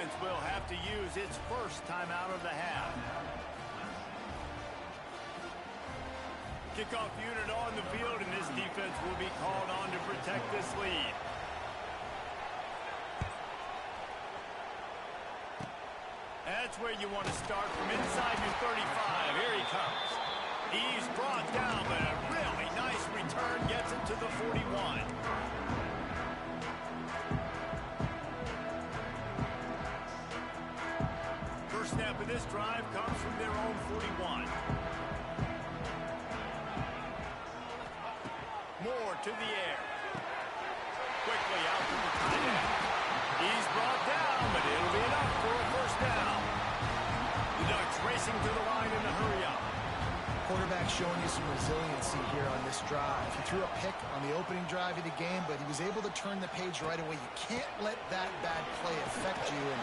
offense will have to use its first timeout of the half. Kickoff unit on the field, and this defense will be called on to protect this lead. That's where you want to start, from inside your 35. Here he comes. He's brought down, but a really nice return gets him to the 41. First snap of this drive comes from their own 41. Moore to the air. Quickly out to the tight end. He's brought down, but it'll be enough for a first down. The Ducks racing to the line in a hurry-up. Quarterback showing you some resiliency here on this drive. He threw a pick on the opening drive of the game, but he was able to turn the page right away. You can't let that bad play affect you, and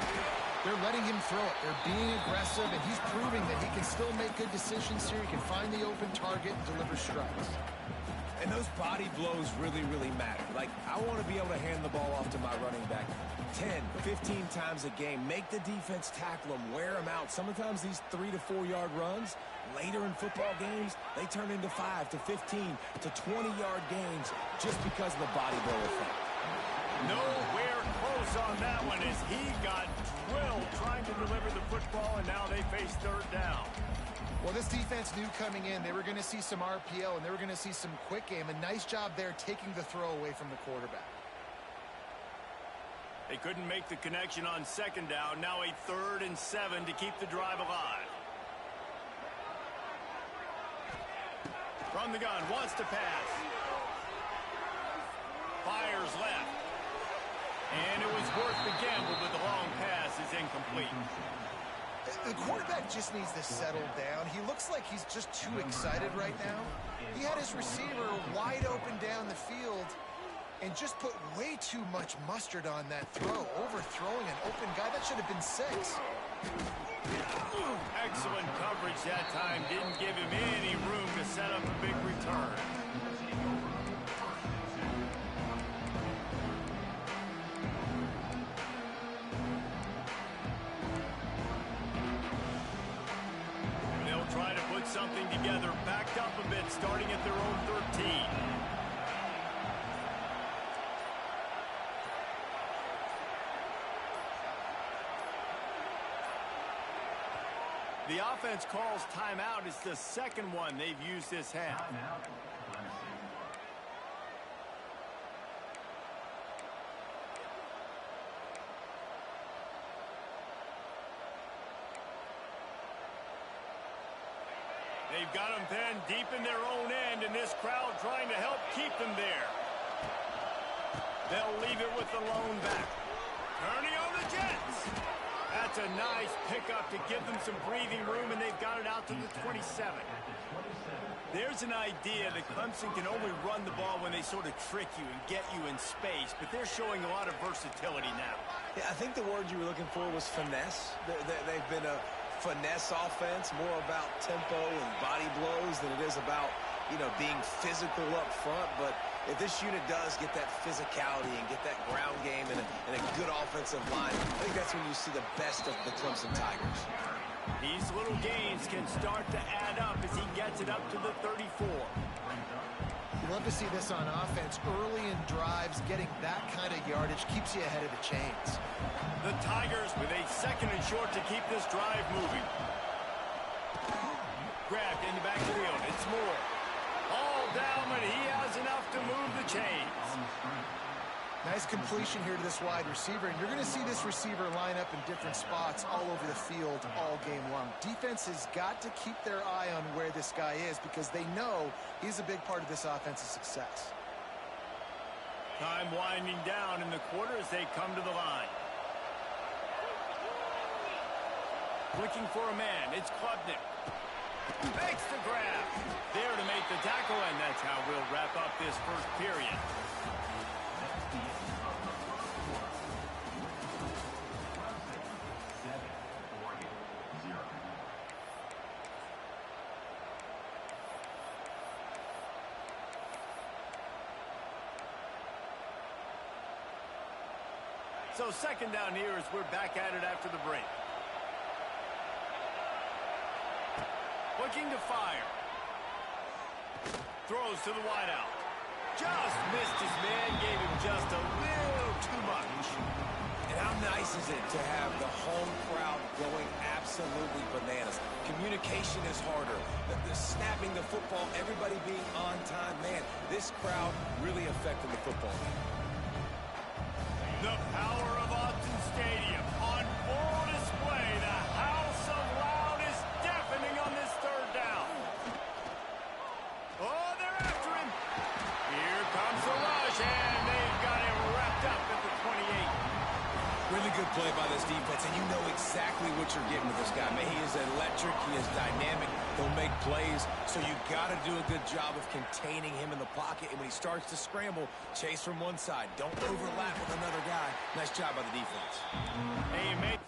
they're letting him throw it. They're being aggressive, and he's proving that he can still make good decisions here. He can find the open target and deliver strikes. And those body blows really, really matter. Like, I want to be able to hand the ball off to my running back 10, 15 times a game. Make the defense tackle them, wear them out. Sometimes these 3 to 4 yard runs, later in football games, they turn into 5 to 15 to 20 yard gains just because of the body blow effect. Nowhere close on that one as he got drilled trying to deliver the football, and now they face third down. Well, this defense knew coming in they were going to see some RPO and they were going to see some quick game. A nice job there taking the throw away from the quarterback. They couldn't make the connection on second down. Now a 3rd and 7 to keep the drive alive. From the gun, wants to pass. Fires left. And it was worth the gamble, but the long pass is incomplete. The quarterback just needs to settle down. He looks like he's just too excited right now. He had his receiver wide open down the field and just put way too much mustard on that throw, overthrowing an open guy. That should have been 6. Excellent coverage that time. Didn't give him any room to set up a big return. Try to put something together, backed up a bit, starting at their own 13. The offense calls timeout. It's the second one they've used this half. They've got them pinned deep in their own end, and this crowd trying to help keep them there. They'll leave it with the lone back. Turning on the Jets. That's a nice pickup to give them some breathing room, and they've got it out to the 27. There's an idea that Clemson can only run the ball when they sort of trick you and get you in space, but they're showing a lot of versatility now. Yeah, I think the word you were looking for was finesse. They've been a finesse offense, more about tempo and body blows than it is about, being physical up front. But if this unit does get that physicality and get that ground game and a good offensive line, I think that's when you see the best of the Clemson Tigers. These little gains can start to add up as he gets it up to the 34. You love to see this on offense. Early in drives, getting that kind of yardage keeps you ahead of the chains. The Tigers with a 2nd and short to keep this drive moving. Grabbed in the backfield. It's Moore. All down, but he has enough to move the chains. Nice completion here to this wide receiver, and you're going to see this receiver line up in different spots all over the field all game long. Defense has got to keep their eye on where this guy is because they know he's a big part of this offense's success. Time winding down in the quarter as they come to the line. Looking for a man. It's Klubnik. Makes the grab. There to make the tackle, and that's how we'll wrap up this first period. So second down here as we're back at it after the break. Looking to fire. Throws to the wideout. Just missed his man, gave him just a little too much. And how nice is it to have the home crowd going absolutely bananas? Communication is harder. The snapping the football, everybody being on time. Man, this crowd really affected the football game. The power of Autzen Stadium on full display. The house of loud is deafening on this third down. Oh, they're after him. Here comes the rush, and they've got him wrapped up at the 28. Really good play by this defense, and you know exactly what you're getting with this guy. Man, he is electric. He is dynamic. He'll make plays, so you got to do a good job of containing him in the pocket. And when he starts to scramble, chase from one side. Don't overlap with another guy. Nice job by the defense. Hey, mate.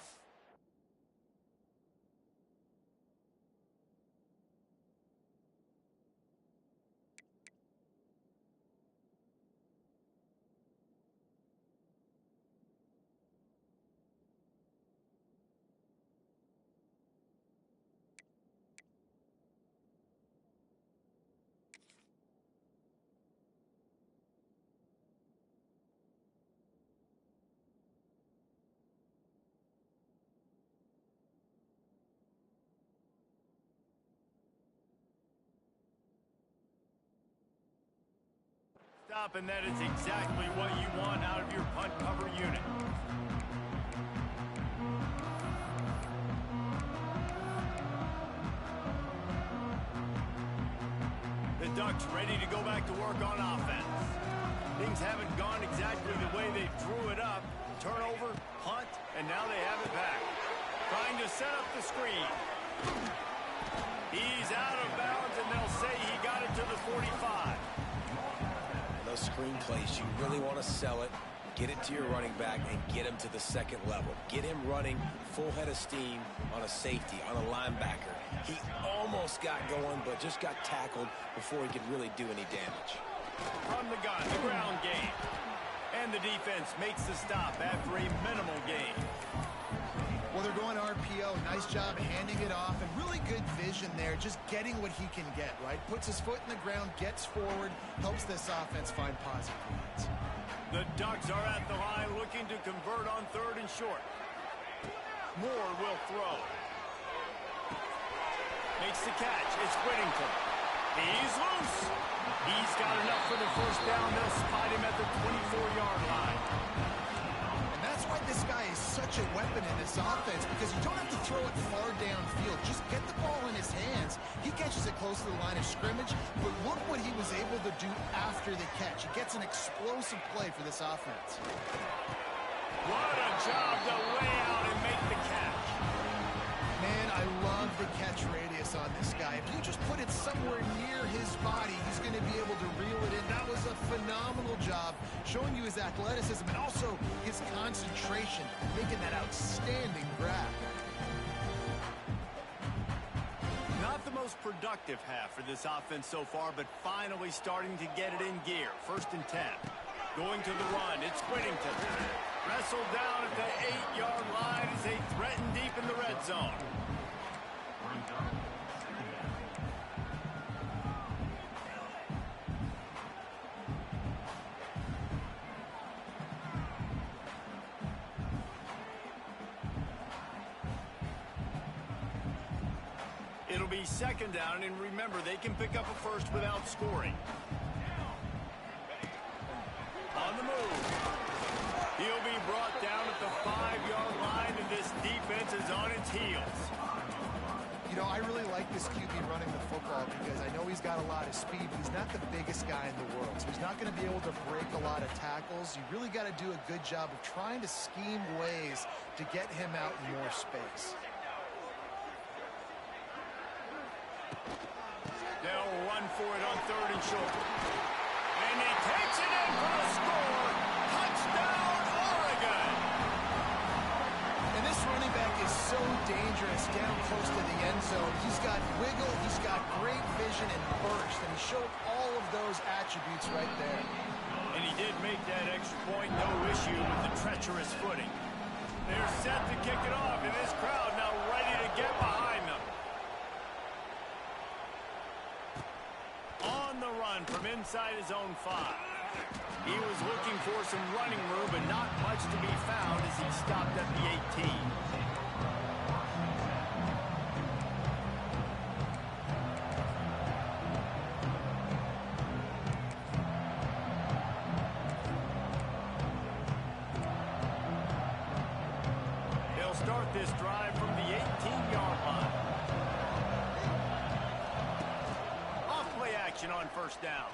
Stop, and that is exactly what you want out of your punt cover unit. The Ducks ready to go back to work on offense. Things haven't gone exactly the way they drew it up. Turnover, punt, and now they have it back. Trying to set up the screen. He's out of bounds, and they'll say he got it to the 45. Those screen plays, you really want to sell it, get it to your running back, and get him to the second level. Get him running full head of steam on a safety, on a linebacker. He almost got going, but just got tackled before he could really do any damage. From the gun, the ground game. And the defense makes the stop after a minimal gain. Well, they're going RPO. Nice job handing it off, and really good vision there, just getting what he can get, right? Puts his foot in the ground, gets forward, helps this offense find positive points. The Ducks are at the line looking to convert on third and short. Moore will throw. Makes the catch. It's Whittington. He's loose. He's got enough for the first down. They'll spot him at the 24-yard line. That's why this guy is such a weapon in this offense, because you don't have to throw it far downfield. Just get the ball in his hands. He catches it close to the line of scrimmage, but look what he was able to do after the catch. He gets an explosive play for this offense. What a job to lay out and make the catch. Man, I love the catch radius on this guy. If you just put it somewhere near his body, he's going to be able to reel it in. That was a phenomenal job, showing you his athleticism and also his concentration, making that outstanding grab. Not the most productive half for this offense so far, but finally starting to get it in gear. First and 10. Going to the run, it's Whittington. Wrestled down at the 8-yard line as they threaten deep in the red zone. It'll be second down, and remember, they can pick up a first without scoring. On the move. He'll be brought down at the 5-yard line, and this defense is on its heels. You know, I really like this QB running the football because I know he's got a lot of speed, but he's not the biggest guy in the world, so he's not going to be able to break a lot of tackles. You really got to do a good job of trying to scheme ways to get him out in more space. They'll run for it on third and short. And he takes it in for a score. Touchdown, Oregon! And this running back is so dangerous down close to the end zone. He's got wiggle, he's got great vision and burst, and he showed all of those attributes right there. And he did make that extra point, no issue. issue with the treacherous footing. They're set to kick it off, and this crowd now ready to get behind them. On the run from inside his own 5. He was looking for some running room, but not much to be found as he stopped at the 18. They'll start this drive from the 18-yard line. Off-play action on first down.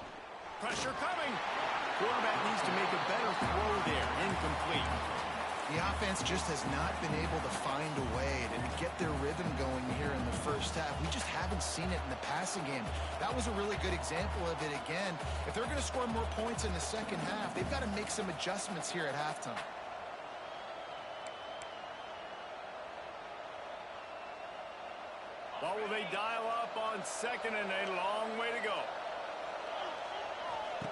Pressure coming. Quarterback needs to make a better throw there. Incomplete. The offense just has not been able to find a way to get their rhythm going here in the first half. We just haven't seen it in the passing game. That was a really good example of it again. If they're going to score more points in the second half, they've got to make some adjustments here at halftime. What will they dial up on second and a long way to go?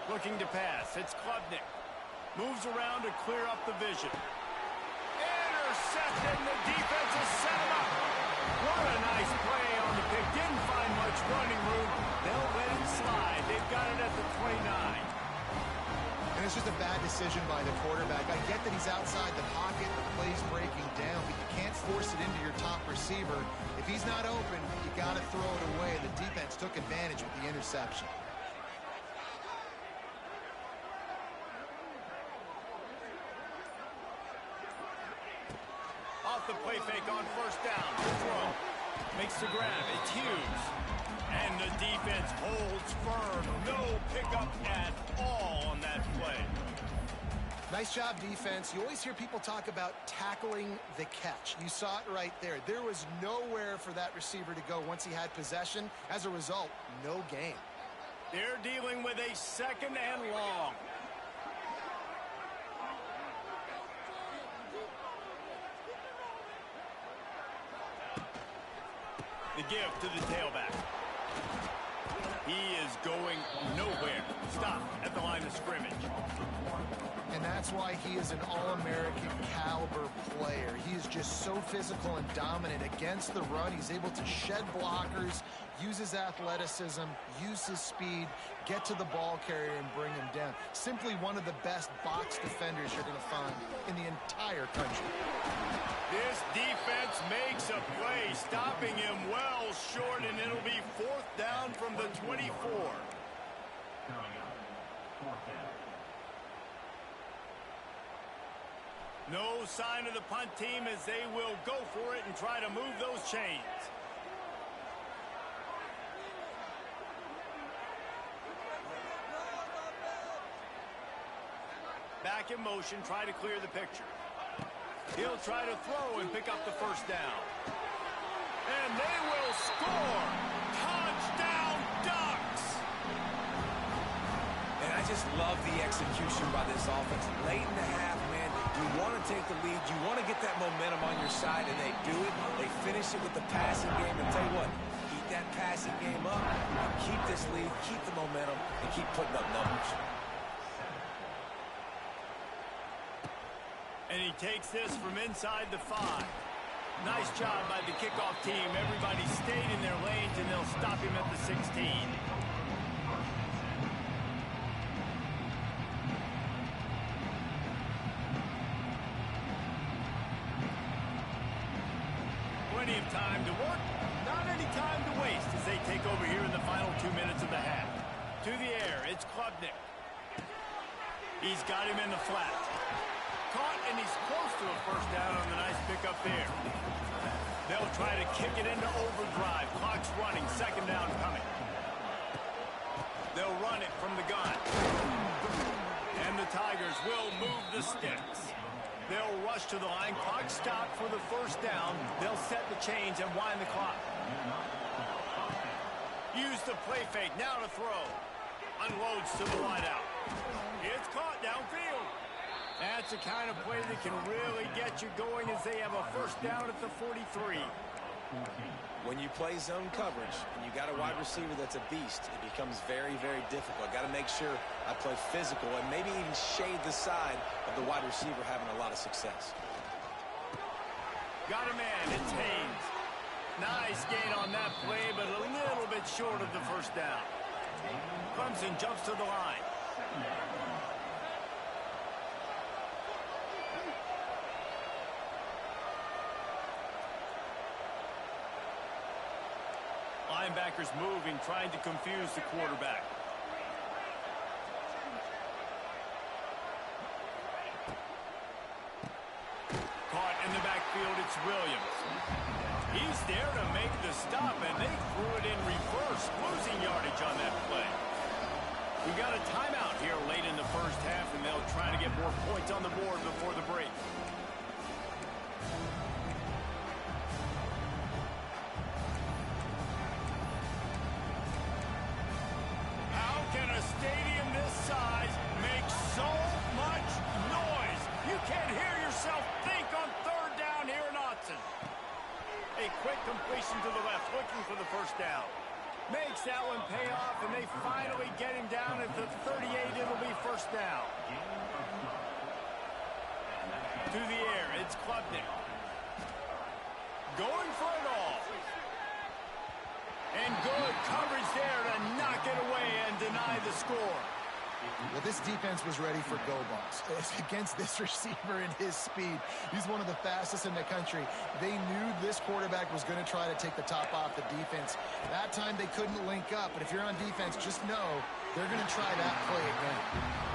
Looking to pass. It's Klubnik. Moves around to clear up the vision. Intercepted, and the defense has set him up. What a nice play on the pick. Didn't find much running room. They'll let it slide. They've got it at the 29. And it's just a bad decision by the quarterback. I get that he's outside the pocket, the play's breaking down, but you can't force it into your top receiver. If he's not open, you got to throw it away. The defense took advantage with the interception. The play fake on first down. The throw. Makes the grab. It's Hughes. And the defense holds firm. No pickup at all on that play. Nice job, defense. You always hear people talk about tackling the catch. You saw it right there. There was nowhere for that receiver to go once he had possession. As a result, no gain. They're dealing with a second and long. The give to the tailback. He is going nowhere. Stop at the line of scrimmage. And that's why he is an All-American caliber player. He is just so physical and dominant against the run. He's able to shed blockers, use his athleticism, use his speed, get to the ball carrier and bring him down. Simply one of the best box defenders you're going to find in the entire country. This defense makes a play, stopping him well short, and it'll be 4th down from the 24. No sign of the punt team as they will go for it and try to move those chains. Back in motion, try to clear the picture. He'll try to throw and pick up the first down. And they will score. Touchdown, Ducks! And I just love the execution by this offense. Late in the half, man, you want to take the lead. You want to get that momentum on your side, and they do it. They finish it with the passing game. And tell you what, keep that passing game up, and keep this lead, keep the momentum, and keep putting up numbers. And he takes this from inside the 5. Nice job by the kickoff team. Everybody stayed in their lanes, and they'll stop him at the 16. Plenty of time to work. Not any time to waste as they take over here in the final 2 minutes of the half. To the air, it's Klubnik. He's got him in the flat. Caught, and he's close to a first down on the nice pickup there. They'll try to kick it into overdrive. Clock's running. Second down coming. They'll run it from the gun. And the Tigers will move the sticks. They'll rush to the line. Clock stopped for the first down. They'll set the chains and wind the clock. Use the play fake. Now to throw. Unloads to the wideout. It's caught downfield. That's the kind of play that can really get you going as they have a first down at the 43. When you play zone coverage and you got a wide receiver that's a beast, it becomes very, very difficult. Got to make sure I play physical and maybe even shade the side of the wide receiver having a lot of success. Got a man. It's Haynes. Nice gain on that play, but a little bit short of the first down. Clemson jumps to the line. Linebackers moving, trying to confuse the quarterback. Caught in the backfield, it's Williams. He's there to make the stop, and they threw it in reverse, losing yardage on that play. We got a timeout here late in the first half, and they'll try to get more points on the board before the break. Stadium this size makes so much noise. You can't hear yourself think on third down here in Autzen. A quick completion to the left, looking for the first down. Makes that one pay off, and they finally get him down at the 38. It'll be first down. To the air, it's Klubnik. Going for it all. And good coverage there to knock it away and deny the score. Well, this defense was ready for go-balls. Against this receiver and his speed, he's one of the fastest in the country. They knew this quarterback was going to try to take the top off the defense. That time they couldn't link up, but if you're on defense, just know they're going to try that play again.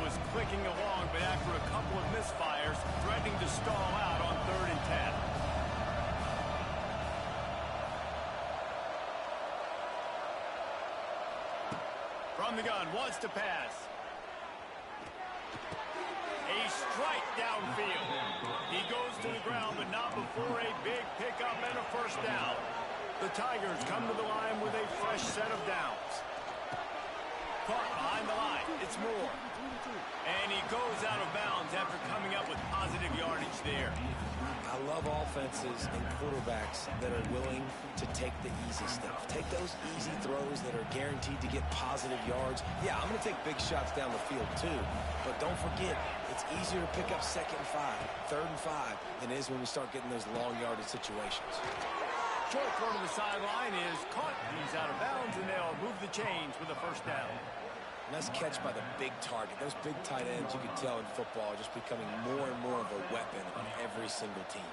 Was clicking along, but after a couple of misfires, threatening to stall out on 3rd and 10. From the gun, wants to pass. A strike downfield. He goes to the ground, but not before a big pickup and a first down. The Tigers come to the line with a fresh set of downs. Caught behind the line. It's Moore. And he goes out of bounds after coming up with positive yardage there. I love offenses and quarterbacks that are willing to take the easy stuff. Take those easy throws that are guaranteed to get positive yards. Yeah, I'm going to take big shots down the field too. But don't forget, it's easier to pick up 2nd and 5, 3rd and 5 than it is when we start getting those long yardage situations. Short throw to the sideline is caught. He's out of bounds, and they'll move the chains with a first down. Nice catch by the big target. Those big tight ends, you can tell in football, are just becoming more and more of a weapon on every single team.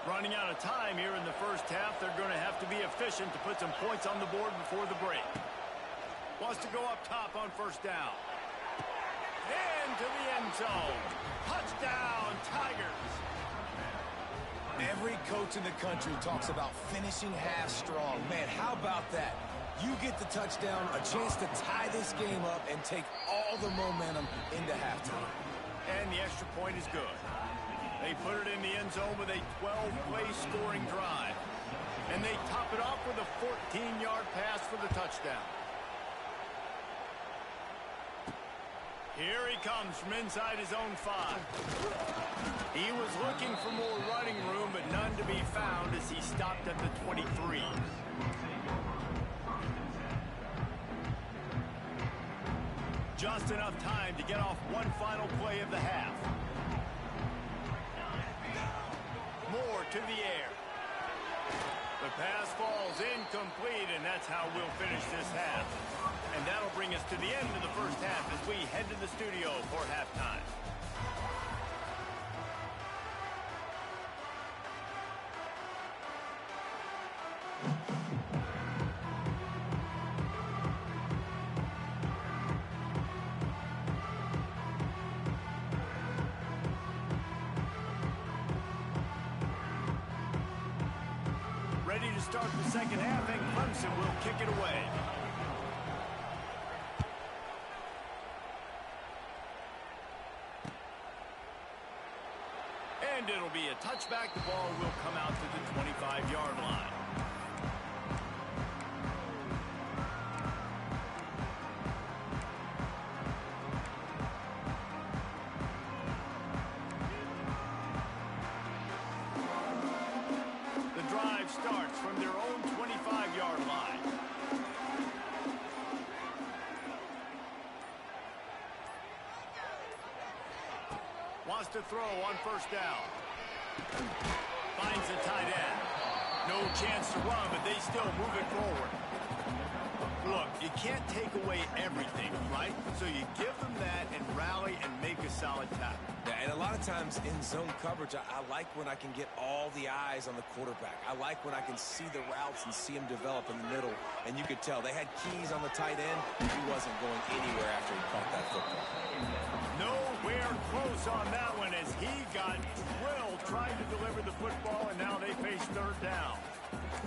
Running out of time here in the first half. They're going to have to be efficient to put some points on the board before the break. Wants to go up top on first down. Into the end zone. Touchdown, Tigers. Every coach in the country talks about finishing half strong. Man, how about that? You get the touchdown, a chance to tie this game up and take all the momentum into halftime. And the extra point is good. They put it in the end zone with a 12-play scoring drive. And they top it off with a 14-yard pass for the touchdown. Here he comes from inside his own 5. He was looking for more running room, but none to be found as he stopped at the 23. Just enough time to get off one final play of the half. Moore to the air. The pass falls incomplete, and that's how we'll finish this half. And that'll bring us to the end of the first half as we head to the studio for halftime. Ready to start the second half, and Clemson will kick it away. And it'll be a touchback. The ball will come out to the 25-yard line. to throw on first down. Finds the tight end. No chance to run, but they still move it forward. Look, you can't take away everything, right? So you give them that and rally and make a solid tackle. Yeah, and a lot of times in zone coverage, I like when I can get all the eyes on the quarterback. I like when I can see the routes and see him develop in the middle. And you could tell they had keys on the tight end. He wasn't going anywhere after he caught that football. Nowhere close on that one as he got drilled trying to deliver the football, and now they face third down.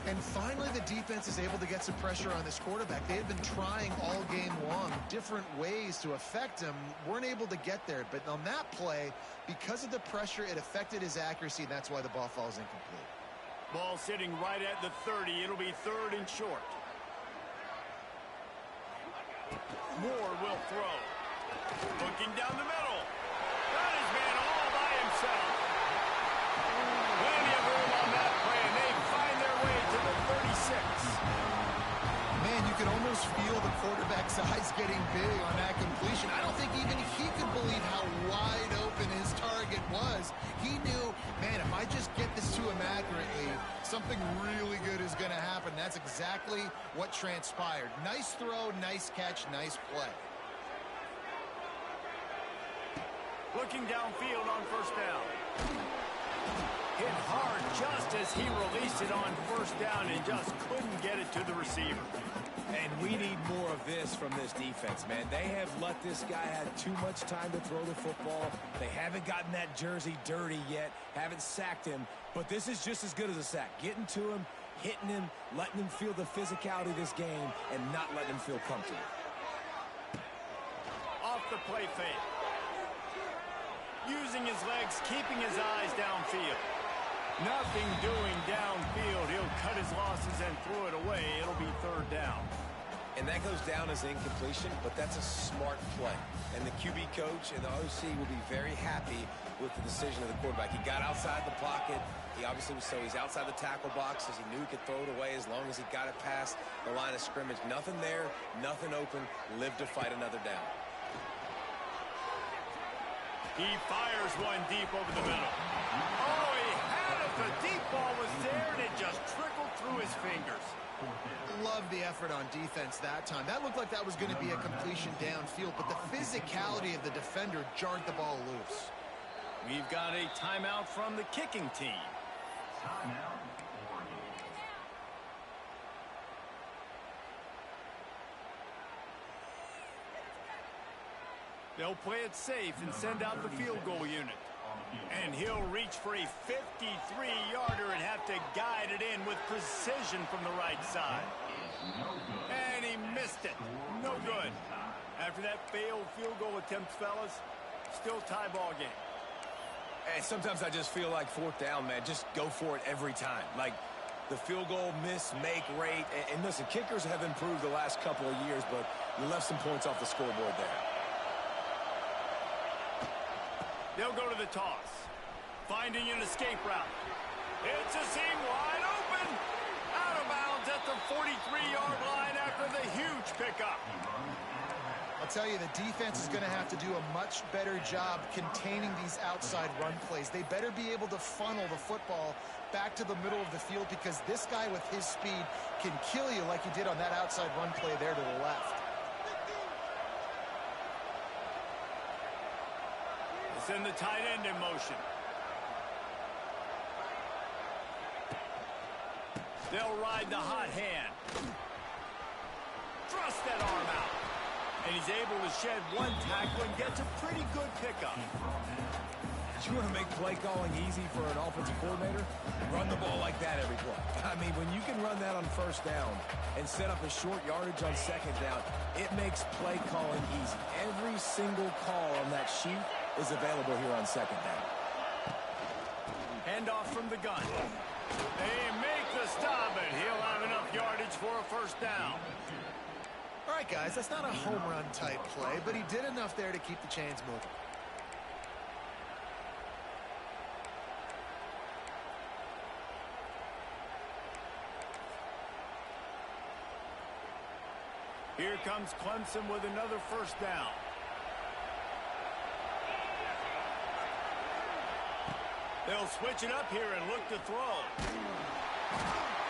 And finally, the defense is able to get some pressure on this quarterback. They had been trying all game long different ways to affect him, weren't able to get there. But on that play, because of the pressure, it affected his accuracy, and that's why the ball falls incomplete. Ball sitting right at the 30. It'll be third and short. Moore will throw. Looking down the middle. Got his man all by himself. Plenty of room on that play, and they find their way to the 36. Man, you can almost feel the quarterback's eyes getting big on that completion. I don't think even he could believe how wide open his target was. He knew, man, if I just get this to him accurately, something really good is going to happen. That's exactly what transpired. Nice throw, nice catch, nice play. Looking downfield on first down. Hit hard just as he released it on first down and just couldn't get it to the receiver. And we need more of this from this defense, man. They have let this guy have too much time to throw the football. They haven't gotten that jersey dirty yet, haven't sacked him. But this is just as good as a sack. Getting to him, hitting him, letting him feel the physicality of this game, and not letting him feel comfortable. Off the play fake. Using his legs, keeping his eyes downfield. Nothing doing downfield. He'll cut his losses and throw it away. It'll be third down. And that goes down as incompletion, but that's a smart play. And the QB coach and the OC will be very happy with the decision of the quarterback. He got outside the pocket. He obviously was, so he's outside the tackle box as he knew he could throw it away as long as he got it past the line of scrimmage. Nothing there, nothing open. Live to fight another down. He fires one deep over the middle. Oh, he had it. The deep ball was there, and it just trickled through his fingers. Love the effort on defense that time. That looked like that was going to be a completion downfield, but the physicality of the defender jarred the ball loose. We've got a timeout from the kicking team. They'll play it safe and send out the field goal unit. And he'll reach for a 53-yarder and have to guide it in with precision from the right side. And he missed it. No good. After that failed field goal attempt, fellas, still tie ball game. And sometimes I just feel like fourth down, man. Just go for it every time. Like the field goal miss, make rate. And listen, kickers have improved the last couple of years, but you left some points off the scoreboard there. They'll go to the toss. Finding an escape route. It's a seam wide open. Out of bounds at the 43-yard line after the huge pickup. I'll tell you, the defense is going to have to do a much better job containing these outside run plays. They better be able to funnel the football back to the middle of the field because this guy with his speed can kill you like he did on that outside run play there to the left. Send the tight end in motion. They'll ride the hot hand. Thrust that arm out. And he's able to shed one tackle and gets a pretty good pickup. You want to make play calling easy for an offensive coordinator? Run the ball like that every play. I mean, when you can run that on first down and set up a short yardage on second down, it makes play calling easy. Every single call on that sheet is available here on second down. Handoff from the gun. They make the stop, and he'll have enough yardage for a first down. All right, guys, that's not a home run type play, but he did enough there to keep the chains moving. Here comes Clemson with another first down. They'll switch it up here and look to throw.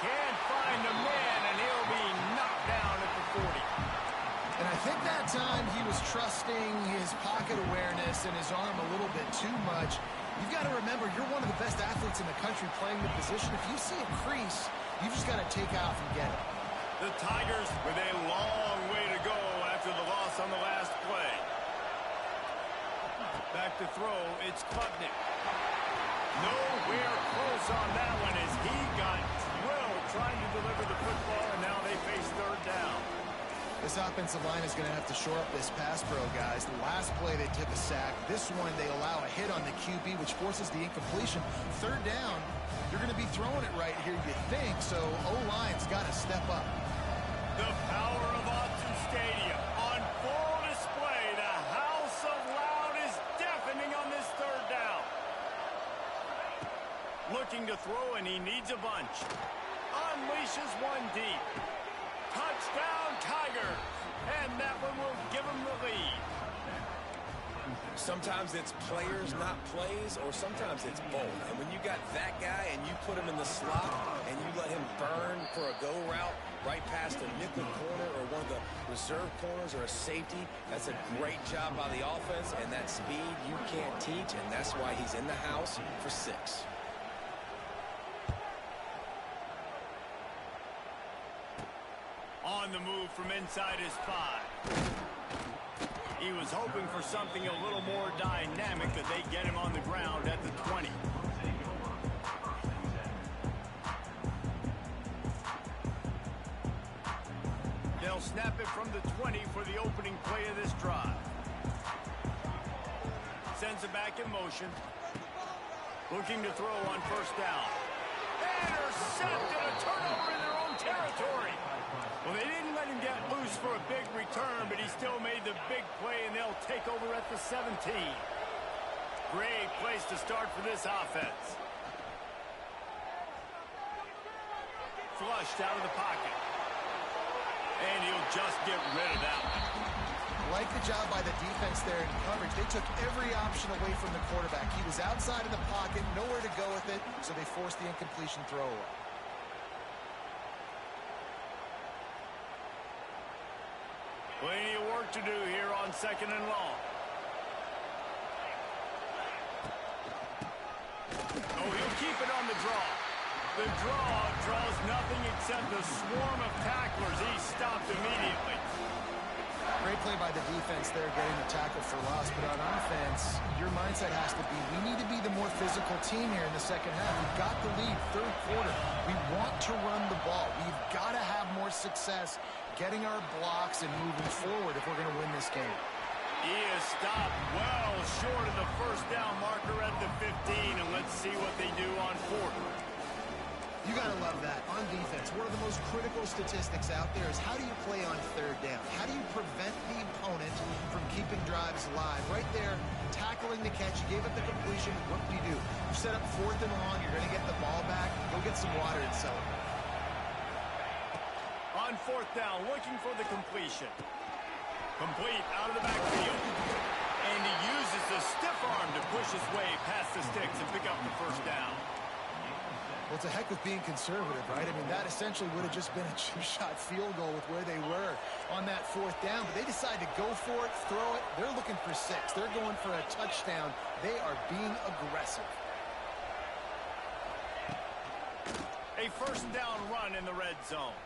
Can't find the man, and he'll be knocked down at the 40. And I think that time he was trusting his pocket awareness and his arm a little bit too much. You've got to remember, you're one of the best athletes in the country playing the position. If you see a crease, you've just got to take off and get it. The Tigers with a long way to go after the loss on the last play. Back to throw, it's Klubnik. Nowhere close on that one as he got drilled trying to deliver the football, and now they face third down. This offensive line is going to have to shore up this pass pro, guys. The last play they took a sack. This one they allow a hit on the QB, which forces the incompletion. Third down, you're going to be throwing it right here, you think, so O-line's got to step up. The power of Otsu Stadium on full display. The house of loud is deafening on this third down. Looking to throw, and he needs a bunch. Unleashes one deep. Touchdown, Tigers. And that one will give him the lead. Sometimes it's players, not plays, or sometimes it's both. And when you got that guy and you put him in the slot and you let him burn for a go route right past a nickel corner or one of the reserve corners or a safety, that's a great job by the offense, and that speed you can't teach, and that's why he's in the house for 6. On the move from inside his 5. He was hoping for something a little more dynamic, that they get him on the ground at the 20. They'll snap it from the 20 for the opening play of this drive. Sends it back in motion. Looking to throw on first down. Intercepted, a turnover in their own territory. Well, they didn't let him get loose for a big return, but he still made the big play, and they'll take over at the 17. Great place to start for this offense. Flushed out of the pocket. And he'll just get rid of that one. Like the job by the defense there in coverage. They took every option away from the quarterback. He was outside of the pocket, nowhere to go with it, so they forced the incompletion throw away. Plenty of work to do here on 2nd and long. Oh, he'll keep it on the draw. The draw draws nothing except a swarm of tacklers. He's stopped immediately. Great play by the defense there, getting the tackle for loss. But on offense, your mindset has to be, we need to be the more physical team here in the second half. We've got the lead, third quarter. We want to run the ball. We've got to have more success getting our blocks and moving forward if we're going to win this game. He is stopped well short of the first down marker at the 15, and let's see what they do on 4th. You got to love that. On defense, one of the most critical statistics out there is how do you play on third down? How do you prevent the opponent from keeping drives alive? Right there, tackling the catch. You gave up the completion. What do? You set up 4th and long. You're going to get the ball back. Go get some water and celebrate. On 4th down, looking for the completion. Complete out of the backfield. And he uses the stiff arm to push his way past the sticks and pick up the first down. Well, it's a heck of being conservative, right? I mean, that essentially would have just been a two-shot field goal with where they were on that 4th down. But they decide to go for it, throw it. They're looking for 6. They're going for a touchdown. They are being aggressive. A first down run in the red zone.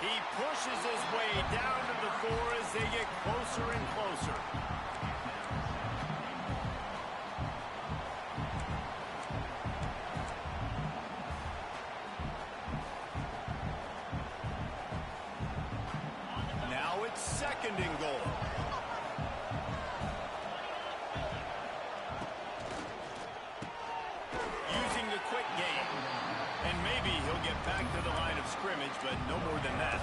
He pushes his way down to the 4 as they get closer and closer. Now it's 2nd and goal. Using the quick game. And maybe he'll get back to the line of scrimmage, but no more than that.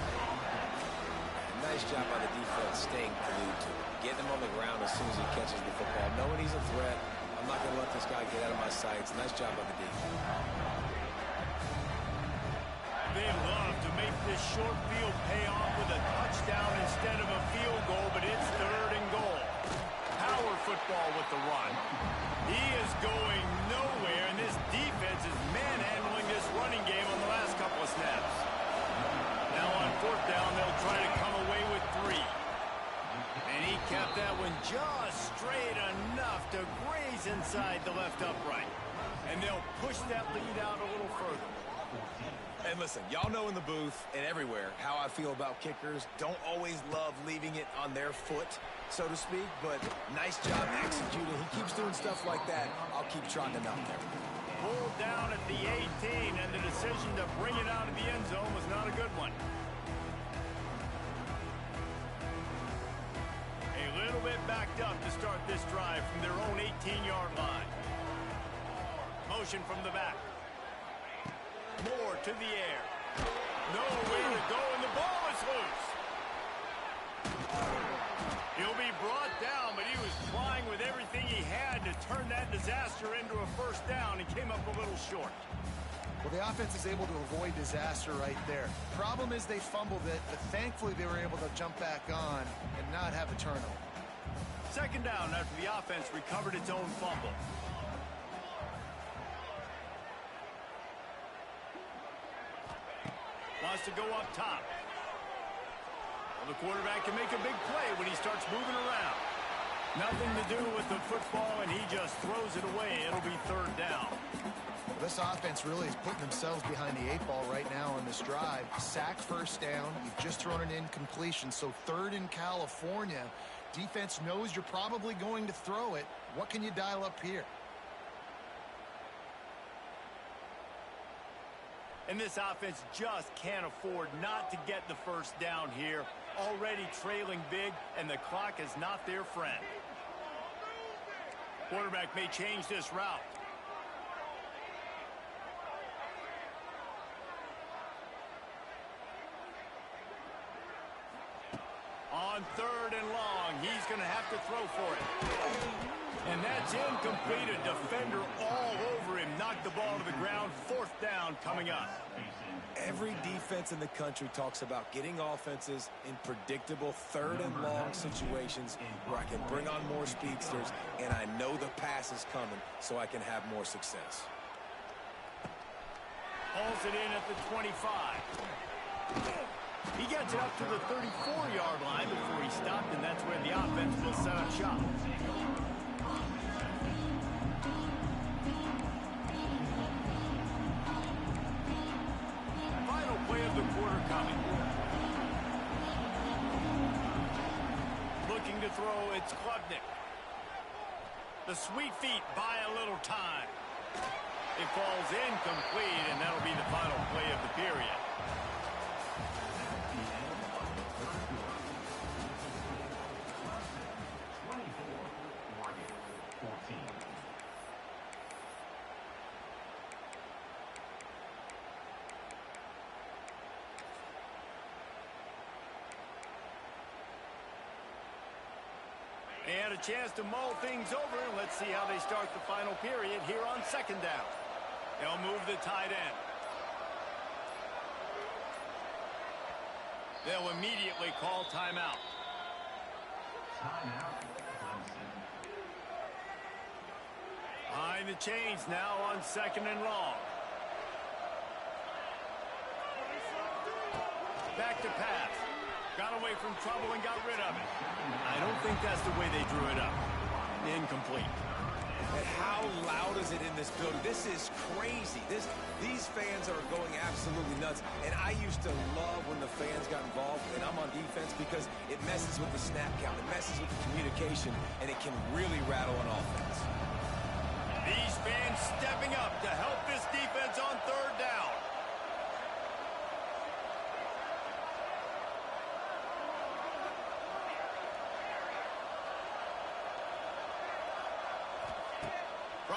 Nice job by the defense staying glued to it. Getting him on the ground as soon as he catches the football. Knowing he's a threat. I'm not going to let this guy get out of my sights. Nice job by the defense. They love to make this short field pay off with a touchdown instead of a field goal, but it's 3rd and goal. Power for football with the run. He is going nowhere, and this defense is manhandling this running game on the last couple of snaps. Now on fourth down, they'll try to come away with 3. And he kept that one just straight enough to graze inside the left upright. And they'll push that lead out a little further. And listen, y'all know in the booth and everywhere how I feel about kickers. Don't always love leaving it on their foot, so to speak, but nice job executing. He keeps doing stuff like that. I'll keep trotting him out there. Pulled down at the 18, and the decision to bring it out of the end zone was not a good one. A little bit backed up to start this drive from their own 18-yard line. Motion from the back. Moore to the air. Nowhere to go, and the ball is loose. He'll be brought down, but he was flying with everything he had to turn that disaster into a first down and came up a little short. Well, the offense is able to avoid disaster right there. Problem is they fumbled it, but thankfully they were able to jump back on and not have a turnover. Second down after the offense recovered its own fumble. Wants to go up top. Well, the quarterback can make a big play when he starts moving around. Nothing to do with the football, and he just throws it away. It'll be third down. This offense really is putting themselves behind the 8 ball right now on this drive. Sack first down. You've just thrown an incompletion, so third in California. Defense knows you're probably going to throw it. What can you dial up here? And this offense just can't afford not to get the first down here. Already trailing big, and the clock is not their friend. Quarterback may change this route. On third and long, he's going to have to throw for it. And that's incomplete. A defender all over him. Knocked the ball to the ground. Fourth down coming up. Every defense in the country talks about getting offenses in predictable third and long situations where I can bring on more speedsters and I know the pass is coming so I can have more success. Pulls it in at the 25. He gets it up to the 34-yard line before he stopped, and that's where the offense will set up shop. Final play of the quarter coming. Looking to throw, it's Klubnik. The sweet feet buy a little time. It falls incomplete, and that'll be the final play of the period. And a chance to mull things over. Let's see how they start the final period here on second down. They'll move the tight end. They'll immediately call timeout. Behind the chains now on second and long. Back to pass. Got away from trouble and got rid of it. I don't think that's the way they drew it up. Incomplete. And how loud is it in this building? This is crazy. These fans are going absolutely nuts. And I used to love when the fans got involved, and I'm on defense, because it messes with the snap count. It messes with the communication, and it can really rattle an offense. These fans stepping up to help this defense on third down.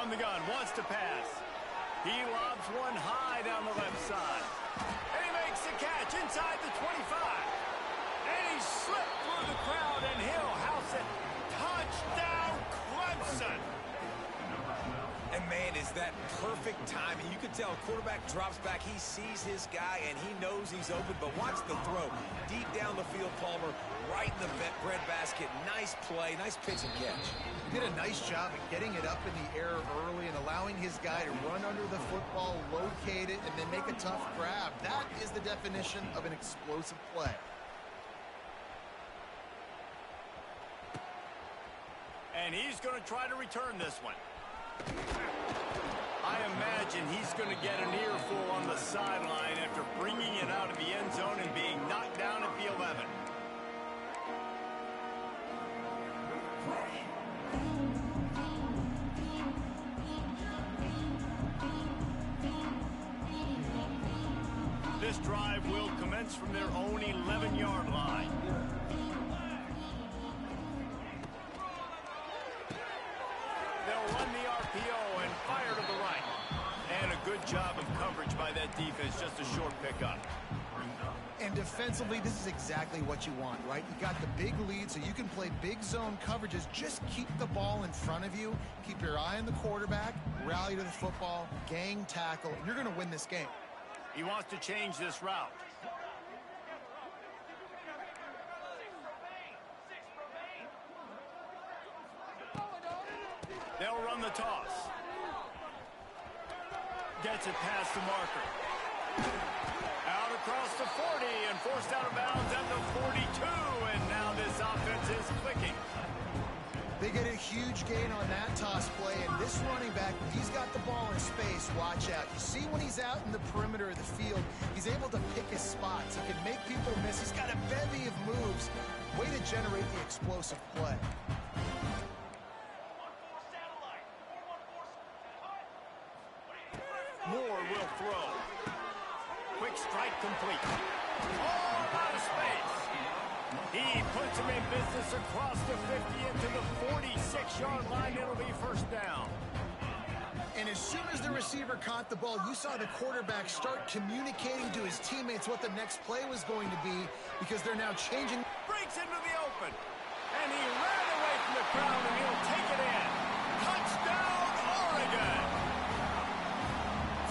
From the gun, wants to pass. He lobs one high down the left side. And he makes the catch inside the 25. And he slipped through the crowd, and he'll house it. Touchdown, Clemson. And, man, is that perfect timing. You can tell quarterback drops back. He sees his guy, and he knows he's open. But watch the throw. Deep down the field, Palmer, right in the breadbasket. Nice play, nice pitch and catch. He did a nice job of getting it up in the air early and allowing his guy to run under the football, locate it, and then make a tough grab. That is the definition of an explosive play. And he's going to try to return this one. I imagine he's going to get an earful on the sideline after bringing it out of the end zone and being knocked down at the 11. This drive will commence from their own 11-yard line. They'll run the RPO and fire to the right. And a good job of coverage by that defense, just a short pickup. And defensively, this is exactly what you want, right? You got the big lead, so you can play big zone coverages. Just keep the ball in front of you. Keep your eye on the quarterback, rally to the football, gang tackle, and you're going to win this game. He wants to change this route. They'll run the toss. Gets it past the marker. Out across the 40 and forced out of bounds at the 42. And now this offense is clicking. They get a huge gain on that toss play, and this running back, when he's got the ball in space, watch out. You see when he's out in the perimeter of the field, he's able to pick his spots. He can make people miss. He's got a bevy of moves. Way to generate the explosive play. Moore will throw. Quick strike complete. Oh, out of space. He puts him in business across the 50 into the 46-yard line. It'll be first down. And as soon as the receiver caught the ball, you saw the quarterback start communicating to his teammates what the next play was going to be, because they're now changing. Breaks into the open. And he ran away from the crowd, and he'll take it in. Touchdown, Oregon.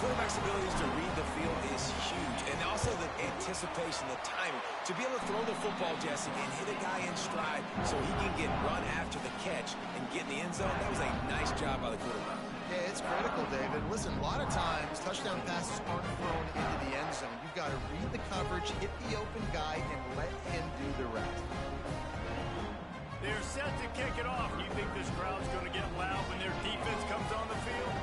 Quarterback's abilities to read the field is huge, and also the anticipation, the timing. To be able to throw the football, Jesse, and hit a guy in stride so he can get run after the catch and get in the end zone, that was a nice job by the quarterback. Yeah, it's critical, David. Listen, a lot of times touchdown passes aren't thrown into the end zone. You've got to read the coverage, hit the open guy, and let him do the rest. They're set to kick it off. You think this crowd's going to get loud when their defense comes on the field?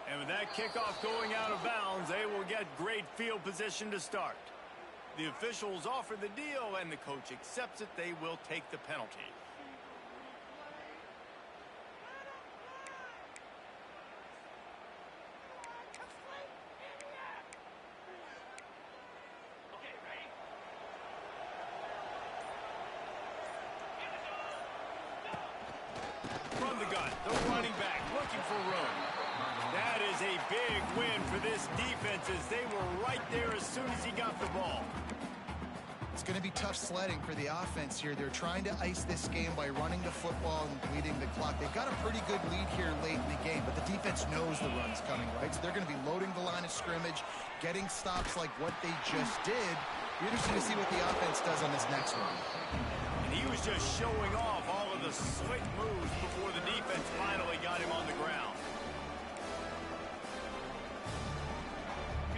And with that kickoff going out of bounds, they will get great field position to start. The officials offer the deal, and the coach accepts it. They will take the penalty. From the gun, the running back looking for room. That is a big win for this defense, as they were right there as soon as he got the ball. It's going to be tough sledding for the offense here. They're trying to ice this game by running the football and bleeding the clock. They've got a pretty good lead here late in the game, but the defense knows the run's coming, right? So they're going to be loading the line of scrimmage, getting stops like what they just did. Be interesting to see what the offense does on this next one. And he was just showing off all of the slick moves before the defense finally got him on the ground.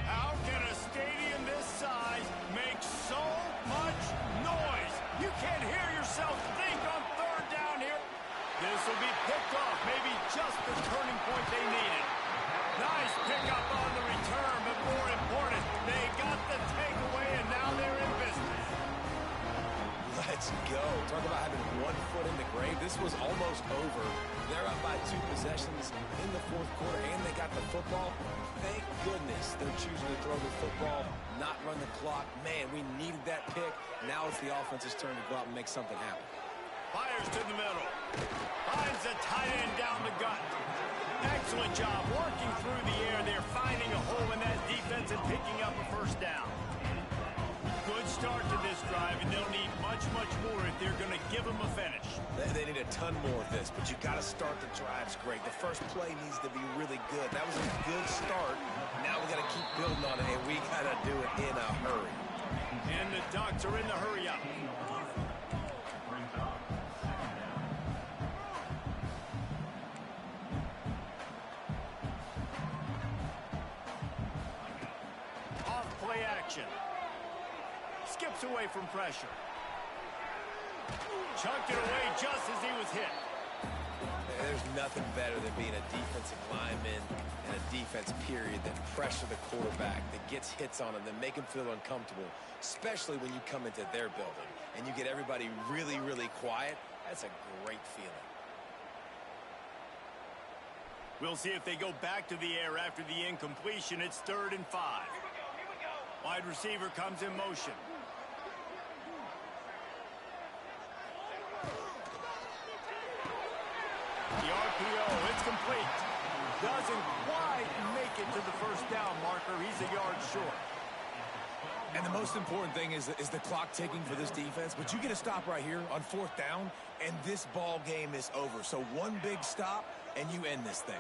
How can a stadium this size make so much noise? You can't hear yourself think on third down here. This will be picked off, maybe just the turning point they needed. Nice pickup on the return, but more important, they got the takeaway, and now they're in business. Let's go. Talk about having 1 foot in the grave. This was almost over. They're up by 2 possessions in the fourth quarter, and they got the football. Thank goodness they're choosing to throw the football, not run the clock. Man, we needed that pick. Now it's the offense's turn to go out and make something happen. Fires to the middle. Finds the tight end down the gut. Excellent job working through the air there, finding a hole in that defense and picking up a first down. Good start to this drive, and they'll need much, much more if they're going to give them a finish. They need a ton more of this, but you got to start the drives great. The first play needs to be really good. That was a good start. Now we got to keep building on it, and we got to do it in a hurry. And the Ducks are in the hurry up. Off play action. Skips away from pressure. Chucked it away just as he was hit. There's nothing better than being a defensive lineman and a defense period that pressure the quarterback, that gets hits on him, that make him feel uncomfortable, especially when you come into their building and you get everybody really, really quiet. That's a great feeling. We'll see if they go back to the air after the incompletion. It's 3rd and 5. Wide receiver comes in motion. The RPO, it's complete. Doesn't quite make it to the first down marker. He's a yard short. And the most important thing is the clock ticking for this defense. But you get a stop right here on 4th down, and this ball game is over. So one big stop, and you end this thing.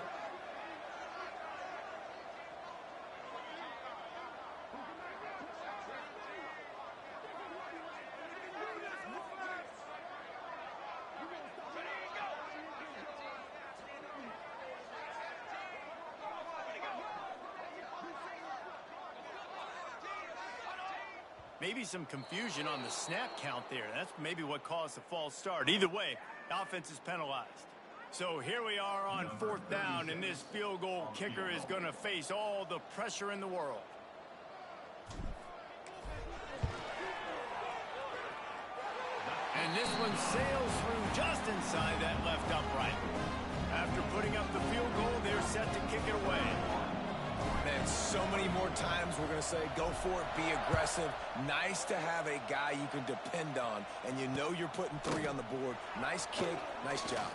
Maybe some confusion on the snap count there. That's maybe what caused the false start. Either way, the offense is penalized. So here we are on 4th down, and this field goal kicker is going to face all the pressure in the world. And this one sails through just inside that left upright. After putting up the field goal, they're set to kick it away. Man, so many more times we're going to say, go for it, be aggressive. Nice to have a guy you can depend on, and you know you're putting 3 on the board. Nice kick, nice job.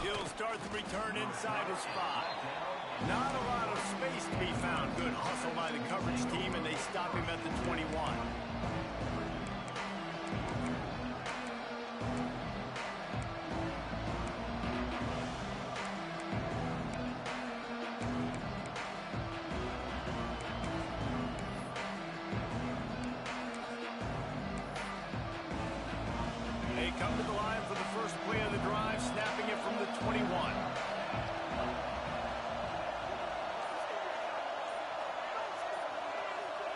He'll start the return inside his 5. Not a lot of space to be found. Good hustle by the coverage team, and they stop him at the 21. Come to the line for the first play of the drive, snapping it from the 21.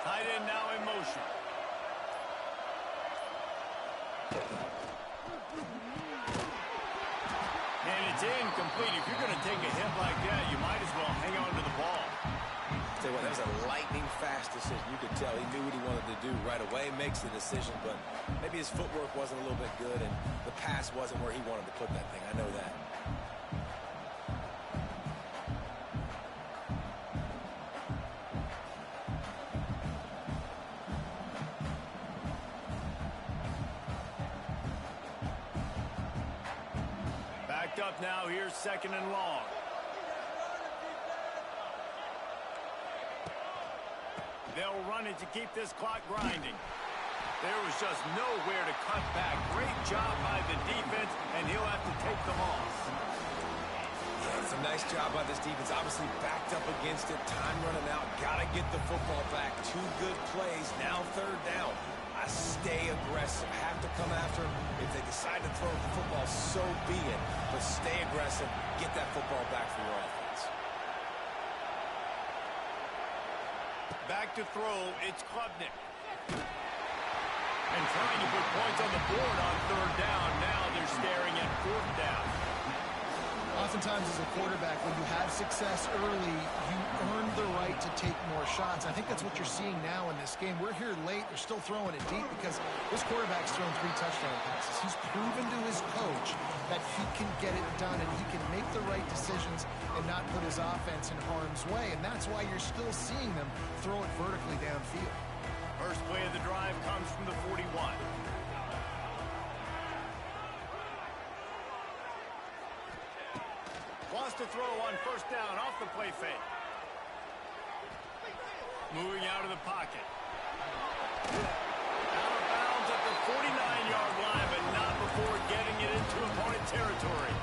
Tight end now in motion. And it's incomplete. If you're going to take a hit like that, you might as well hang on to the ball. Tell you what, that was a lightning-fast decision. You could tell he knew what he wanted to do right away, makes the decision, but maybe his footwork wasn't a little bit good, and the pass wasn't where he wanted to put that thing. I know that. Backed up now. Here's 2nd and long. They'll run it to keep this clock grinding. There was just nowhere to cut back. Great job by the defense, and he'll have to take the loss. Yeah, it's a nice job by this defense. Obviously backed up against it. Time running out. Got to get the football back. 2 good plays. Now 3rd down. I stay aggressive. Have to come after him. If they decide to throw the football, so be it. But stay aggressive. Get that football back for your offense. Back to throw, it's Klubnik. And trying to put points on the board on 3rd down. Now they're staring at 4th down. Oftentimes as a quarterback, when you have success early, you earn the right to take more shots. I think that's what you're seeing now in this game. We're here late. They're still throwing it deep because this quarterback's thrown 3 touchdown passes. He's proven to his coach that he can get it done and he can make the right decisions and not put his offense in harm's way. And that's why you're still seeing them throw it vertically downfield. First play of the drive comes from the 41. wants to throw on first down off the play fake. Moving out of the pocket. Out of bounds at the 49-yard line, but not before getting it into opponent territory.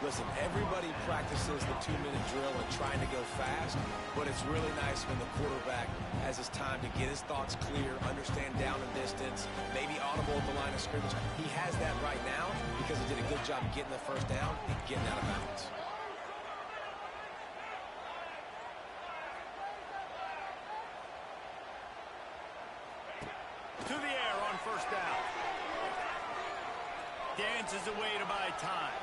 Listen, everybody practices the 2-minute drill and trying to go fast, but it's really nice when the quarterback has his time to get his thoughts clear, understand down and distance, maybe audible at the line of scrimmage. He has that right now because he did a good job getting the first down and getting out of bounds. To the air on first down. Dances away to buy time.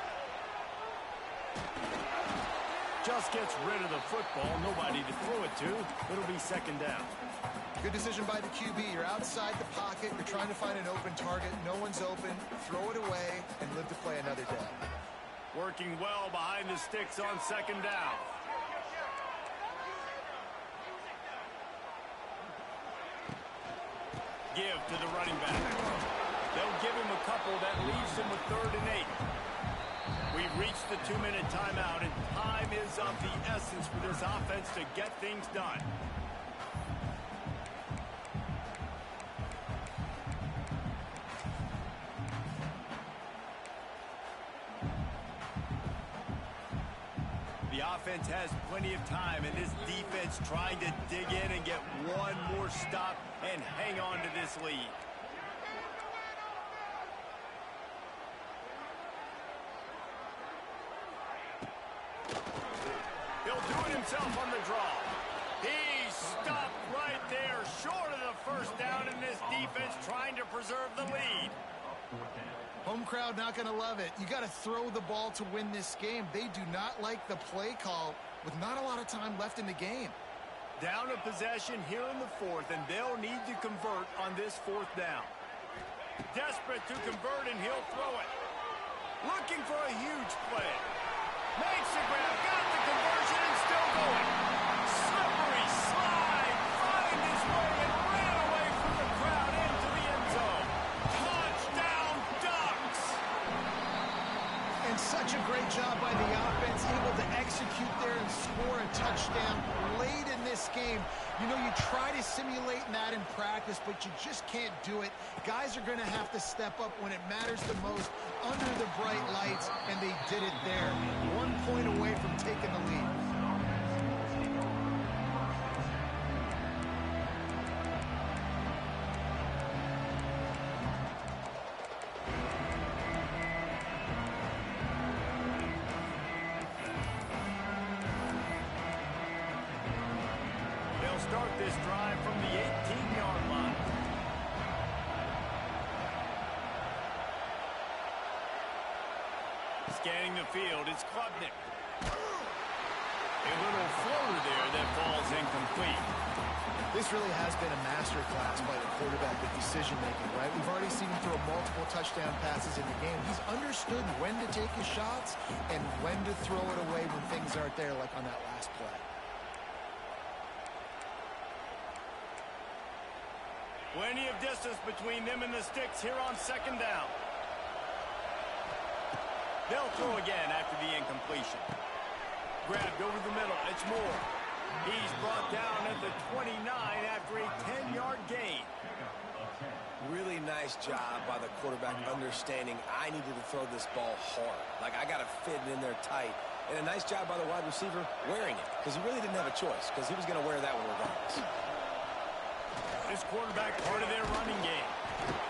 Just gets rid of the football. Nobody to throw it to. It'll be second down. Good decision by the QB. You're outside the pocket. You're trying to find an open target. No one's open. Throw it away and live to play another day. Working well behind the sticks on second down. Give to the running back. They'll give him a couple. That leaves him with 3rd and 8. We've reached the 2-minute timeout, and time is of the essence for this offense to get things done. The offense has plenty of time, and this defense trying to dig in and get one more stop and hang on to this lead. He'll do it himself on the draw. He stopped right there, short of the first down, and this defense trying to preserve the lead. Home crowd not going to love it. You got to throw the ball to win this game. They do not like the play call with not a lot of time left in the game. Down a possession here in the 4th, and they'll need to convert on this 4th down. Desperate to convert, and he'll throw it. Looking for a huge play. Makes the grab, got the conversion, and still going. Slippery slide, find his way, and ran away from the crowd into the end zone. Touchdown, Ducks! And such a great job by the offense, able to execute there and score a touchdown late in this game. You know, you try to simulate that in practice, but you just can't do it. Guys are going to have to step up when it matters the most under the bright lights, and they did it there. 1 point away from taking the lead. They'll start this drive from the 18-yard line. Scanning the field, it's Klubnik. A little floater there that falls incomplete. This really has been a masterclass by the quarterback with decision-making, right? We've already seen him throw multiple touchdown passes in the game. He's understood when to take his shots and when to throw it away when things aren't there, like on that last play. Plenty of distance between them and the sticks here on second down. They'll throw again after the incompletion. Grabbed over the middle. It's Moore. He's brought down at the 29 after a 10-yard gain. Really nice job by the quarterback understanding I needed to throw this ball hard. Like, I got to fit it in there tight. And a nice job by the wide receiver wearing it, because he really didn't have a choice, because he was going to wear that one regardless. This quarterback part of their running game.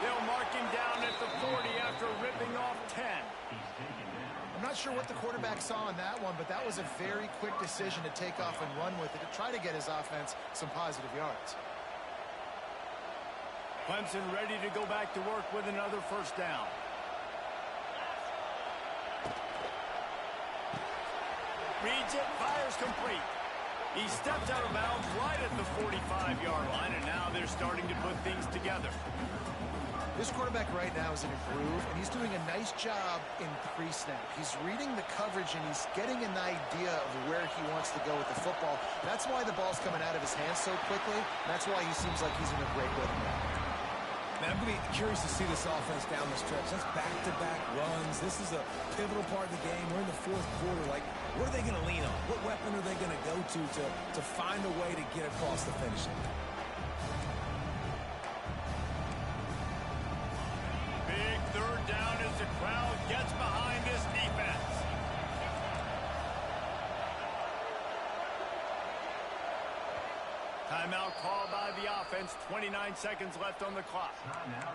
They'll mark him down at the 40 after ripping off 10. I'm not sure what the quarterback saw on that one, but that was a very quick decision to take off and run with it to try to get his offense some positive yards. Clemson ready to go back to work with another first down. Reads it, fires complete. He steps out of bounds right at the 45-yard line, and now they're starting to put things together. This quarterback right now is in a groove, and he's doing a nice job in pre-snap. He's reading the coverage, and he's getting an idea of where he wants to go with the football. That's why the ball's coming out of his hands so quickly. That's why he seems like he's in a great rhythm now. Man, I'm going to be curious to see this offense down the stretch. That's back-to-back runs. This is a pivotal part of the game. We're in the fourth quarter. Like, what are they going to lean on? What weapon are they going to go to find a way to get across the finish line? Big third down as the crowd gets behind this defense. Timeout called by the offense. 29 seconds left on the clock. Timeout.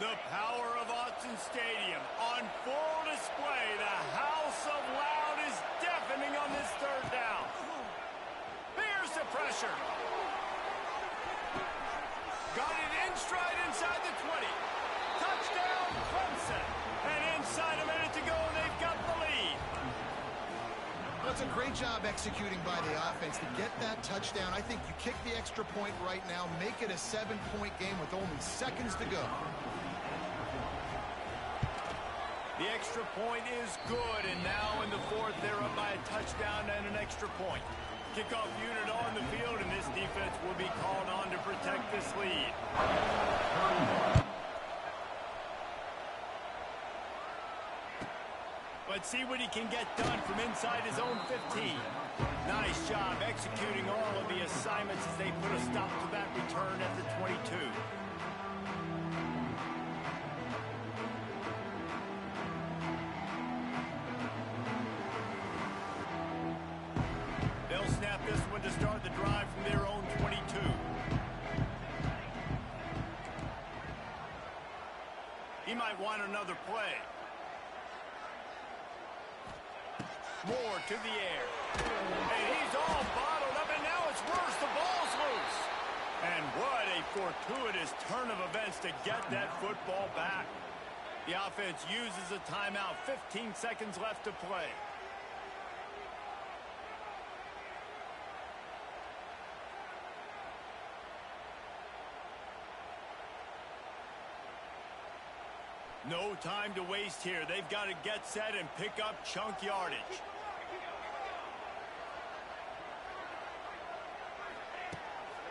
The power of Autzen Stadium on full display. The house of loud is deafening on this third down. Here's the pressure. Got it in stride inside the 20. Touchdown, Clemson. And inside a minute to go, they've got the lead. That's a great job executing by the offense to get that touchdown. I think you kick the extra point right now, make it a 7-point game with only seconds to go. The extra point is good, and now in the fourth, they're up by a touchdown and an extra point. Kickoff unit on the field, and this defense will be called on to protect this lead. Let's see what he can get done from inside his own 15. Nice job executing all of the assignments as they put a stop to that return at the 22. Snap this one to start the drive from their own 22. He might want another play. Moore to the air. And he's all bottled up, and now it's worse. The ball's loose. And what a fortuitous turn of events to get that football back. The offense uses a timeout. 15 seconds left to play. No time to waste here. They've got to get set and pick up chunk yardage.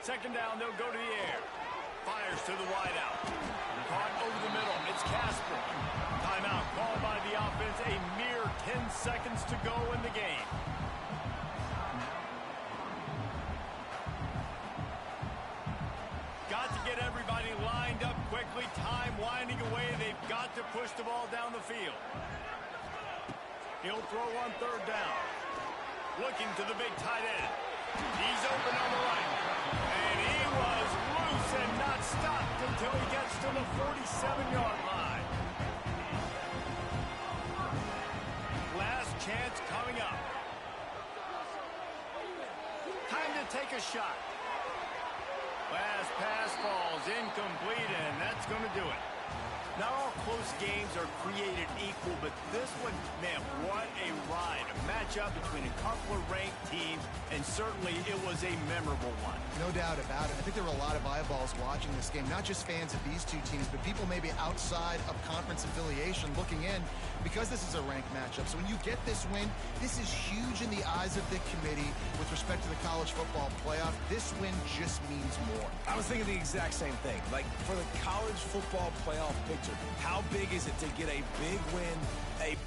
Second down, they'll go to the air. Fires to the wideout. Caught over the middle. It's Casper. Timeout called by the offense. A mere 10 seconds to go in the game. Got to get everybody lined up quickly. Time winding away. They've got to push the ball down the field. He'll throw on third down. Looking to the big tight end. He's open on the right. And he was loose and not stopped until he gets to the 47-yard line. Last chance coming up. Time to take a shot. Last pass falls incomplete, and that's going to do it. Not all close games are created equal, but this one, man, what a ride. A matchup between a couple of ranked teams, and certainly it was a memorable one. No doubt about it. I think there were a lot of eyeballs watching this game, not just fans of these two teams, but people maybe outside of conference affiliation looking in because this is a ranked matchup. So when you get this win, this is huge in the eyes of the committee with respect to the college football playoff. This win just means more. I was thinking the exact same thing. Like, for the college football playoff picture, how big is it to get a big win, a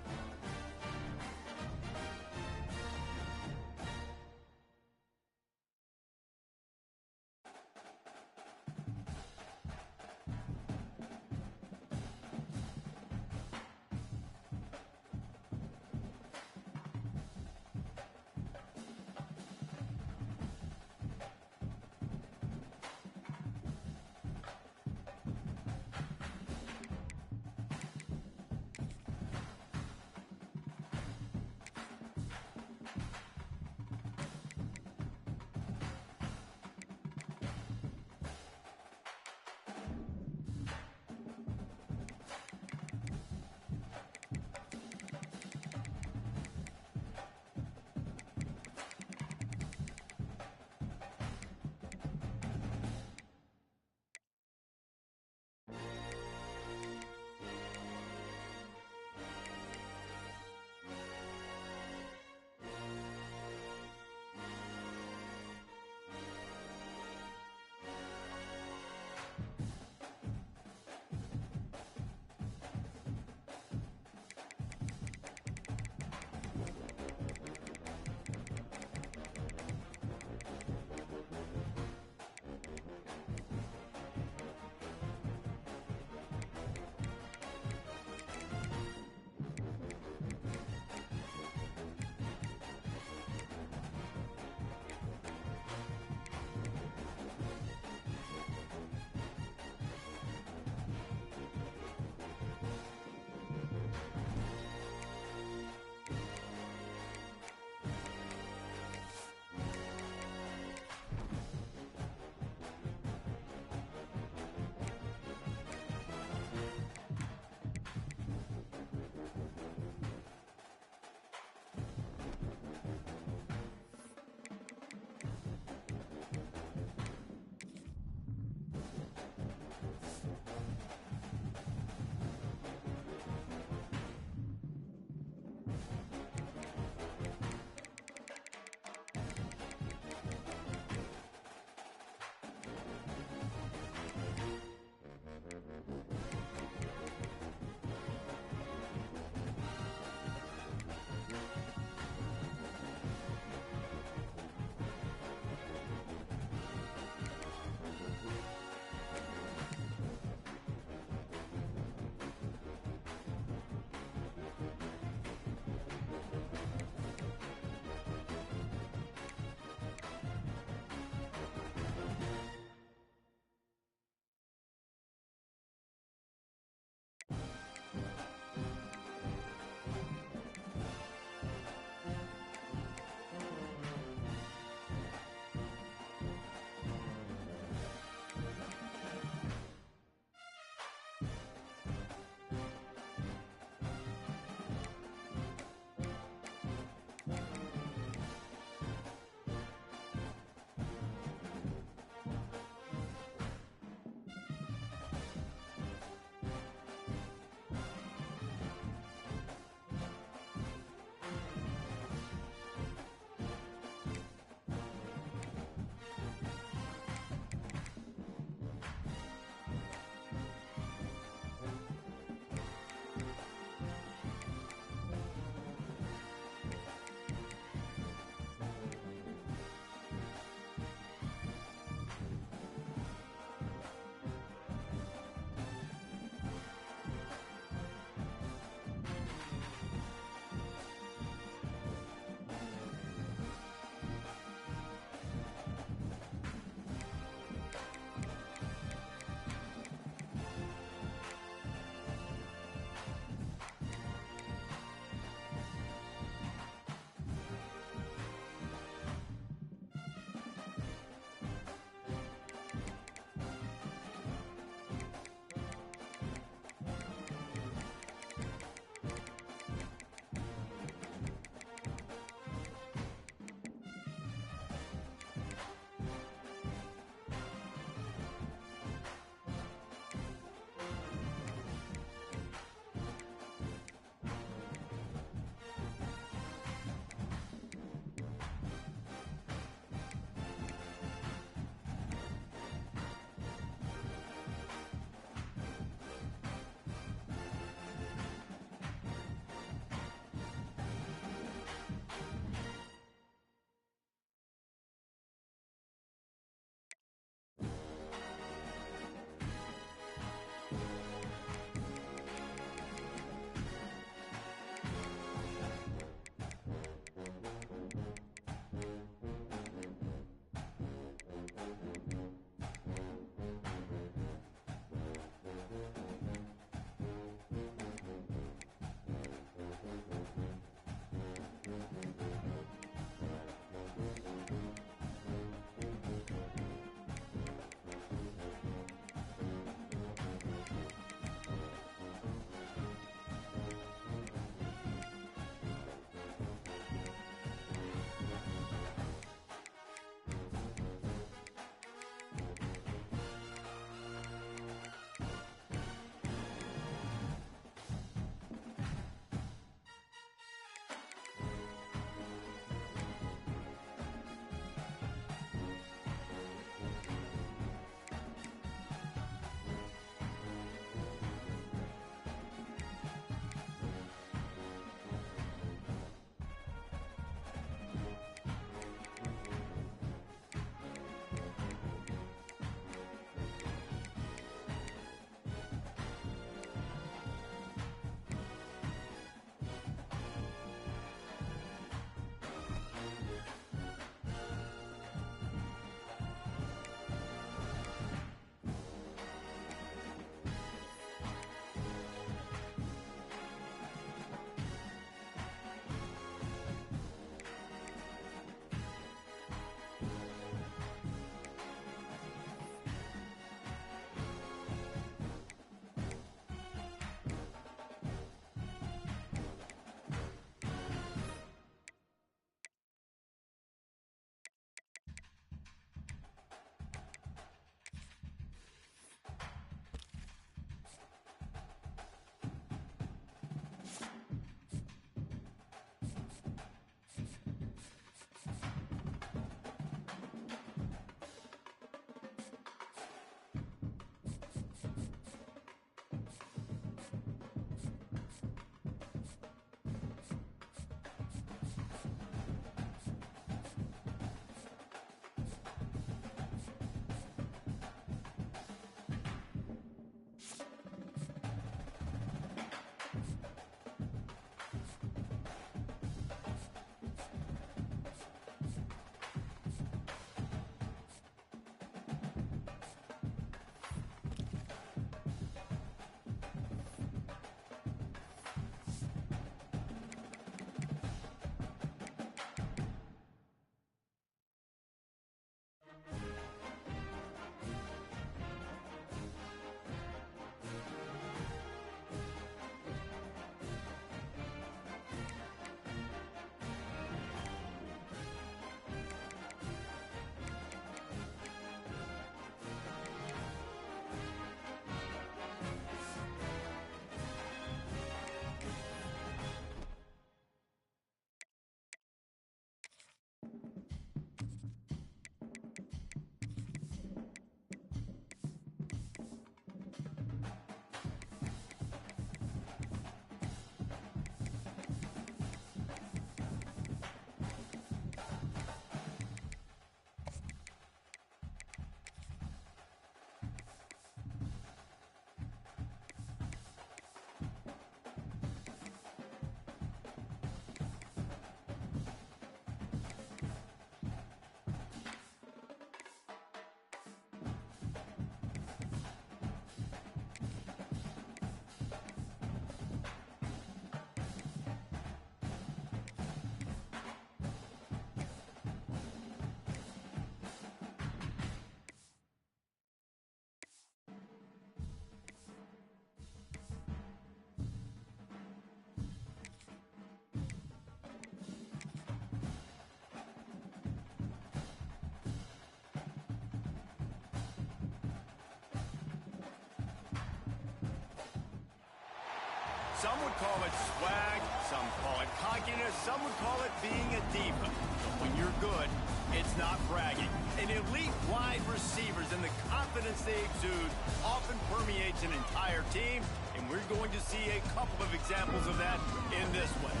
Some would call it swag, some call it cockiness, some would call it being a diva. But when you're good, it's not bragging. An elite wide receivers and the confidence they exude often permeates an entire team, and we're going to see a couple of examples of that in this one.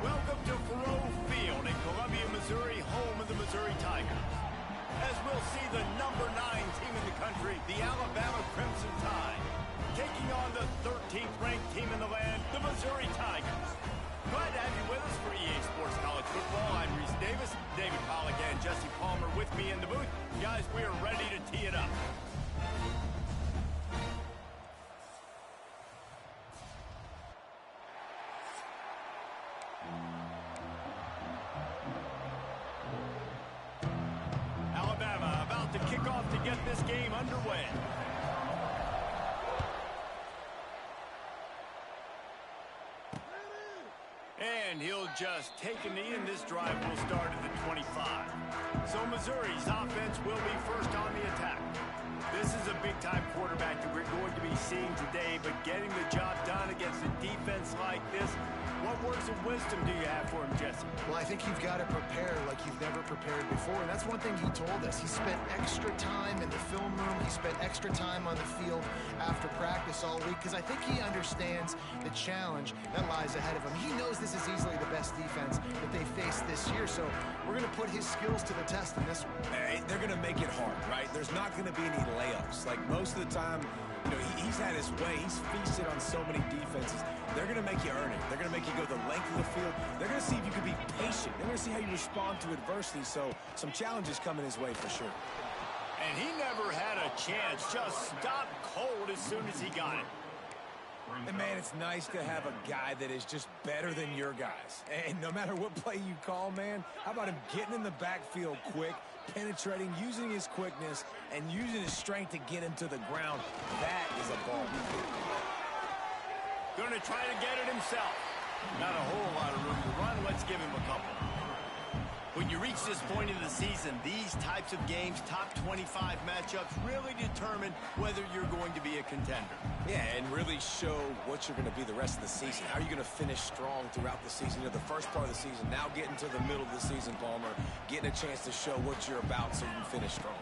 Welcome to Faurot Field in Columbia, Missouri, home of the Missouri Tigers. As we'll see the number 9 team in the country, the Alabama Crimson Tide, taking on the 13th ranked team in the land, the Missouri Tigers. Glad to have you with us for EA Sports College Football. I'm Reese Davis, David Pollack and Jesse Palmer with me in the booth. Guys, we are ready to tee it up. Alabama about to kick off to get this game underway. And he'll just take a knee, and this drive will start at the 25. So Missouri's offense will be first on the attack. This is a big-time quarterback that we're going to be seeing today, but getting the job done against a defense like this, what words of wisdom do you have for him, Jesse? Well, I think you've got to prepare like you've never prepared before, and that's one thing he told us. He spent extra time in the film room. He spent extra time on the field after practice all week because I think he understands the challenge that lies ahead of him. He knows this is easily the best defense that they face this year, so we're going to put his skills to the test in this one. Hey, they're going to make it hard, right? There's not going to be any layups. Like most of the time, you know, he's had his way. He's feasted on so many defenses. They're going to make you earn it. They're going to make you go the length of the field. They're going to see if you can be patient. They're going to see how you respond to adversity. So some challenges coming his way for sure. And he never had a chance. Just stopped cold as soon as he got it. And, man, it's nice to have a guy that is just better than your guys. And no matter what play you call, man, how about him getting in the backfield quick, penetrating, using his quickness, and using his strength to get him to the ground. That is a ball. Going to try to get it himself. Not a whole lot of room to run. Let's give him a couple. When you reach this point in the season, these types of games, top 25 matchups, really determine whether you're going to be a contender. Yeah, and really show what you're going to be the rest of the season. How are you going to finish strong throughout the season? You know, the first part of the season, now getting to the middle of the season, Palmer, getting a chance to show what you're about so you can finish strong.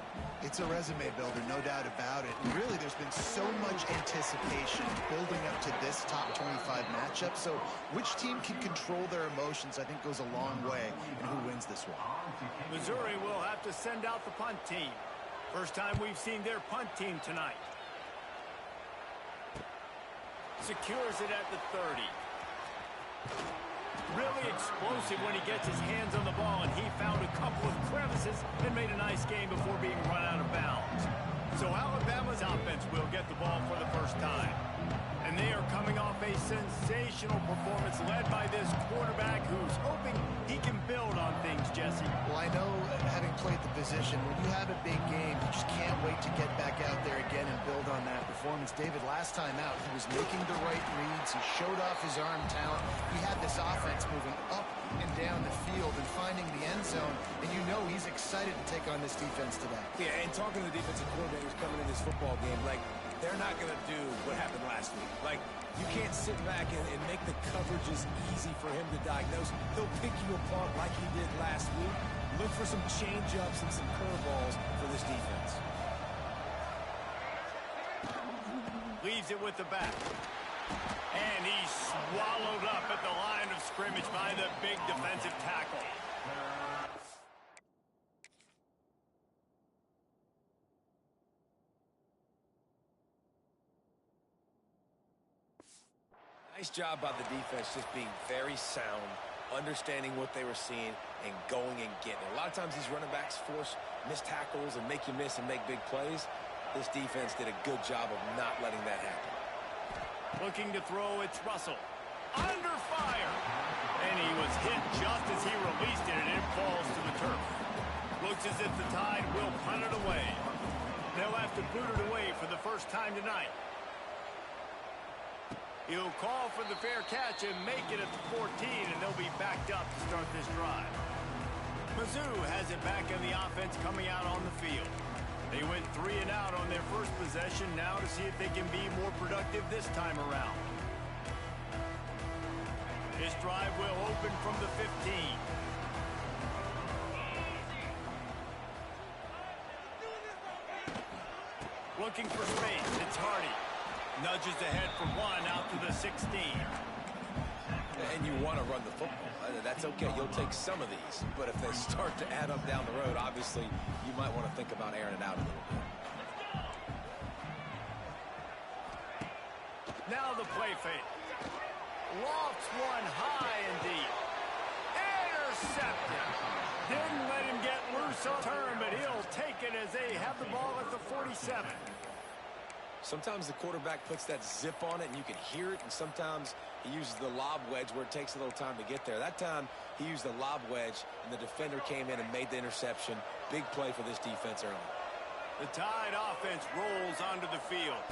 It's a resume builder, no doubt about it. And really, there's been so much anticipation building up to this top 25 matchup. So which team can control their emotions, I think, goes a long way in who wins this one. Missouri will have to send out the punt team. First time we've seen their punt team tonight. Secures it at the 30. Really explosive when he gets his hands on the ball, and he found a couple of crevices and made a nice game before being run out of bounds. So Alabama's offense will get the ball for the first time. And they are coming off a sensational performance led by this quarterback who's hoping he can build on things, Jesse. Well, I know, having played the position, when you have a big game, you just can't wait to get back out there again and build on that performance. David, last time out, he was making the right reads. He showed off his arm talent. He had this offense moving up and down the field and finding the end zone, and you know he's excited to take on this defense today. Yeah, and talking to the defensive coordinators coming in this football game, like, they're not going to do what happened last week. Like, you can't sit back and make the coverages easy for him to diagnose. He'll pick you apart like he did last week. Look for some change-ups and some curveballs for this defense. Leaves it with the back. And he's swallowed up at the line of scrimmage by the big defensive tackle. Nice job by the defense, just being very sound, understanding what they were seeing, and going and getting it. A lot of times these running backs force missed tackles and make you miss and make big plays. This defense did a good job of not letting that happen. Looking to throw, it's Russell. Under fire! And he was hit just as he released it, and it falls to the turf. Looks as if the Tide will punt it away. They'll have to boot it away for the first time tonight. He'll call for the fair catch and make it at the 14, and they'll be backed up to start this drive. Mizzou has it back in the offense coming out on the field. They went 3 and out on their first possession, now to see if they can be more productive this time around. His drive will open from the 15. Looking for space. It's Hardy. Nudges ahead for one out to the 16. And you want to run the football. That's okay. You'll take some of these. But if they start to add up down the road, obviously, you might want to think about airing it out a little bit. Now the play fake. Lofts one high and deep. Intercepted. Didn't let him get loose on turn, but he'll take it as they have the ball at the 47. Sometimes the quarterback puts that zip on it and you can hear it, and sometimes he uses the lob wedge where it takes a little time to get there. That time he used the lob wedge and the defender came in and made the interception. Big play for this defense early. The Tide offense rolls onto the field.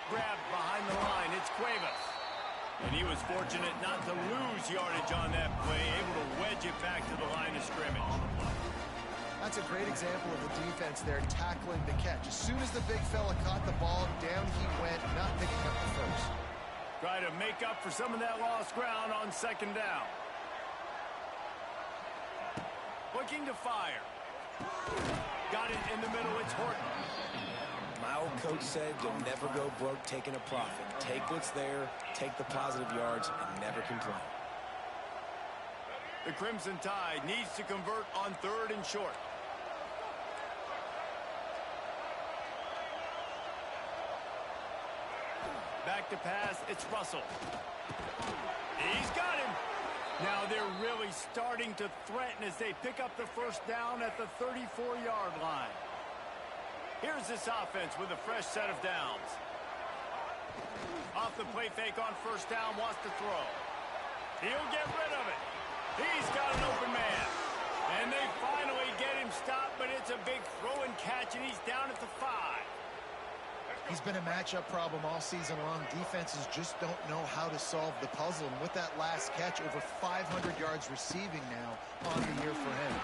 Grabbed behind the line. It's Cuevas. And he was fortunate not to lose yardage on that play, able to wedge it back to the line of scrimmage. That's a great example of the defense there tackling the catch. As soon as the big fella caught the ball, down he went, not picking up the first. Try to make up for some of that lost ground on second down. Looking to fire. Got it in the middle. It's Horton. My old coach said you'll never go broke taking a profit. Take what's there, take the positive yards, and never complain. The Crimson Tide needs to convert on third and short. Back to pass, it's Russell. He's got him. Now they're really starting to threaten as they pick up the first down at the 34-yard line. Here's this offense with a fresh set of downs. Off the play fake on first down, wants to throw. He'll get rid of it. He's got an open man. And they finally get him stopped, but it's a big throw and catch, and he's down at the 5. He's been a matchup problem all season long. Defenses just don't know how to solve the puzzle. And with that last catch, over 500 yards receiving now on the year for him.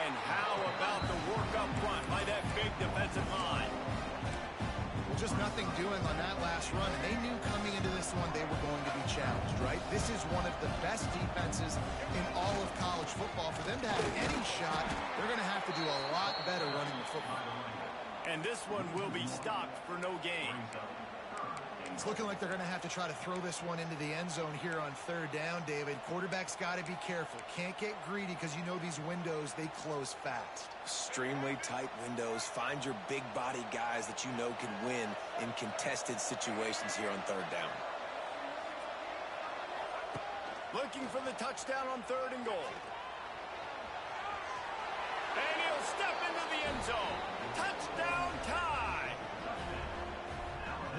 And how about the work up front by that big defensive line? Well, just nothing doing on that last run. And they knew coming into this one they were going to be challenged, right? This is one of the best defenses in all of college football. For them to have any shot, they're going to have to do a lot better running the football. And this one will be stopped for no gain. It's looking like they're going to have to try to throw this one into the end zone here on third down, David. Quarterback's got to be careful. Can't get greedy because you know these windows, they close fast. Extremely tight windows. Find your big body guys that you know can win in contested situations here on third down. Looking for the touchdown on third and goal. And he'll step into the end zone. Touchdown Tide!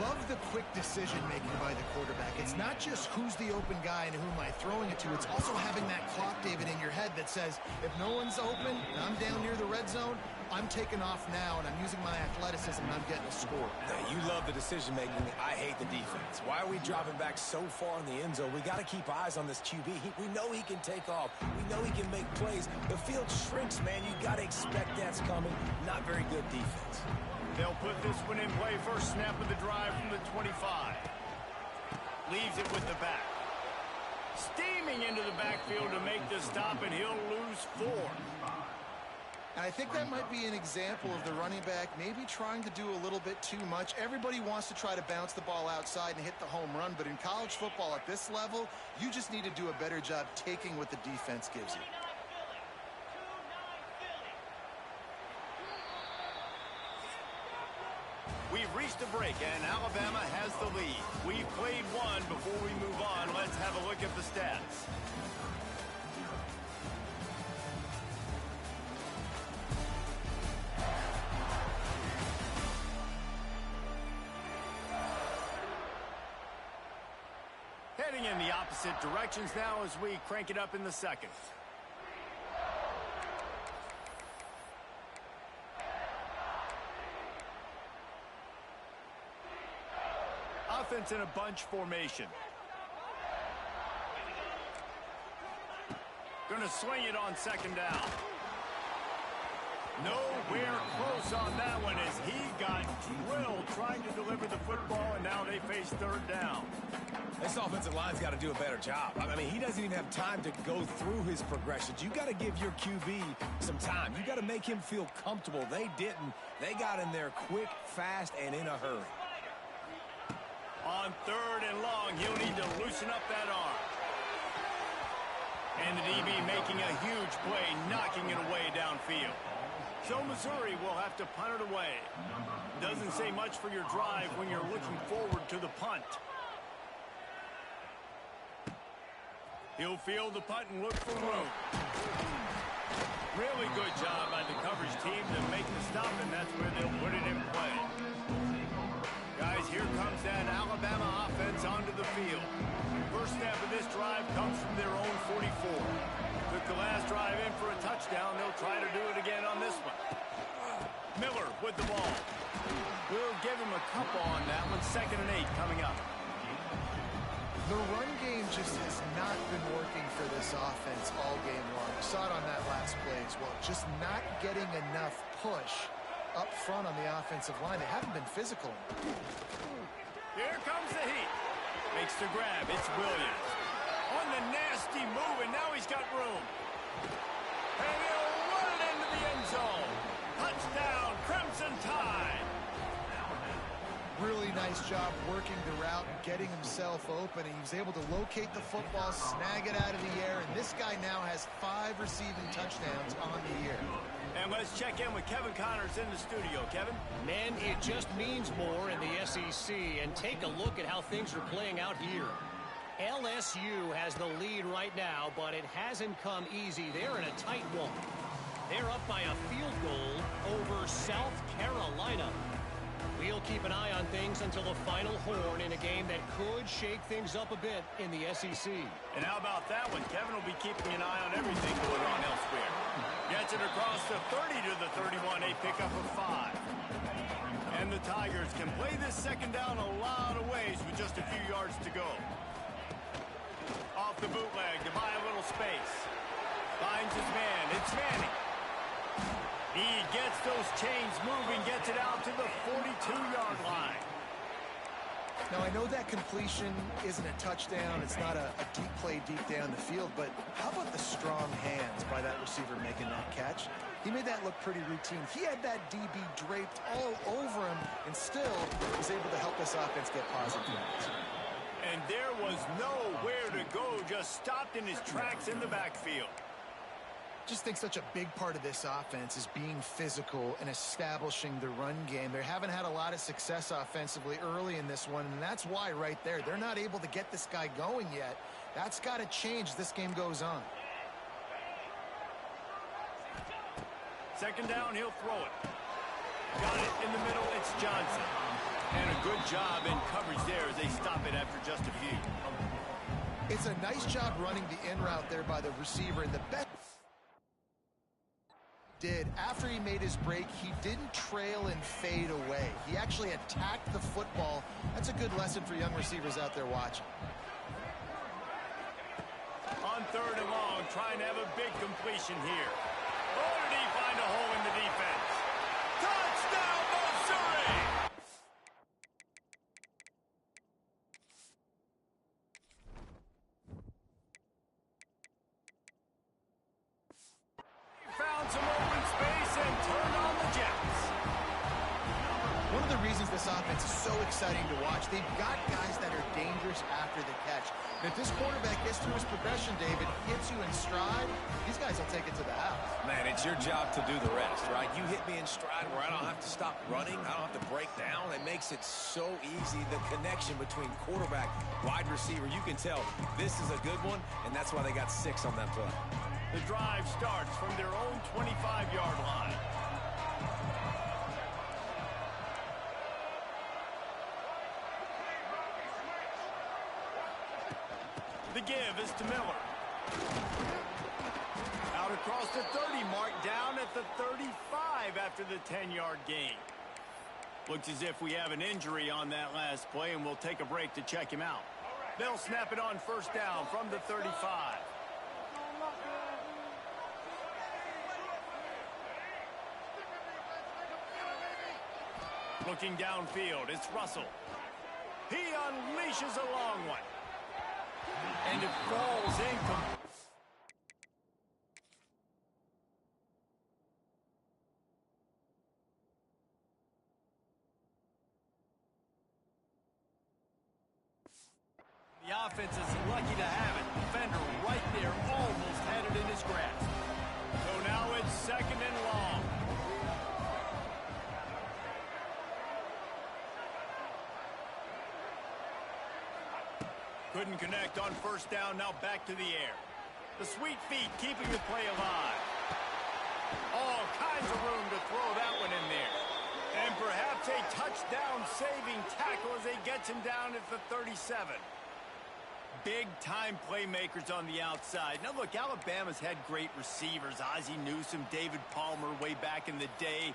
Love the quick decision-making by the quarterback. It's not just who's the open guy and who am I throwing it to. It's also having that clock, David, in your head that says, if no one's open and I'm down near the red zone, I'm taking off now, and I'm using my athleticism, and I'm getting a score. Now, you love the decision-making. I hate the defense. Why are we dropping back so far in the end zone? We got to keep eyes on this QB. We know he can take off. We know he can make plays. The field shrinks, man. You got to expect that's coming. Not very good defense. They'll put this one in play. First snap of the drive from the 25. Leaves it with the back. Steaming into the backfield to make the stop, and he'll lose 4. And I think that might be an example of the running back maybe trying to do a little bit too much. Everybody wants to try to bounce the ball outside and hit the home run, but in college football at this level, you just need to do a better job taking what the defense gives you. We've reached a break, and Alabama has the lead. We've played one. Before we move on, let's have a look at the stats. Heading in the opposite directions now as we crank it up in the second. Offense in a bunch formation. Going to swing it on second down. Nowhere close on that one as he got drilled trying to deliver the football, and now they face third down. This offensive line's got to do a better job. I mean, he doesn't even have time to go through his progressions. You got to give your QB some time. You got to make him feel comfortable. They didn't. They got in there quick, fast, and in a hurry. On third and long, he'll need to loosen up that arm. And the DB making a huge play, knocking it away downfield. So Missouri will have to punt it away. Doesn't say much for your drive when you're looking forward to the punt. He'll field the punt and look for room. Really good job by the coverage team to make the stop, and that's where they'll put it in play. Guys, here comes that Alabama offense onto the field. First snap of this drive comes from their own 44. Took the last drive in for a touchdown. They'll try to do it again on this one. Miller with the ball. We'll give him a couple on that one. 2nd and 8 coming up. The run game just has not been working for this offense all game long. We saw it on that last play as well. Just not getting enough push up front on the offensive line. They haven't been physical. Here comes the heat. Makes the grab. It's Williams. On the nasty move, and now he's got room. And he'll run it into the end zone. Touchdown, Crimson Tide. Really nice job working the route and getting himself open. And he was able to locate the football, snag it out of the air, and this guy now has 5 receiving touchdowns on the year. And let's check in with Kevin Connors in the studio. Kevin? Man, it just means more in the SEC, and take a look at how things are playing out here. LSU has the lead right now, but it hasn't come easy. They're in a tight one. They're up by a field goal over South Carolina. We'll keep an eye on things until the final horn in a game that could shake things up a bit in the SEC. And how about that one? Kevin will be keeping an eye on everything going on elsewhere. Gets it across the 30 to the 31, a pickup of 5. And the Tigers can play this second down a lot of ways with just a few yards to go. Off the bootleg to buy a little space. Finds his man. It's Manning. He gets those chains moving, gets it out to the 42-yard line. Now, I know that completion isn't a touchdown. It's not a deep play deep down the field, but how about the strong hands by that receiver making that catch? He made that look pretty routine. He had that DB draped all over him and still was able to help this offense get positive yards. And there was nowhere to go, just stopped in his tracks in the backfield. Just think such a big part of this offense is being physical and establishing the run game. They haven't had a lot of success offensively early in this one, and that's why right there, they're not able to get this guy going yet. That's got to change as this game goes on. Second down, he'll throw it. Got it in the middle, it's Johnson. And a good job in coverage there as they stop it after just a few. It's a nice job running the in route there by the receiver, and the best did after he made his break, he didn't trail and fade away. He actually attacked the football. That's a good lesson for young receivers out there watching. On third and long, trying to have a big completion here. Oh, did he find a hole in the defense? Touchdown, Missouri! Found some open space and turned on the Jets. One of the reasons this offense is so exciting to watch, they've got guys that are dangerous after the catch. And if this quarterback gets through his progression, David, hits you in stride, these guys will take it to the house. Man, it's your job to do the rest, right? You hit me in stride where I don't have to stop running. I don't have to break down. It makes it so easy. The connection between quarterback, wide receiver, you can tell this is a good one, and that's why they got 6 on that play. The drive starts from their own 25-yard line. The give is to Miller. Out across the 30 mark, down at the 35 after the 10-yard gain. Looks as if we have an injury on that last play, and we'll take a break to check him out. They'll snap it on first down from the 35. Looking downfield, it's Russell. He unleashes a long one. And it falls incomplete. The offense is lucky to have it. Defender right there, almost had it in his grasp. So now it's 2nd and long. Couldn't connect on 1st down, now back to the air. The sweet feet keeping the play alive. All kinds of room to throw that one in there. And perhaps a touchdown-saving tackle as they gets him down at the 37. Big-time playmakers on the outside. Now, look, Alabama's had great receivers. Ozzie Newsome, David Palmer way back in the day.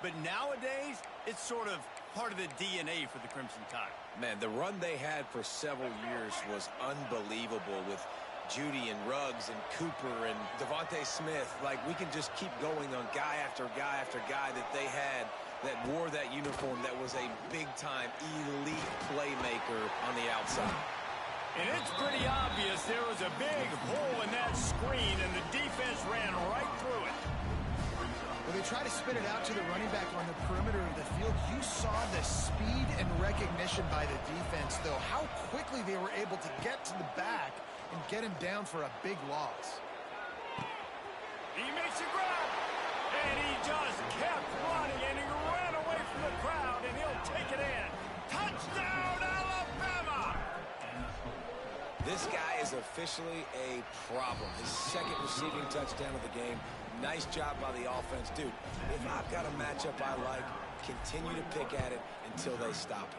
But nowadays, it's sort of part of the DNA for the Crimson Tide. Man, the run they had for several years was unbelievable with Judy and Ruggs and Cooper and Devontae Smith. Like, we can just keep going on guy after guy after guy that they had that wore that uniform that was a big-time elite playmaker on the outside. And it's pretty obvious there was a big hole in that screen, and the defense ran right through it. When they try to spit it out to the running back on the perimeter of the field, you saw the speed and recognition by the defense, though. How quickly they were able to get to the back and get him down for a big loss. He makes a grab, and he just kept running, and he ran away from the crowd, and he'll take it in. Touchdown, Alabama! This guy is officially a problem. His 2nd receiving touchdown of the game. Nice job by the offense. Dude, if I've got a matchup I like, continue to pick at it until they stop it.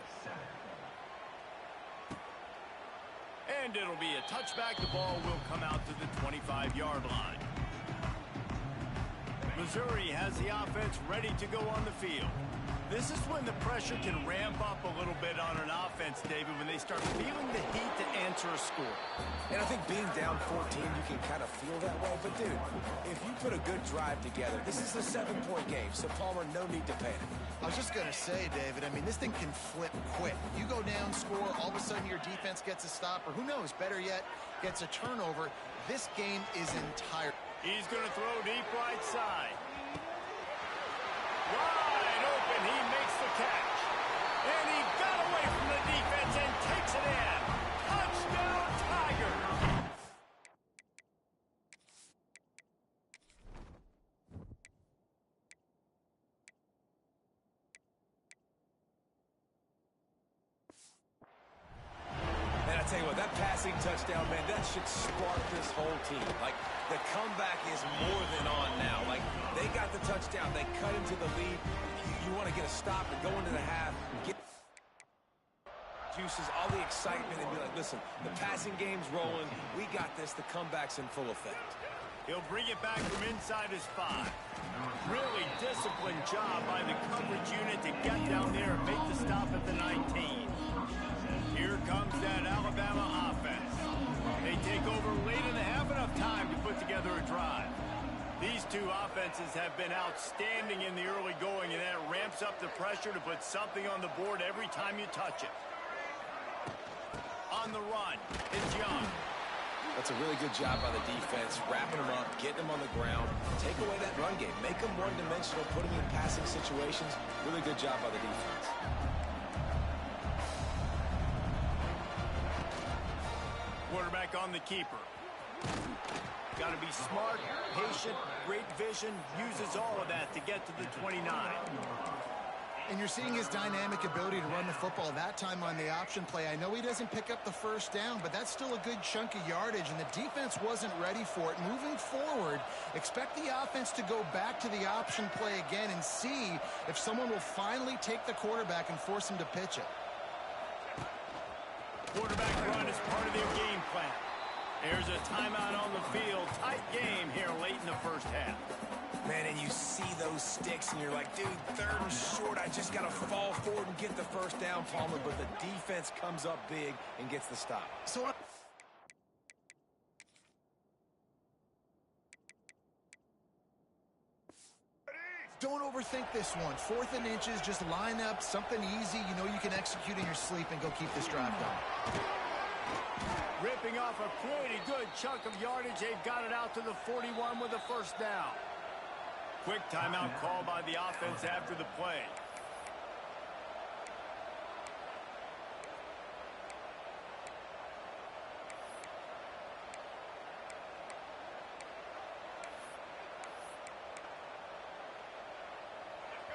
And it'll be a touchback. The ball will come out to the 25-yard line. Missouri has the offense ready to go on the field. This is when the pressure can ramp up a little bit on an offense, David, when they start feeling the heat to answer a score. And I think being down 14, you can kind of feel that way. But, dude, if you put a good drive together, this is a 7-point game, so Palmer, no need to panic. I was just going to say, David, I mean, this thing can flip quick. You go down, score, all of a sudden your defense gets a stop, or who knows, better yet, gets a turnover. This game is entire. He's going to throw deep right side. Wide open, he makes the catch. And he got away from the defense and takes it in. Touchdown, Tiger. And I tell you what, that passing touchdown, man, that should spark this whole team. Like, the comeback is more than on now. Like, they got the touchdown. They cut into the lead. You want to get a stop and go into the half. Get juices, all the excitement, and be like, listen, the passing game's rolling. We got this. The comeback's in full effect. He'll bring it back from inside his 5. Really disciplined job by the coverage unit to get down there and make the stop at the 19. Here comes that Alabama offense. They take over late in the half, enough time to put together a drive. These two offenses have been outstanding in the early going, and that ramps up the pressure to put something on the board every time you touch it. On the run, it's Young. That's a really good job by the defense, wrapping them up, getting them on the ground. Take away that run game. Make them one-dimensional, put them in passing situations. Really good job by the defense. Quarterback on the keeper. Got to be smart, patient, great vision, uses all of that to get to the 29. And you're seeing his dynamic ability to run the football. That time on the option play, I know he doesn't pick up the 1st down, but that's still a good chunk of yardage, and the defense wasn't ready for it. Moving forward, expect the offense to go back to the option play again and see if someone will finally take the quarterback and force him to pitch it. Quarterback run is part of their game plan. There's a timeout on the field. Tight game here late in the 1st half. Man, and you see those sticks, and you're like, dude, 3rd and short. I just got to fall forward and get the 1st down, Palmer. But the defense comes up big and gets the stop. So Don't overthink this one. 4th and inches, just line up something easy you know you can execute in your sleep and go keep this drive going. Ripping off a pretty good chunk of yardage. They've got it out to the 41 with a first down. Quick timeout call by the offense after the play.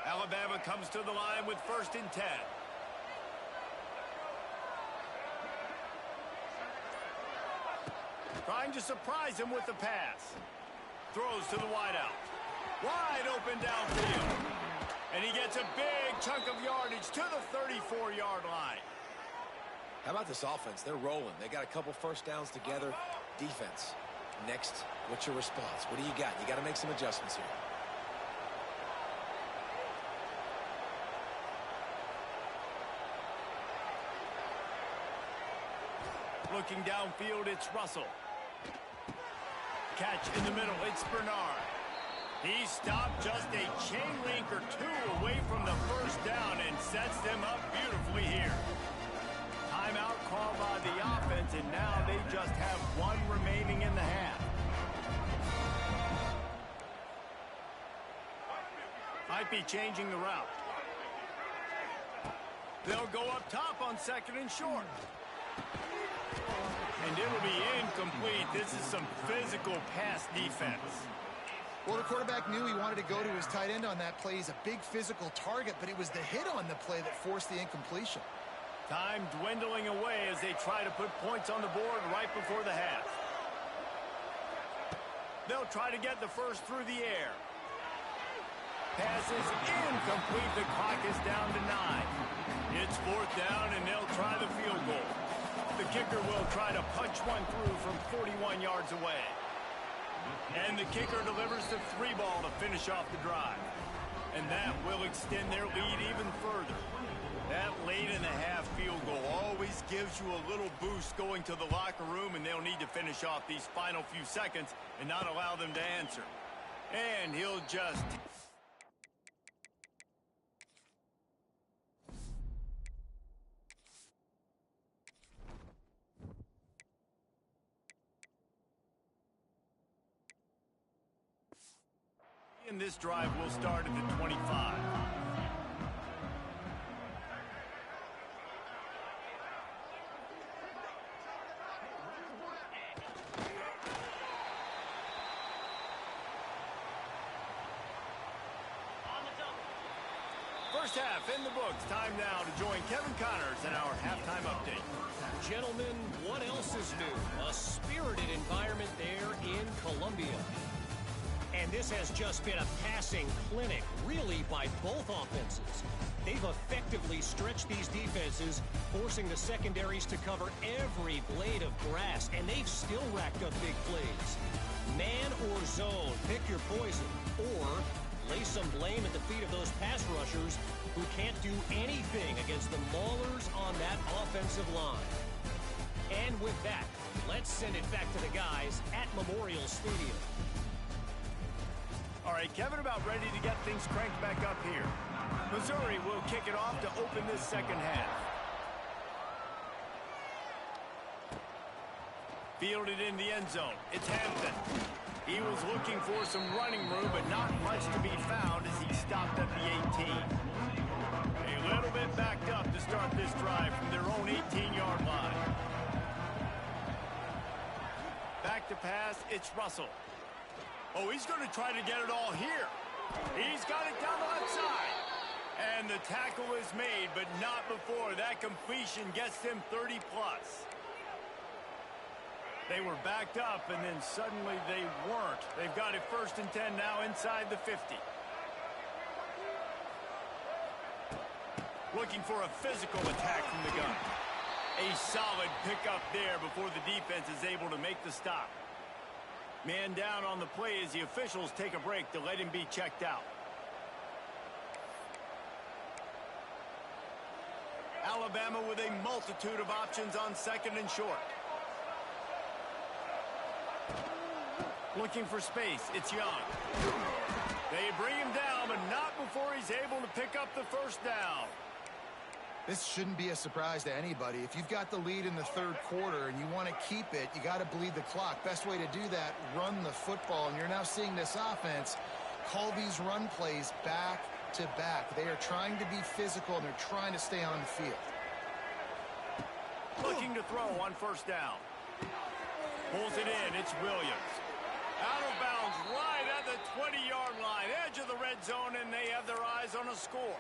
Alabama comes to the line with 1st and 10. Trying to surprise him with the pass. Throws to the wideout. Wide open downfield. And he gets a big chunk of yardage to the 34-yard line. How about this offense? They're rolling. They got a couple first downs together. Defense. Next, what's your response? What do you got? You got to make some adjustments here. Looking downfield, it's Russell. Catch in the middle, it's Bernard. He stopped just a chain link or two away from the first down and sets them up beautifully here. Timeout call by the offense, and now they just have one remaining in the half. Might be changing the route. They'll go up top on 2nd and short. And it'll be incomplete. This is some physical pass defense. Well, the quarterback knew he wanted to go to his tight end on that play. He's a big physical target, but it was the hit on the play that forced the incompletion. Time dwindling away as they try to put points on the board right before the half. They'll try to get the first through the air. Pass is incomplete. The clock is down to 9. It's 4th down, and they'll try the field goal. The kicker will try to punch one through from 41 yards away. And the kicker delivers the 3-ball to finish off the drive. And that will extend their lead even further. That late-in-the-half field goal always gives you a little boost going to the locker room, and they'll need to finish off these final few seconds and not allow them to answer. And he'll just... And this drive will start at the 25. First half in the books. Time now to join Kevin Connors in our halftime update. Gentlemen, what else is new? A spirited environment there in Columbia. And this has just been a passing clinic, really, by both offenses. They've effectively stretched these defenses, forcing the secondaries to cover every blade of grass, and they've still racked up big plays. Man or zone, pick your poison, or lay some blame at the feet of those pass rushers who can't do anything against the maulers on that offensive line. And with that, let's send it back to the guys at Memorial Stadium. All right, Kevin, about ready to get things cranked back up here. Missouri will kick it off to open this second half. Fielded in the end zone. It's Hampton. He was looking for some running room, but not much to be found as he stopped at the 18. A little bit backed up to start this drive from their own 18-yard line. Back to pass, it's Russell. Oh, he's going to try to get it all here. He's got it down the left side. And the tackle is made, but not before that completion gets them 30-plus. They were backed up, and then suddenly they weren't. They've got it 1st and 10 now inside the 50. Looking for a physical attack from the gun. A solid pickup there before the defense is able to make the stop. Man down on the play as the officials take a break to let him be checked out. Alabama with a multitude of options on 2nd and short. Looking for space, it's Young. They bring him down, but not before he's able to pick up the first down. This shouldn't be a surprise to anybody. If you've got the lead in the third quarter and you want to keep it, you got to bleed the clock. Best way to do that, run the football. And you're now seeing this offense call these run plays back to back. They are trying to be physical, and they're trying to stay on the field. Looking to throw on first down. Pulls it in. It's Williams. Out of bounds right at the 20-yard line. Edge of the red zone, and they have their eyes on a score.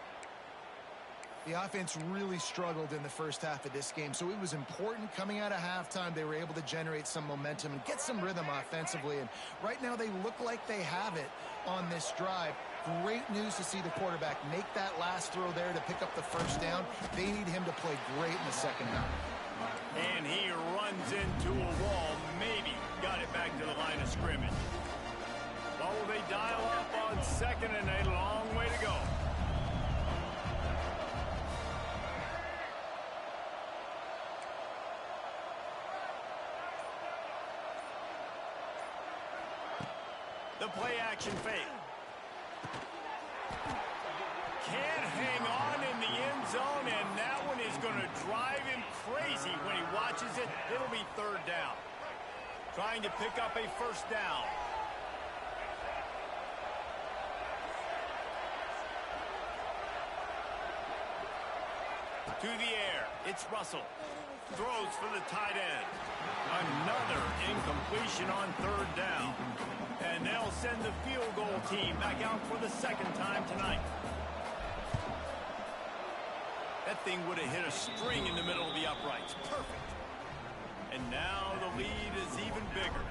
The offense really struggled in the first half of this game, so it was important coming out of halftime. They were able to generate some momentum and get some rhythm offensively, and right now they look like they have it on this drive. Great news to see the quarterback make that last throw there to pick up the first down. They need him to play great in the second half. And he runs into a wall. Maybe got it back to the line of scrimmage. Well, will they dial up on second and a long way to go? The play action fake. Can't hang on in the end zone, and that one is going to drive him crazy when he watches it. It'll be third down. Trying to pick up a first down. To the air. It's Russell. Throws for the tight end. Another incompletion on third down. And they'll send the field goal team back out for the second time tonight. That thing would have hit a string in the middle of the uprights. Perfect. And now the lead is even bigger.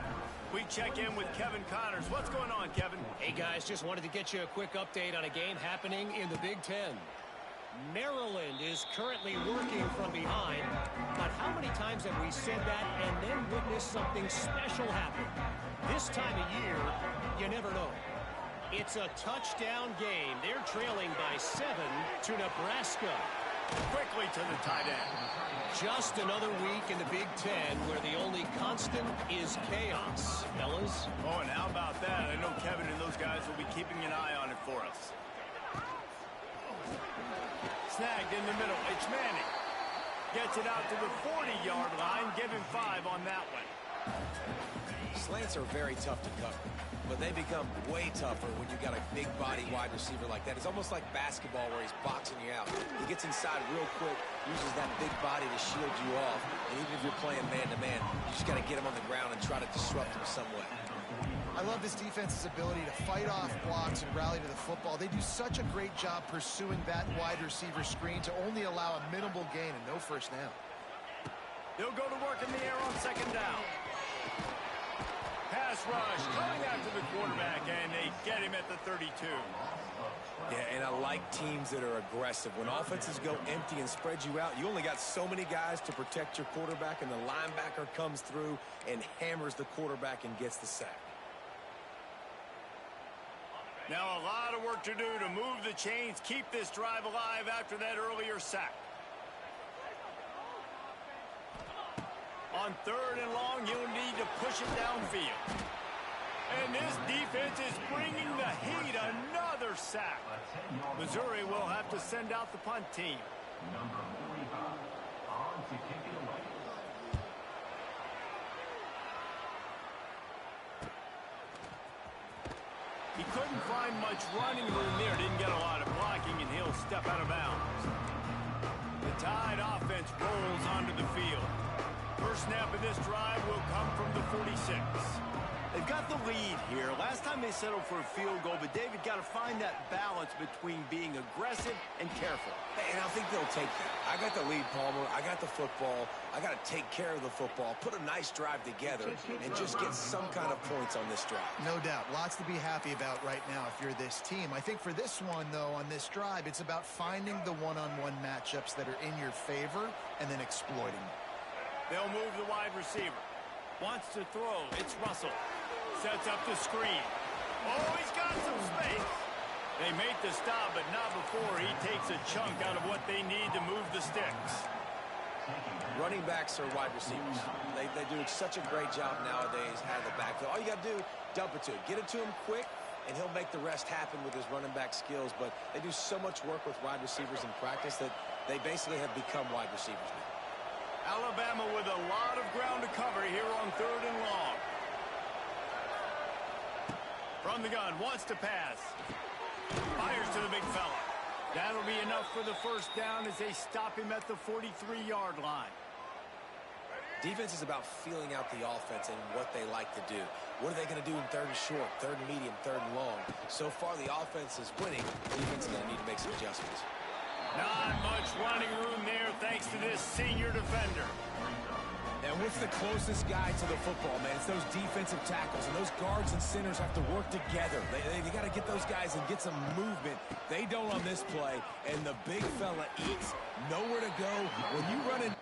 We check in with Kevin Connors. What's going on, Kevin? Hey, guys, just wanted to get you a quick update on a game happening in the Big Ten. Maryland is currently working from behind, but how many times have we said that and then witnessed something special happen? This time of year, you never know. It's a touchdown game. They're trailing by 7 to Nebraska. Quickly to the tight end. Just another week in the Big Ten where the only constant is chaos, fellas. Oh, and how about that? I know Kevin and those guys will be keeping an eye on it for us. Snagged in the middle. It's Manning. Gets it out to the 40-yard line. Give him 5 on that one. Slants are very tough to cover, but they become way tougher when you got a big body wide receiver like that. It's almost like basketball where he's boxing you out. He gets inside real quick, uses that big body to shield you off, and even if you're playing man-to-man, you just got to get him on the ground and try to disrupt him some way. I love this defense's ability to fight off blocks and rally to the football. They do such a great job pursuing that wide receiver screen to only allow a minimal gain and no first down. They'll go to work in the air on second down. Pass rush coming after the quarterback, and they get him at the 32. Yeah, and I like teams that are aggressive. When offenses go empty and spread you out, you only got so many guys to protect your quarterback, and the linebacker comes through and hammers the quarterback and gets the sack. Now a lot of work to do to move the chains, keep this drive alive after that earlier sack. On third and long, you'll need to push it downfield. And this defense is bringing the heat. Another sack. Missouri will have to send out the punt team. Number 45 on to kick it away. He couldn't find much running room there. Didn't get a lot of blocking, and he'll step out of bounds. The Tide offense rolls onto the field. First snap of this drive will come from the 46. They've got the lead here. Last time they settled for a field goal, but David got to find that balance between being aggressive and careful. And I think they'll take that. I got the lead, Palmer. I got the football. I got to take care of the football, put a nice drive together, and just get some kind of points on this drive. No doubt. Lots to be happy about right now if you're this team. I think for this one, though, on this drive, it's about finding the one-on-one matchups that are in your favor and then exploiting them. They'll move the wide receiver. Wants to throw. It's Russell. Sets up the screen. Oh, he's got some space. They make the stop, but not before he takes a chunk out of what they need to move the sticks. Running backs are wide receivers. They do such a great job nowadays out of the backfield. All you got to do, dump it to him. Get it to him quick, and he'll make the rest happen with his running back skills. But they do so much work with wide receivers in practice that they basically have become wide receivers now. Alabama with a lot of ground to cover here on 3rd and long. From the gun, wants to pass. Fires to the big fella. That'll be enough for the first down as they stop him at the 43-yard line. Defense is about feeling out the offense and what they like to do. What are they going to do in 3rd and short, 3rd and medium, 3rd and long? So far, the offense is winning. The defense is going to need to make some adjustments. Not much running room there thanks to this senior defender. And what's the closest guy to the football, man? It's those defensive tackles, and those guards and centers have to work together. They got to get those guys and get some movement. They don't on this play, and the big fella eats. Nowhere to go. When you run in...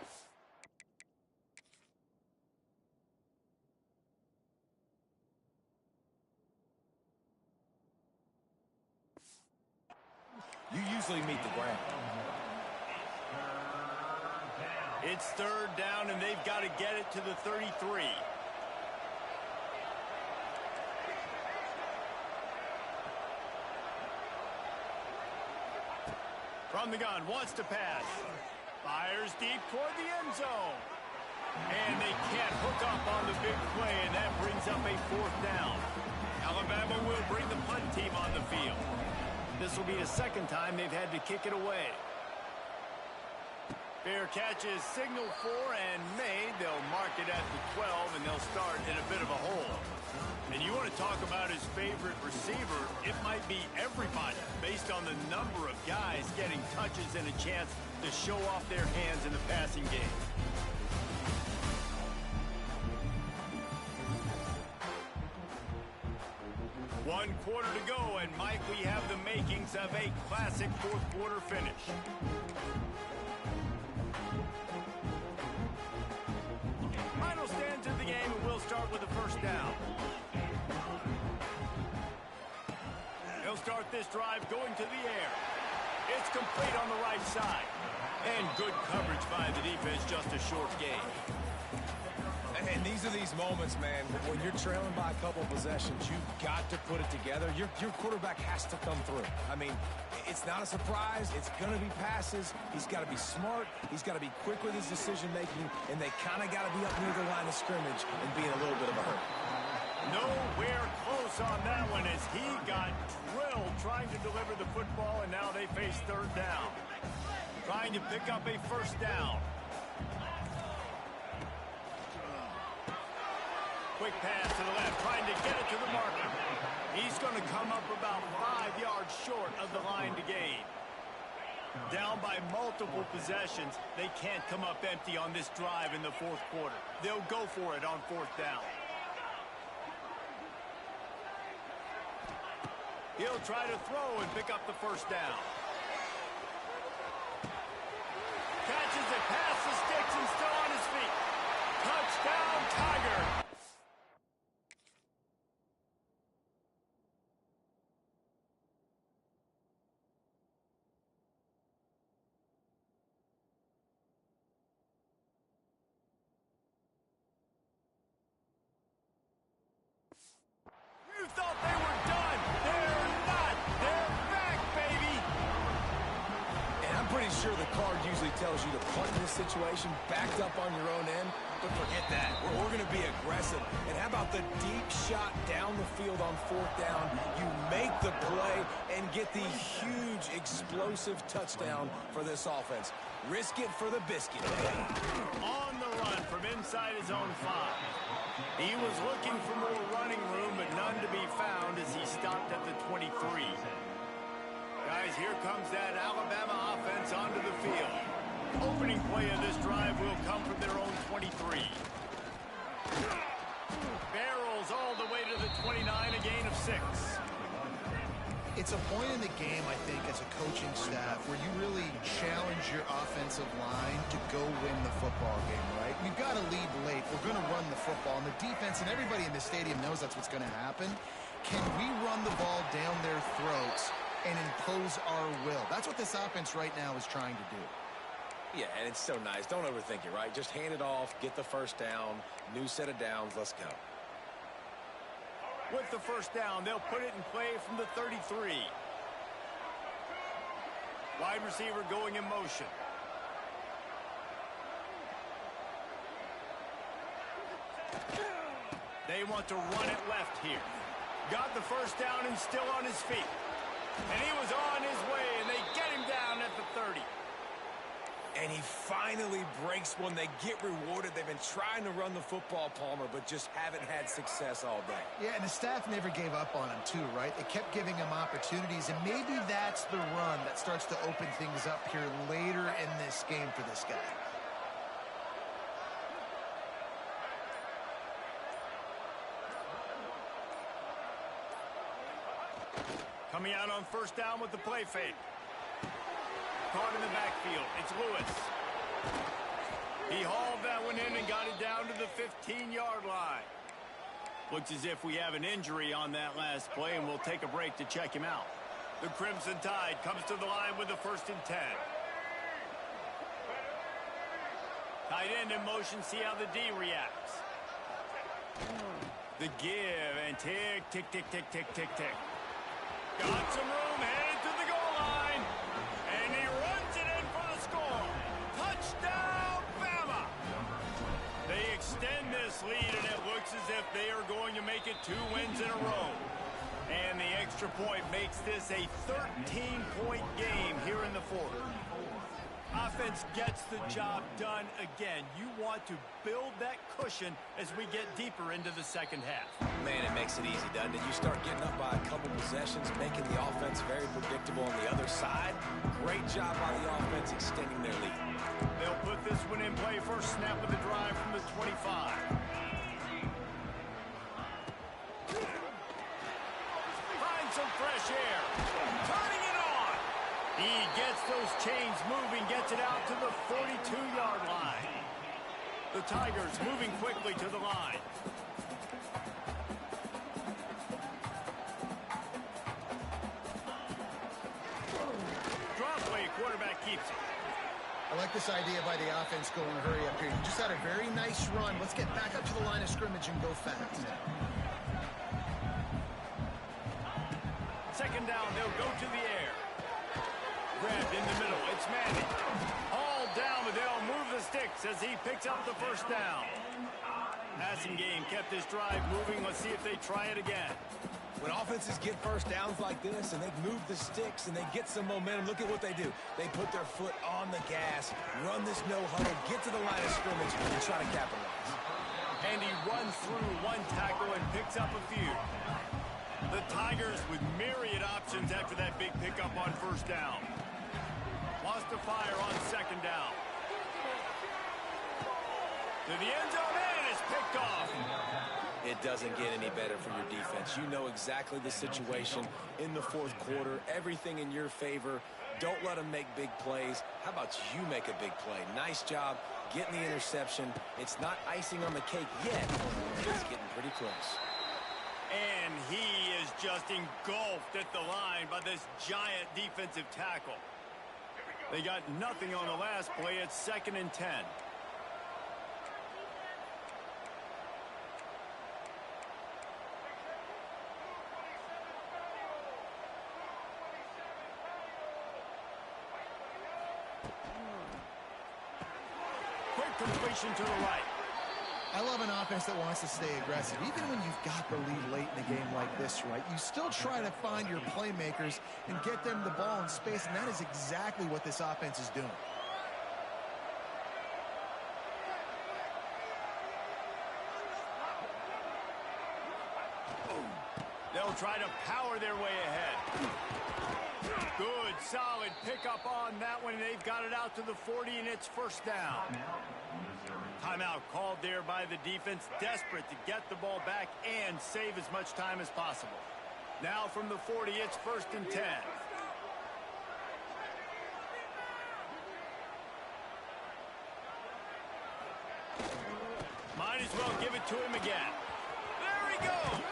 You usually meet the ground. It's 3rd down, and they've got to get it to the 33. From the gun, wants to pass. Fires deep toward the end zone. And they can't hook up on the big play, and that brings up a 4th down. Alabama will bring the punt team on the field. This will be the 2nd time they've had to kick it away. Fair catch is signaled for and made. They'll mark it at the 12, and they'll start in a bit of a hole. And you want to talk about his favorite receiver, it might be everybody based on the number of guys getting touches and a chance to show off their hands in the passing game. One quarter to go, and Mike, we have the makings of a classic 4th quarter finish. Final stands of the game, and we'll start with the 1st down. He'll start this drive going to the air. It's complete on the right side. And good coverage by the defense, just a short gain. And these are these moments, man, when you're trailing by a couple possessions, you've got to put it together. Your quarterback has to come through. I mean, it's not a surprise. It's going to be passes. He's got to be smart. He's got to be quick with his decision-making, and they kind of got to be up near the line of scrimmage and be in a little bit of a hurry. Nowhere close on that one as he got drilled trying to deliver the football, and now they face 3rd down. Trying to pick up a 1st down. Quick pass to the left, trying to get it to the marker. He's going to come up about 5 yards short of the line to gain. Down by multiple possessions, they can't come up empty on this drive in the 4th quarter. They'll go for it on 4th down. He'll try to throw and pick up the 1st down. Catches it past the sticks and still on his feet. Touchdown, Tiger. You thought they were done. They're not. They're back, baby. And I'm pretty sure the card usually tells you to punt in this situation, backed up on your own end. But forget that. We're going to be aggressive. And how about the deep shot down the field on 4th down? You make the play and get the huge explosive touchdown for this offense. Risk it for the biscuit. On the run from inside his own 5. He was looking for more running room, but none to be found as he stopped at the 23. Guys, here comes that Alabama offense onto the field. Opening play of this drive will come from their own 23. Barrels all the way to the 29, a gain of 6. It's a point in the game, I think, as a coaching staff where you really challenge your offensive line to go win the football game, right? We've got to lead late. We're going to run the football. And the defense and everybody in the stadium knows that's what's going to happen. Can we run the ball down their throats and impose our will? That's what this offense right now is trying to do. Yeah, and it's so nice. Don't overthink it, right? Just hand it off, get the 1st down, new set of downs, let's go. With the first down, they'll put it in play from the 33. Wide receiver going in motion. They want to run it left here. Got the first down and still on his feet. And he was on his way, and they get him down at the 30. And he finally breaks one. They get rewarded. They've been trying to run the football, Palmer, but just haven't had success all day. Yeah, and the staff never gave up on him, too, right? They kept giving him opportunities, and maybe that's the run that starts to open things up here later in this game for this guy. Coming out on first down with the play fake. Caught in the backfield. It's Lewis. He hauled that one in and got it down to the 15-yard line. Looks as if we have an injury on that last play, and we'll take a break to check him out. The Crimson Tide comes to the line with the 1st and 10. Tight end in motion, see how the D reacts. The give, and tick, tick, tick, tick, tick, tick, tick. Got some room, headed to the goal line. And he runs it in for the score. Touchdown, Bama! They extend this lead, and it looks as if they are going to make it 2 wins in a row. And the extra point makes this a 13-point game here in the 4th. Offense gets the job done again. You want to build that cushion as we get deeper into the second half. Man, it makes it easy, doesn't it? You start getting up by a couple possessions, making the offense very predictable on the other side. Great job by the offense extending their lead. They'll put this one in play. First snap of the drive from the 25. Find some fresh air. Turning it on. He gets those chains moving, gets it out to the 42-yard line. The Tigers moving quickly to the line. Drop play, quarterback keeps it. I like this idea by the offense going hurry up here. You just had a very nice run. Let's get back up to the line of scrimmage and go fast. Second down, they'll go to the air. Grabbed in the middle, it's Manning. All down, but they'll move the sticks as he picks up the first down. Passing game kept this drive moving. Let's see if they try it again. When offenses get first downs like this and they've moved the sticks and they get some momentum, look at what they do. They put their foot on the gas, run this no-huddle, get to the line of scrimmage, and try to capitalize. And he runs through one tackle and picks up a few. The Tigers with myriad options after that big pickup on first down. Lost a fire on second down. To the end zone, and it's picked off. It doesn't get any better for your defense. You know exactly the situation in the 4th quarter. Everything in your favor. Don't let them make big plays. How about you make a big play? Nice job getting the interception. It's not icing on the cake yet, but it's getting pretty close. And he is just engulfed at the line by this giant defensive tackle. They got nothing on the last play. It's 2nd and 10. Quick completion to the right. I love an offense that wants to stay aggressive. Even when you've got the lead late in a game like this, right, you still try to find your playmakers and get them the ball in space, and that is exactly what this offense is doing. They'll try to power their way ahead. Good, solid pickup on that one. They've got it out to the 40, and it's first down. Timeout called there by the defense, desperate to get the ball back and save as much time as possible. Now from the 40, it's 1st and 10. Might as well give it to him again. There he goes.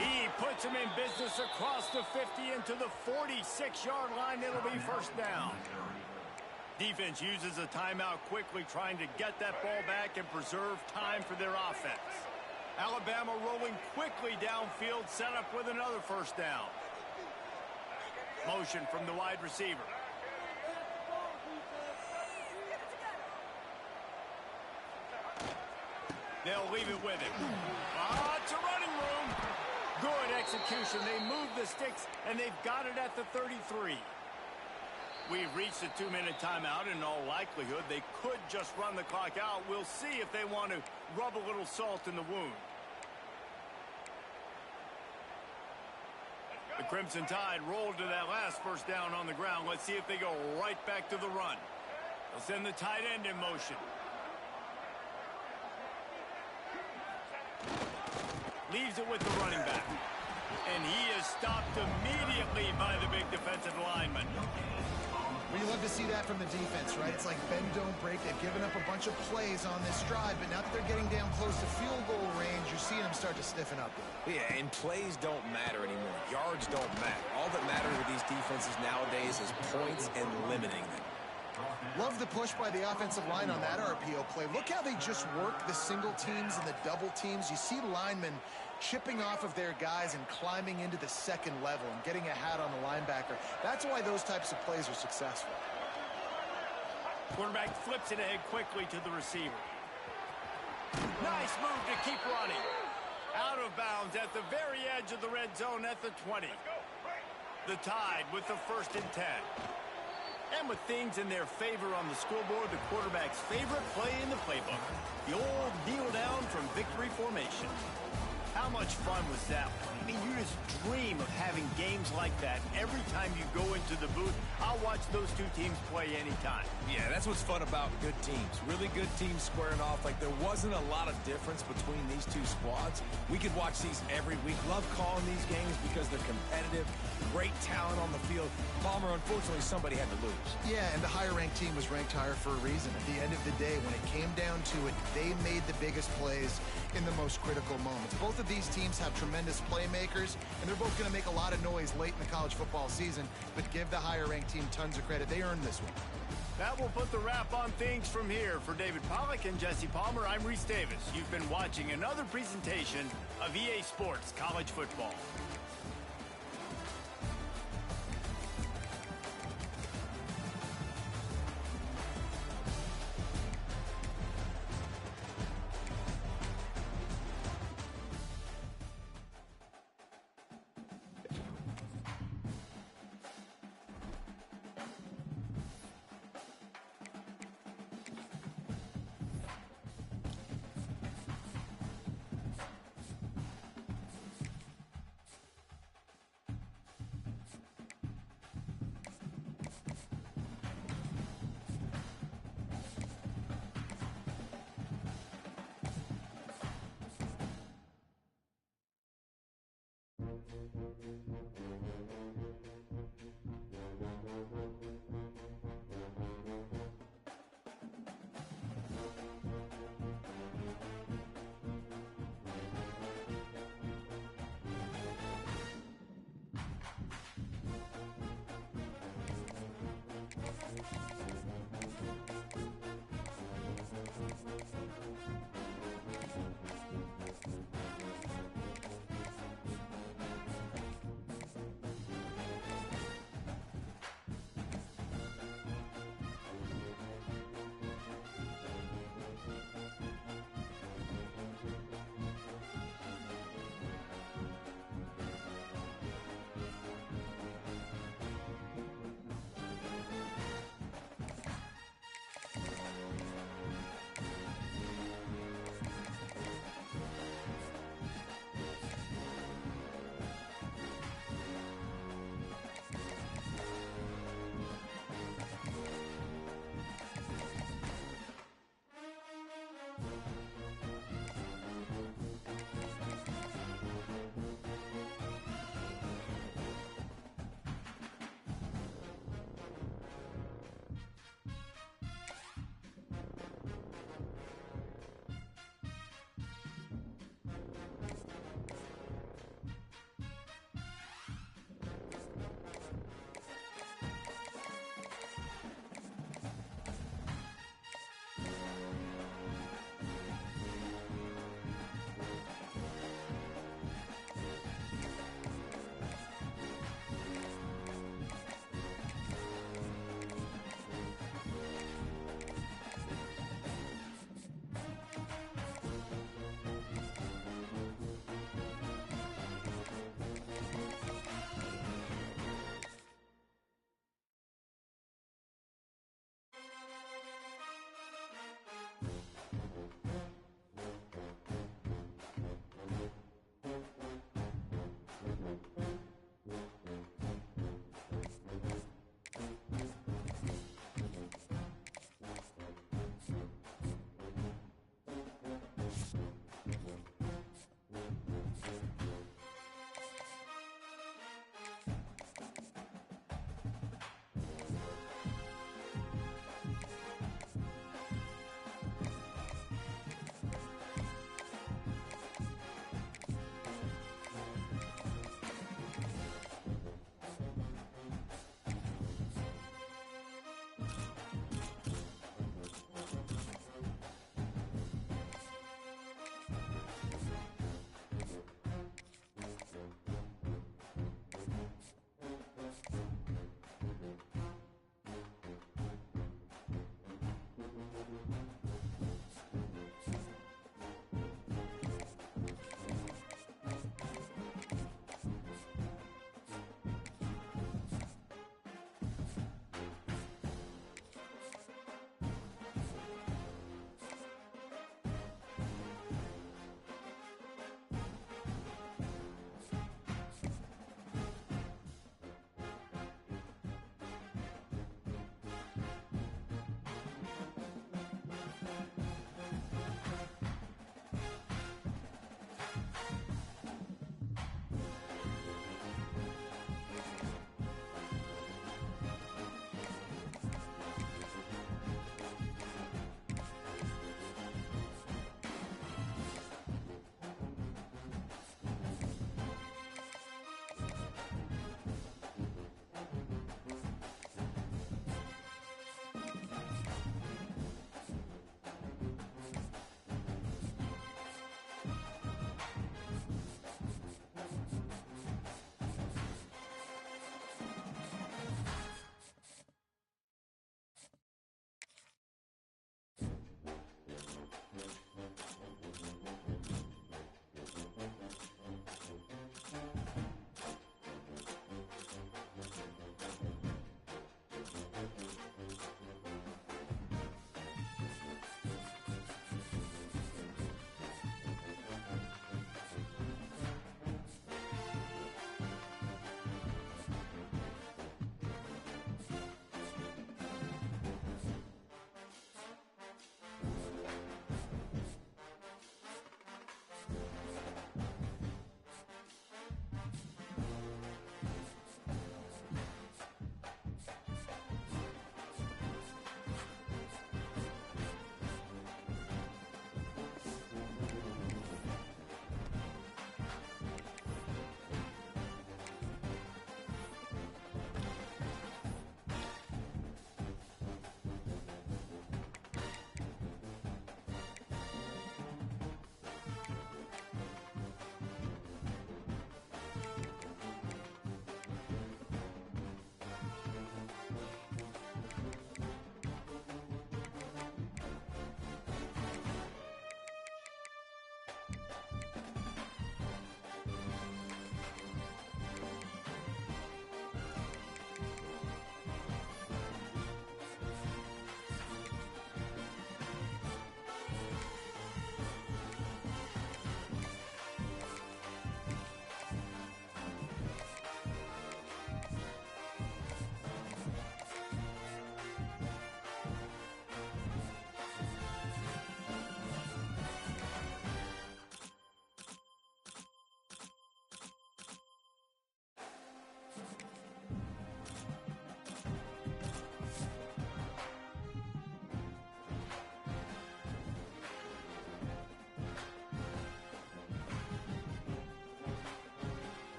He puts him in business across the 50 into the 46-yard line. It'll be first down. Defense uses a timeout quickly, trying to get that ball back and preserve time for their offense. Alabama rolling quickly downfield, set up with another first down. Motion from the wide receiver. They'll leave it with him. It's a running room. Good execution. They move the sticks, and they've got it at the 33. We've reached a 2-minute timeout. In all likelihood, they could just run the clock out. We'll see if they want to rub a little salt in the wound. The Crimson Tide rolled to that last first down on the ground. Let's see if they go right back to the run. They'll send the tight end in motion. Leaves it with the running back. And he is stopped immediately by the big defensive lineman. Well, you love to see that from the defense, right? It's like bend, don't break. They've given up a bunch of plays on this drive, but now that they're getting down close to field goal range, you're seeing them start to stiffen up. Yeah, and plays don't matter anymore. Yards don't matter. All that matters with these defenses nowadays is points and limiting them. Love the push by the offensive line on that RPO play. Look how they just work the single teams and the double teams. You see linemen chipping off of their guys and climbing into the second level and getting a hat on the linebacker. That's why those types of plays are successful. Quarterback flips it ahead quickly to the receiver. Nice move to keep running. Out of bounds at the very edge of the red zone at the 20. The Tide with the 1st and 10. And with things in their favor on the scoreboard, the quarterback's favorite play in the playbook, the old kneel down from victory formation. How much fun was that? I mean, you just dream of having games like that every time you go into the booth. I'll watch those two teams play anytime. Yeah, that's what's fun about good teams. Really good teams squaring off. Like, there wasn't a lot of difference between these two squads. We could watch these every week. Love calling these games because they're competitive. Great talent on the field. Palmer, unfortunately, somebody had to lose. Yeah, and the higher-ranked team was ranked higher for a reason. At the end of the day, when it came down to it, they made the biggest plays in the most critical moments. Both of these teams have tremendous playmakers, and they're both going to make a lot of noise late in the college football season, but give the higher-ranked team tons of credit. They earned this one. That will put the wrap on things from here. For David Pollack and Jesse Palmer, I'm Reese Davis. You've been watching another presentation of EA Sports College Football.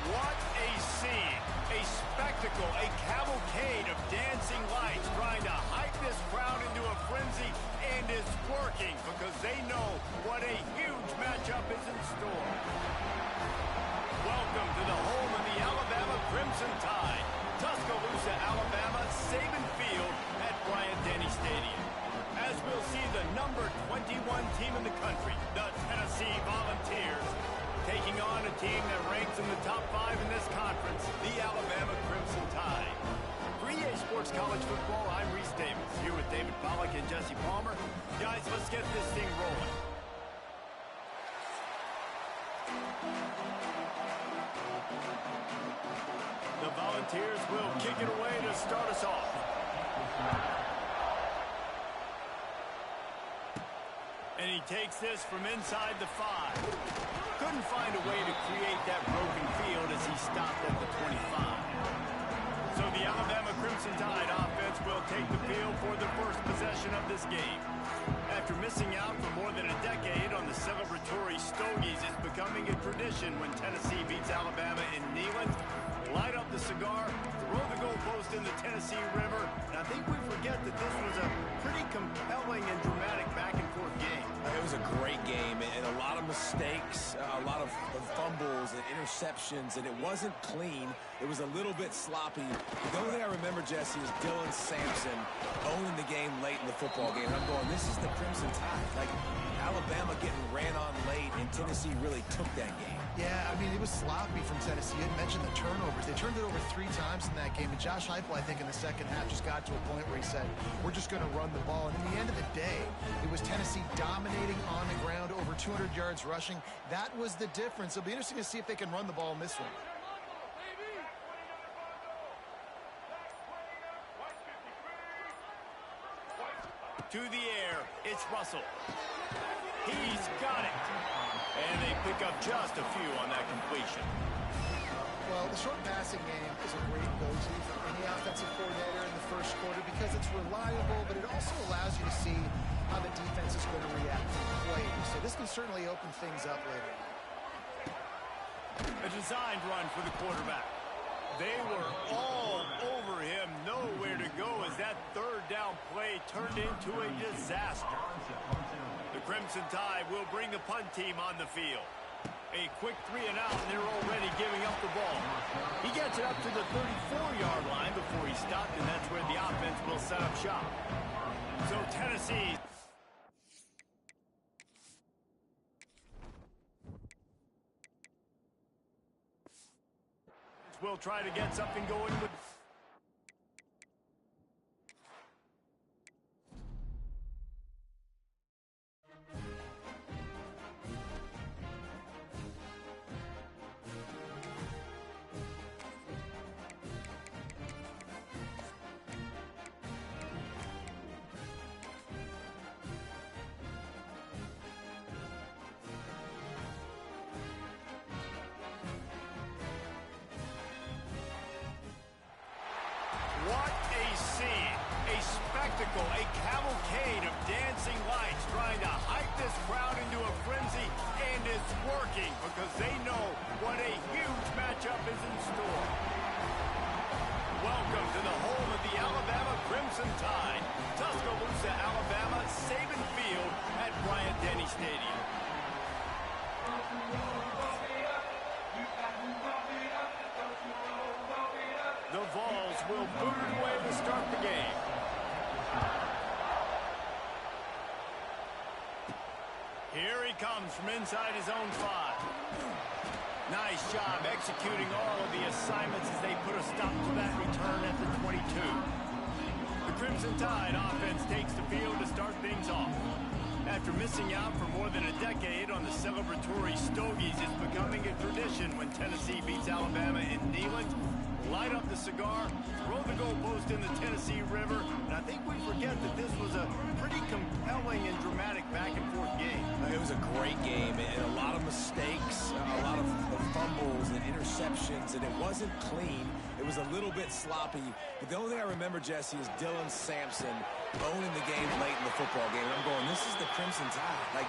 What a scene, a spectacle, a cavalcade of dancing lights trying to hype this crowd into a frenzy, and it's working because they know what a huge matchup is in store. Welcome to the home of the Alabama Crimson Tide, Tuscaloosa, Alabama, Saban Field at Bryant-Denny Stadium. As we'll see the number 21 team in the country, the Tennessee Volunteers, taking on a team that ranks in the top 5 in this conference, the Alabama Crimson Tide. For EA Sports College Football, I'm Reese Davis, here with David Pollack and Jesse Palmer. Guys, let's get this thing rolling. The Volunteers will kick it away to start us off. And he takes this from inside the 5. Couldn't find a way to create that broken field as he stopped at the 25. So the Alabama Crimson Tide offense will take the field for the first possession of this game. After missing out for more than a decade on the celebratory Stogies, it's becoming a tradition when Tennessee beats Alabama in Neyland. Light up the cigar, throw the goalpost in the Tennessee River, and I think we forget that this was a pretty compelling and dramatic back-and-forth game. It was a great game, and a lot of mistakes, a lot of fumbles and interceptions, and it wasn't clean. It was a little bit sloppy. The only thing I remember, Jesse, is Dylan Sampson owning the game late in the football game. And I'm going, this is the Crimson Tide. Like, Alabama getting ran on late, and Tennessee really took that game. Yeah, I mean, it was sloppy from Tennessee. You had mentioned the turnovers. They turned it over 3 times in that game, and Josh Heupel, I think, in the second half just got to a point where he said, we're just going to run the ball. And in the end of the day, it was Tennessee dominating on the ground, over 200 yards rushing. That was the difference. It'll be interesting to see if they can run the ball in this one. To the air, it's Russell. He's got it. And they pick up just a few on that completion. Well, the short passing game is a great go-to for any offensive coordinator in the first quarter because it's reliable, but it also allows you to see how the defense is going to react to the play. So this can certainly open things up later. A designed run for the quarterback. They were all over him, nowhere to go as that third down play turned into a disaster. The Crimson Tide will bring the punt team on the field. A quick 3 and out, and they're already giving up the ball. He gets it up to the 34-yard line before he stopped, and that's where the offense will set up shop. So Tennessee will try to get something going with... What a scene, a spectacle, a cavalcade of dancing lights trying to hype this crowd into a frenzy, and it's working because they know what a huge matchup is in store. Welcome to the home of the Alabama Crimson Tide, Tuscaloosa, Alabama, Saban Field at Bryant-Denny Stadium. The Vols will boot it away to start the game. Here he comes from inside his own 5. Nice job executing all of the assignments as they put a stop to that return at the 22. The Crimson Tide offense takes the field to start things off. After missing out for more than a decade on the celebratory Stogies, it's becoming a tradition when Tennessee beats Alabama in Neyland. Light up the cigar, throw the goalpost in the Tennessee River, and I think we forget that this was a pretty compelling and dramatic back-and-forth game. It was a great game, and a lot of mistakes, a lot of fumbles and interceptions, and it wasn't clean. It was a little bit sloppy. But the only thing I remember, Jesse, is Dylan Sampson owning the game late in the football game. And I'm going, this is the Crimson Tide. Like,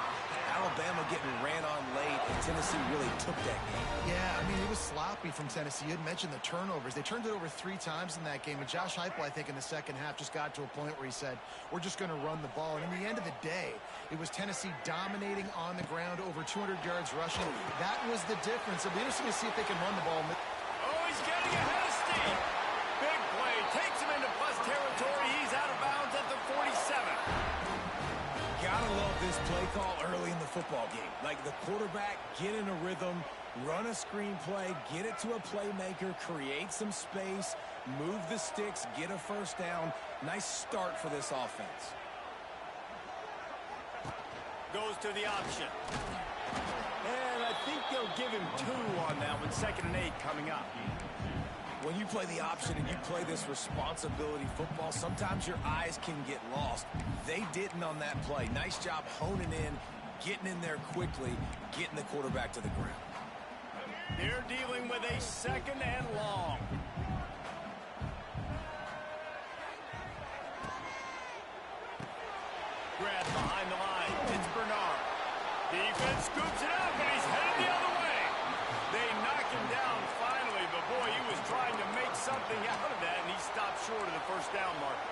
Alabama getting ran on late, and Tennessee really took that game. Yeah, I mean, it was sloppy from Tennessee. You had mentioned the turnovers. They turned it over 3 times in that game, and Josh Heupel, I think, in the second half just got to a point where he said, we're just going to run the ball. And in the end of the day, it was Tennessee dominating on the ground, over 200 yards rushing. That was the difference. It'll be interesting to see if they can run the ball. Oh, he's getting ahead of steam. Big play. Takes him into plus territory. He's out of bounds at the 47. Gotta love this play call early in the football game. Like the quarterback, get in a rhythm, run a screen play, get it to a playmaker, create some space, move the sticks, get a first down. Nice start for this offense. Goes to the option. And I think they'll give him 2 on that one. 2nd and 8 coming up. When you play the option and you play this responsibility football, sometimes your eyes can get lost. They didn't on that play. Nice job honing in, getting in there quickly, getting the quarterback to the ground. They're dealing with a 2nd and long. Grab behind the line. It's Bernard. Defense scoops it up, and he's headed the other way. They knock him down finally, but boy, he was trying to make something out of that, and he stopped short of the first down marker.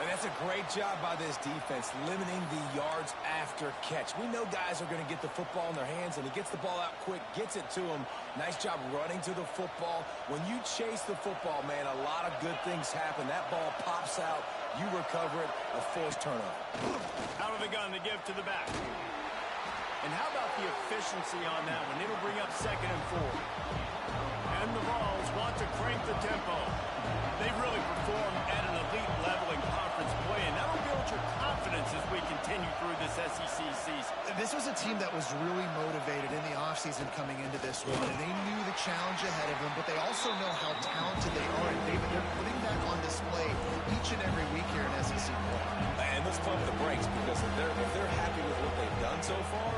And that's a great job by this defense, limiting the yards after catch. We know guys are going to get the football in their hands, and he gets the ball out quick, gets it to them. Nice job running to the football. When you chase the football, man, a lot of good things happen. That ball pops out, you recover it, a forced turnover. Out of the gun to give to the back. And how about the efficiency on that one? It'll bring up 2nd and 4. And the Vols want to crank the tempo. They've really performed at an elite level in conference play, and that'll build your confidence as we continue through this SEC season. This was a team that was really motivated in the offseason coming into this one, and they knew the challenge ahead of them, but they also know how talented they are, and David, they're putting that on display each and every week here in SEC play. And let's pump the brakes, because if they're happy with what they've done so far,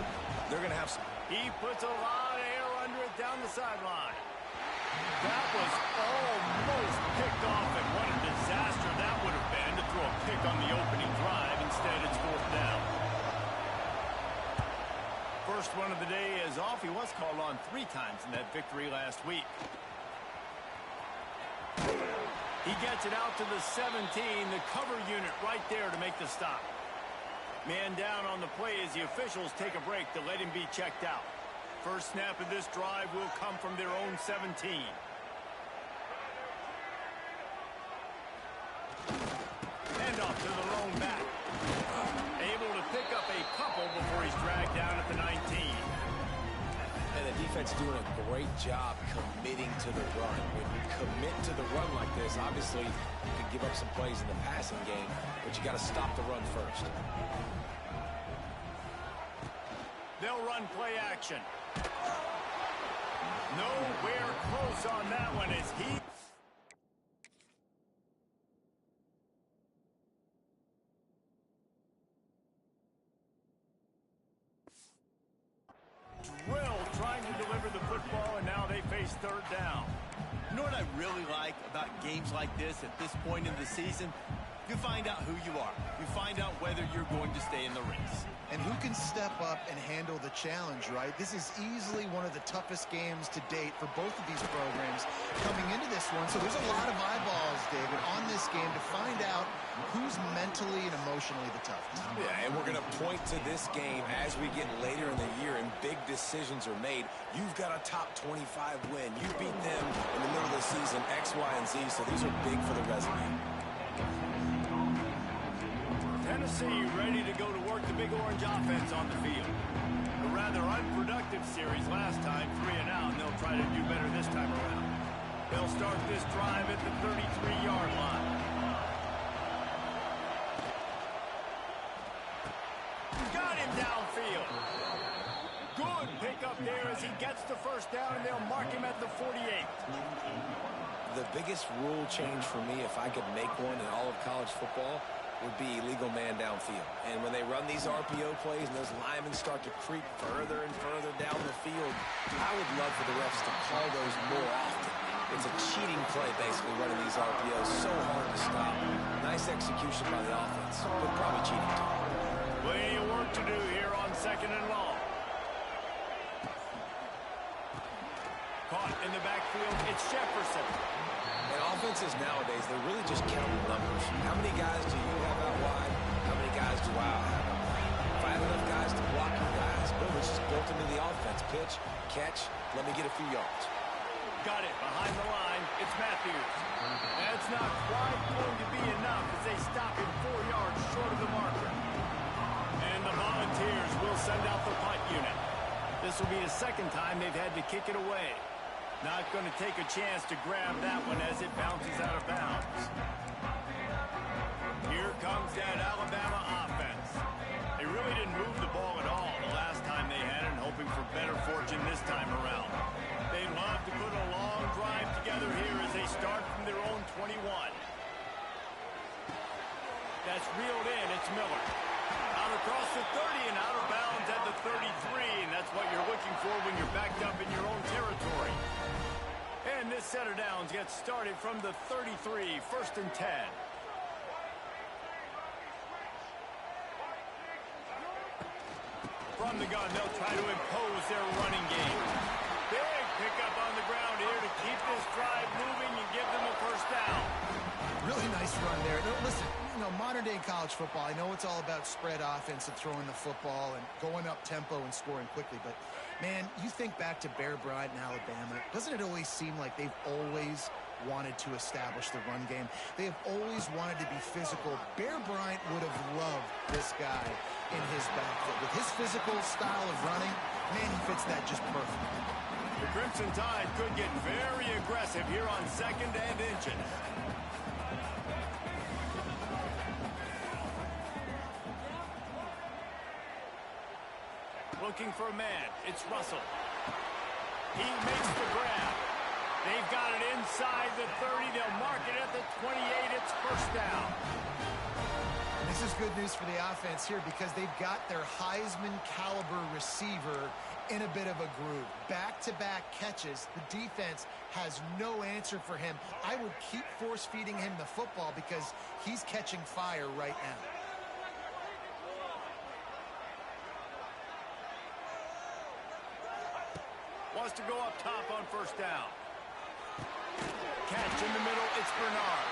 they're going to have some. He puts a lot of air under it down the sideline. That was almost picked off, and what a disaster that would have been to throw a pick on the opening drive. Instead, it's 4th down. First one of the day is off. He was called on 3 times in that victory last week. He gets it out to the 17, the cover unit right there to make the stop. Man down on the play as the officials take a break to let him be checked out. First snap of this drive will come from their own 17. Hand off to the lone back. Able to pick up a couple before he's dragged down at the 19. And the defense doing a great job committing to the run. When you commit to the run like this, obviously you can give up some plays in the passing game, but you got to stop the run first. They'll run play action. Nowhere close on that one as he... Drill trying to deliver the football, and now they face 3rd down. You know what I really like about games like this at this point in the season? You find out who you are. You find out whether you're going to stay in the race. And who can step up and handle the challenge, right? This is easily one of the toughest games to date for both of these programs coming into this one. So there's a lot of eyeballs, David, on this game to find out who's mentally and emotionally the toughest. Yeah, and we're going to point to this game as we get later in the year and big decisions are made. You've got a top 25 win. You beat them in the middle of the season, X, Y, and Z, so these are big for the resume. Tennessee ready to go to work the Big Orange offense on the field. A rather unproductive series last time, 3 and out, and they'll try to do better this time around. They'll start this drive at the 33-yard line. Got him downfield. Good pickup there as he gets the first down, and they'll mark him at the 48. The biggest rule change for me, if I could make one in all of college football, would be illegal man downfield. And when they run these RPO plays and those linemen start to creep further and further down the field, I would love for the refs to call those more often. It's a cheating play, basically, running these RPOs. So hard to stop. Nice execution by the offense, but probably cheating too. Plenty of work to do here on second and long. Caught in the backfield, it's Jefferson. And offenses nowadays, they're really just counting numbers. How many guys do you have out wide? How many guys do I have out wide? If I have enough guys to block you guys, boom, it's just built into the offense. Pitch, catch, let me get a few yards. Got it behind the line. It's Matthews. That's not quite going to be enough as they stop him 4 yards short of the marker. And the Volunteers will send out the punt unit. This will be the second time they've had to kick it away. Not going to take a chance to grab that one as it bounces out of bounds. Here comes that Alabama offense. They really didn't move the ball at all the last time they had it, and hoping for better fortune this time around. They love to put a long drive together here as they start from their own 21. That's reeled in. It's Miller. Out across the 30 and out of bounds at the 33, and that's what you're looking for when you're backed up in your own territory. And this set of downs gets started from the 33, 1st and 10. From the gun, they'll try to impose their running game. Big pickup on the ground here to keep this drive moving and give them a first down. Really nice run there. No, listen, modern-day college football, I know it's all about spread offense and throwing the football and going up tempo and scoring quickly, but, man, you think back to Bear Bryant in Alabama, doesn't it always seem like they've always wanted to establish the run game? They have always wanted to be physical. Bear Bryant would have loved this guy in his backfield. With his physical style of running, man, he fits that just perfectly. The Crimson Tide could get very aggressive here on 2nd and inches. Looking for a man. It's Russell. He makes the grab. They've got it inside the 30. They'll mark it at the 28. It's first down. This is good news for the offense here because they've got their Heisman caliber receiver in a bit of a groove. Back-to-back catches. The defense has no answer for him. I would keep force-feeding him the football because he's catching fire right now. Wants to go up top on first down. Catch in the middle, it's Bernard.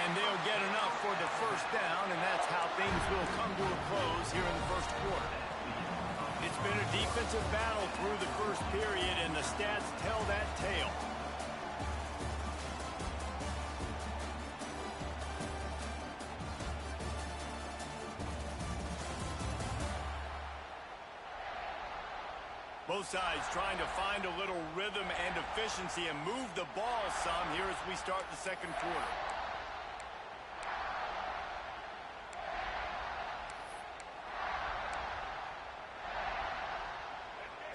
And they'll get enough for the first down, and that's how things will come to a close here in the first quarter. It's been a defensive battle through the first period, and the stats tell that tale. Both sides trying to find a little rhythm and efficiency and move the ball some here as we start the second quarter.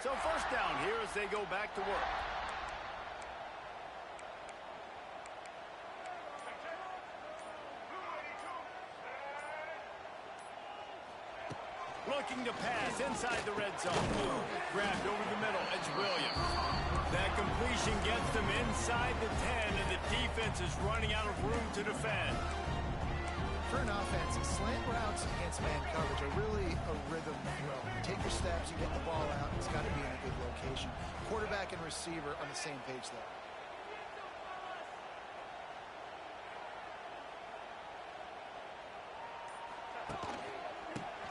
So first down here as they go back to work. Looking to pass inside the red zone. Grabbed over the middle. It's Williams. That completion gets them inside the 10, and the defense is running out of room to defend. For an offense, slant routes against man coverage are really a rhythm throw. You take your steps, you get the ball out, it's got to be in a good location. Quarterback and receiver on the same page there.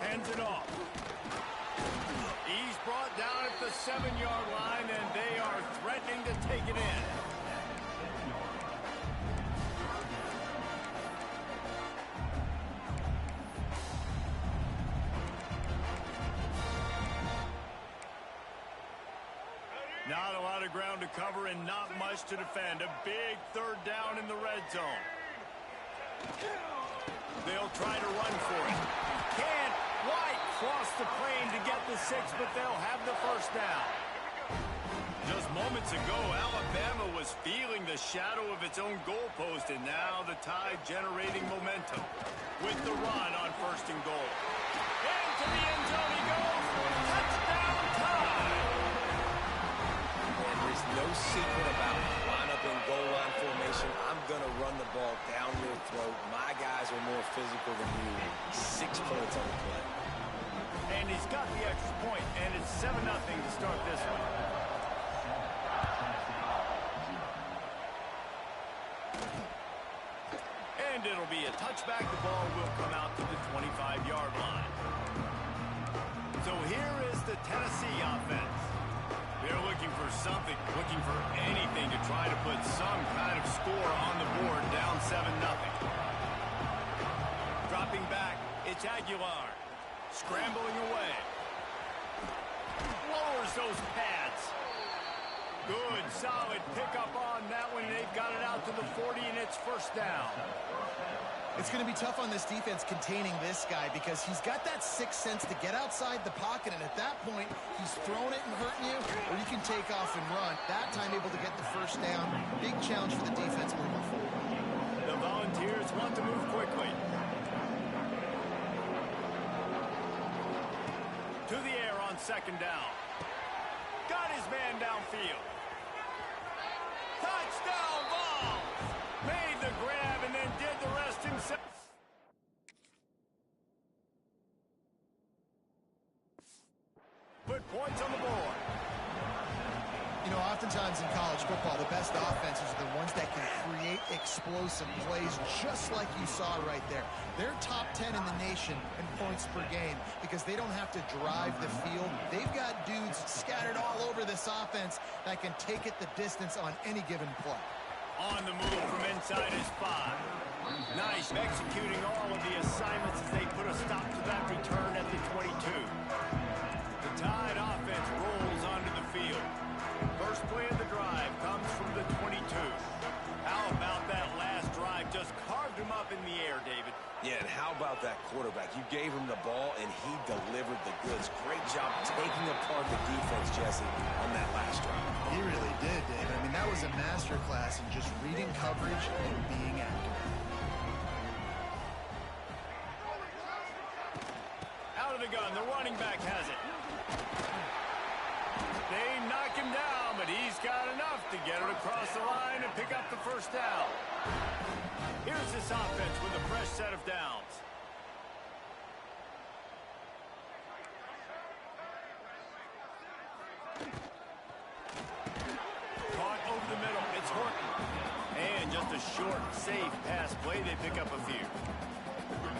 Hands it off. He's brought down at the 7-yard line, and they are threatening to take it in. Not a lot of ground to cover and not much to defend. A big third down in the red zone. They'll try to run for it. Can't quite cross the plane to get the 6, but they'll have the first down. Just moments ago, Alabama was feeling the shadow of its own goalpost, and now the Tide generating momentum with the run on 1st and goal. Into the end zone he goes. Touchdown Tide. And there's no secret about it. Line up in goal line formation. I'm going to run the ball down your throat. My guys are more physical than you. 6 points on the play. And he's got the extra point, and it's 7-0 to start this one. And it'll be a touchback. The ball will come out to the 25-yard line. So here is the Tennessee offense. They're looking for something, looking for anything to try to put some kind of score on the board, down 7-0. Dropping back, it's Aguilar. Scrambling away. Lowers those pads. Good, solid pickup on that one. They've got it out to the 40, and it's first down. It's going to be tough on this defense containing this guy because he's got that sixth sense to get outside the pocket, and at that point, he's throwing it and hurting you, or you can take off and run. That time able to get the first down. Big challenge for the defense moving forward. The Volunteers want to move quickly. To the air on second down. Got his man downfield. Touchdown, ball! Made the grab and then did the rest himself. Put points on the board. You know, oftentimes in college football, the best offenses are the ones that can create explosive plays, just like you saw right there. They're top 10 in the nation in points per game because they don't have to drive the field. They've got dudes scattered all over this offense that can take it the distance on any given play. On the move from inside his 5. Nice executing all of the assignments as they put a stop to that return at the 22. The Tide offense rolls onto the field. First play of the drive comes from the 22. How about that last drive? Just carved him up in the air, David. Yeah, and how about that quarterback? You gave him the ball, and he delivered the goods. Great job taking apart the defense, Jesse, on that last drive. He really did, David. I mean, that was a masterclass in just reading coverage and being accurate. Out of the gun, the running back has it. They knock him down, but he's got enough to get it across the line and pick up the first down. Here's this offense with a fresh set of downs. Caught over the middle. It's Horton. And just a short, safe pass play. They pick up a few.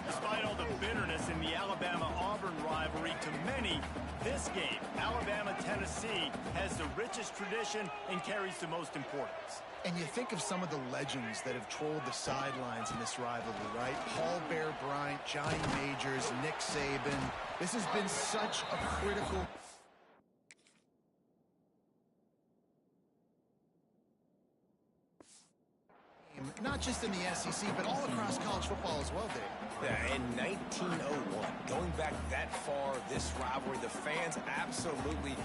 Despite all the bitterness in the Alabama-Auburn rivalry, to many, this game, Alabama-Tennessee, has the richest tradition and carries the most importance. And you think of some of the legends that have trolled the sidelines in this rivalry, right? Paul Bear Bryant, Johnny Majors, Nick Saban. This has been such a critical... not just in the SEC, but all across college football as well, Dave. Yeah, in 1901, going back that far, this rivalry, the fans absolutely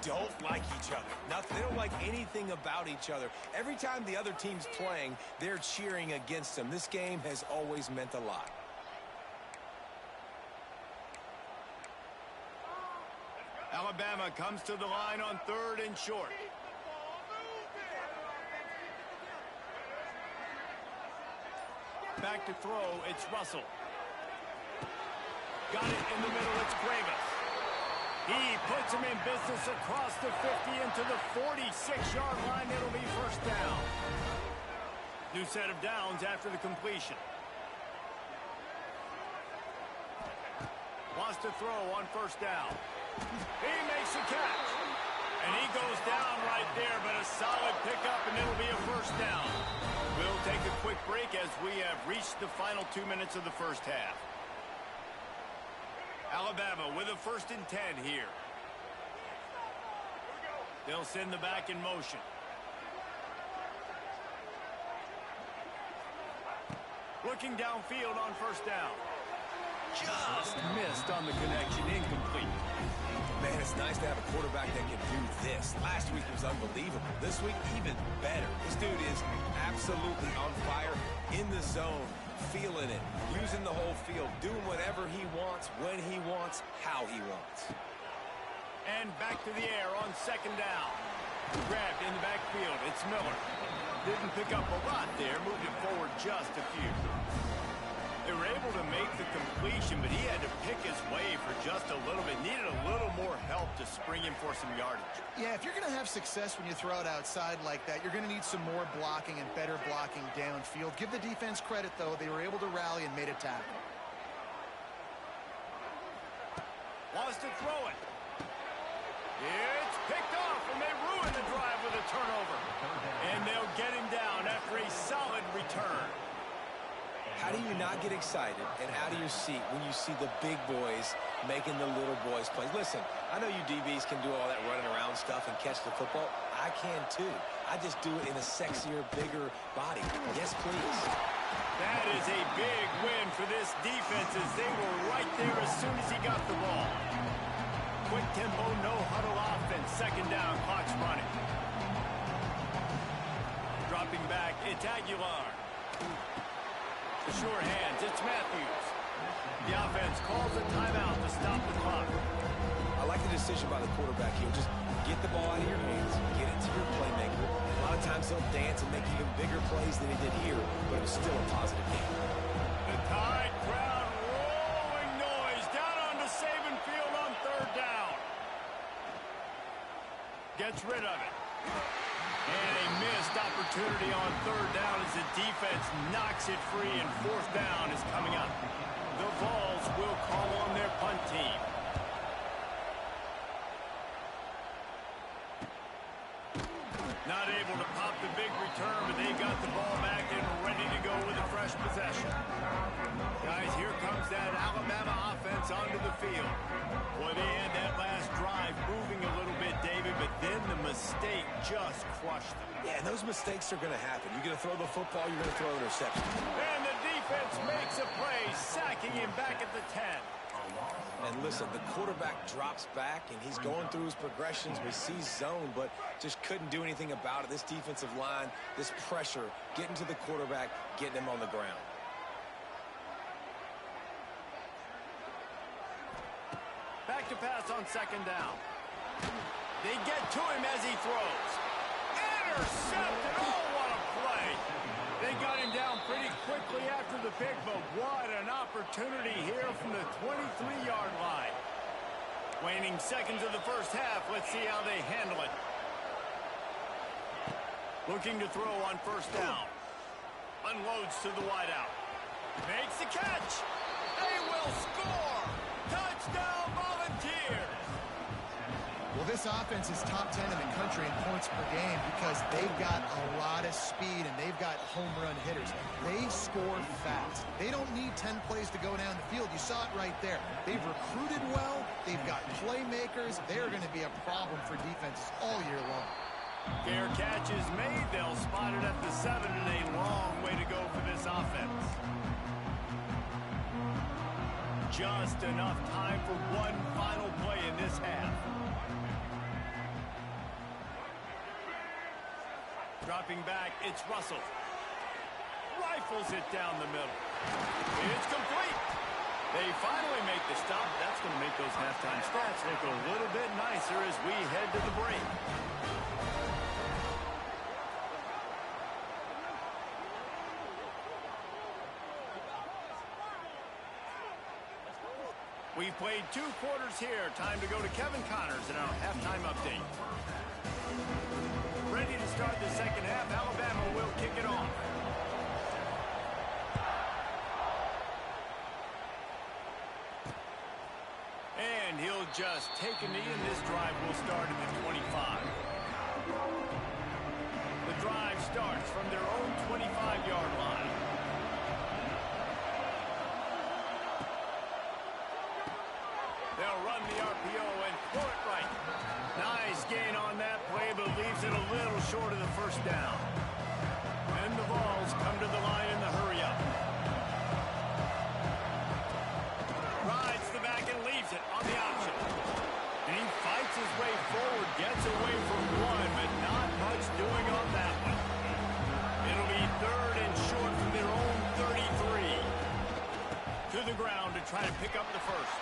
don't like each other. They don't like anything about each other. Every time the other team's playing, they're cheering against them. This game has always meant a lot. Alabama comes to the line on 3rd and short. Back to throw, it's Russell. Got it in the middle, it's Cuevas. He puts him in business across the 50 into the 46-yard line. It'll be first down. New set of downs after the completion. Wants to throw on first down. He makes a catch. And he goes down right there, but a solid pickup, and it'll be a first down. We'll take a quick break as we have reached the final 2 minutes of the first half. Alabama with a 1st and 10 here. They'll send the back in motion. Looking downfield on first down. Just missed on the connection, incomplete. Man, it's nice to have a quarterback that can do this. Last week was unbelievable. This week, even better. This dude is absolutely on fire, in the zone, feeling it, using the whole field, doing whatever he wants, when he wants, how he wants. And back to the air on 2nd down. Grabbed in the backfield. It's Miller. Didn't pick up a lot there. Moved it forward just a few. They were able to make make the completion, but he had to pick his way for just a little bit. Needed a little more help to spring him for some yardage. Yeah, if you're going to have success when you throw it outside like that, you're going to need some more blocking and better blocking downfield. Give the defense credit, though. They were able to rally and made a tackle. Wants to throw it. It's picked off, and they ruin the drive with a turnover. And they'll get him down after a solid return. How do you not get excited and out of your seat when you see the big boys making the little boys play? Listen, I know you DBs can do all that running around stuff and catch the football. I can too. I just do it in a sexier, bigger body. Yes, please. That is a big win for this defense as they were right there as soon as he got the ball. Quick tempo, no huddle offense. Second down, clock's running. Dropping back, it's Aguilar. The sure hands, it's Matthews. The offense calls a timeout to stop the clock. I like the decision by the quarterback here. Just get the ball out of your hands, get it to your playmaker. A lot of times he'll dance and make even bigger plays than he did here, but it was still a positive game. The Tide crowd rolling noise down onto Saban Field on third down. Gets rid of it. And a missed opportunity on third down as the defense knocks it free, and fourth down is coming up. The Vols will call on their punt team. Not able to pop the big return, but they got the ball back and ready to go with a fresh possession. Guys, here comes that Alabama offense onto the field. Boy, they had that last drive moving a little bit, David, but then the mistake just crushed them. Yeah, and those mistakes are going to happen. You're going to throw the football, you're going to throw an interception. And the defense makes a play, sacking him back at the 10. And listen, the quarterback drops back, and he's going through his progressions. We see zone, but just couldn't do anything about it. This defensive line, this pressure, getting to the quarterback, getting him on the ground. Back to pass on second down. They get to him as he throws. Intercepted! Oh, what a play! They got him down pretty quickly after the pick, but what an opportunity here from the 23-yard line. Waning seconds of the first half. Let's see how they handle it. Looking to throw on first down. Unloads to the wideout. Makes the catch. They will score. Touchdown Volunteers. Well, this offense is top 10 in the country in points per game because they've got a lot of speed and they've got home run hitters. They score fast. They don't need 10 plays to go down the field. You saw it right there. They've recruited well. They've got playmakers. They're going to be a problem for defenses all year long. Fair catch is made. They'll spot it at the 7, and a long way to go for this offense. Just enough time for one final play in this half. Dropping back, it's Russell. Rifles it down the middle. It's complete. They finally make the stop. That's going to make those halftime stats look a little bit nicer as we head to the break. We've played 2 quarters here. Time to go to Kevin Connors in our halftime update. Ready to start the second half. Alabama will kick it off. And he'll just take a knee, and this drive will start at the 25. The drive starts from their own 25-yard line. They'll run the RPO and throw it right. Nice gain on that play, but leaves it a little short of the first down. And the Vols come to the line in the hurry-up. Rides the back and leaves it on the option. And he fights his way forward, gets away from one, but not much doing on that one. It'll be third and short from their own 33. To the ground to try to pick up the first.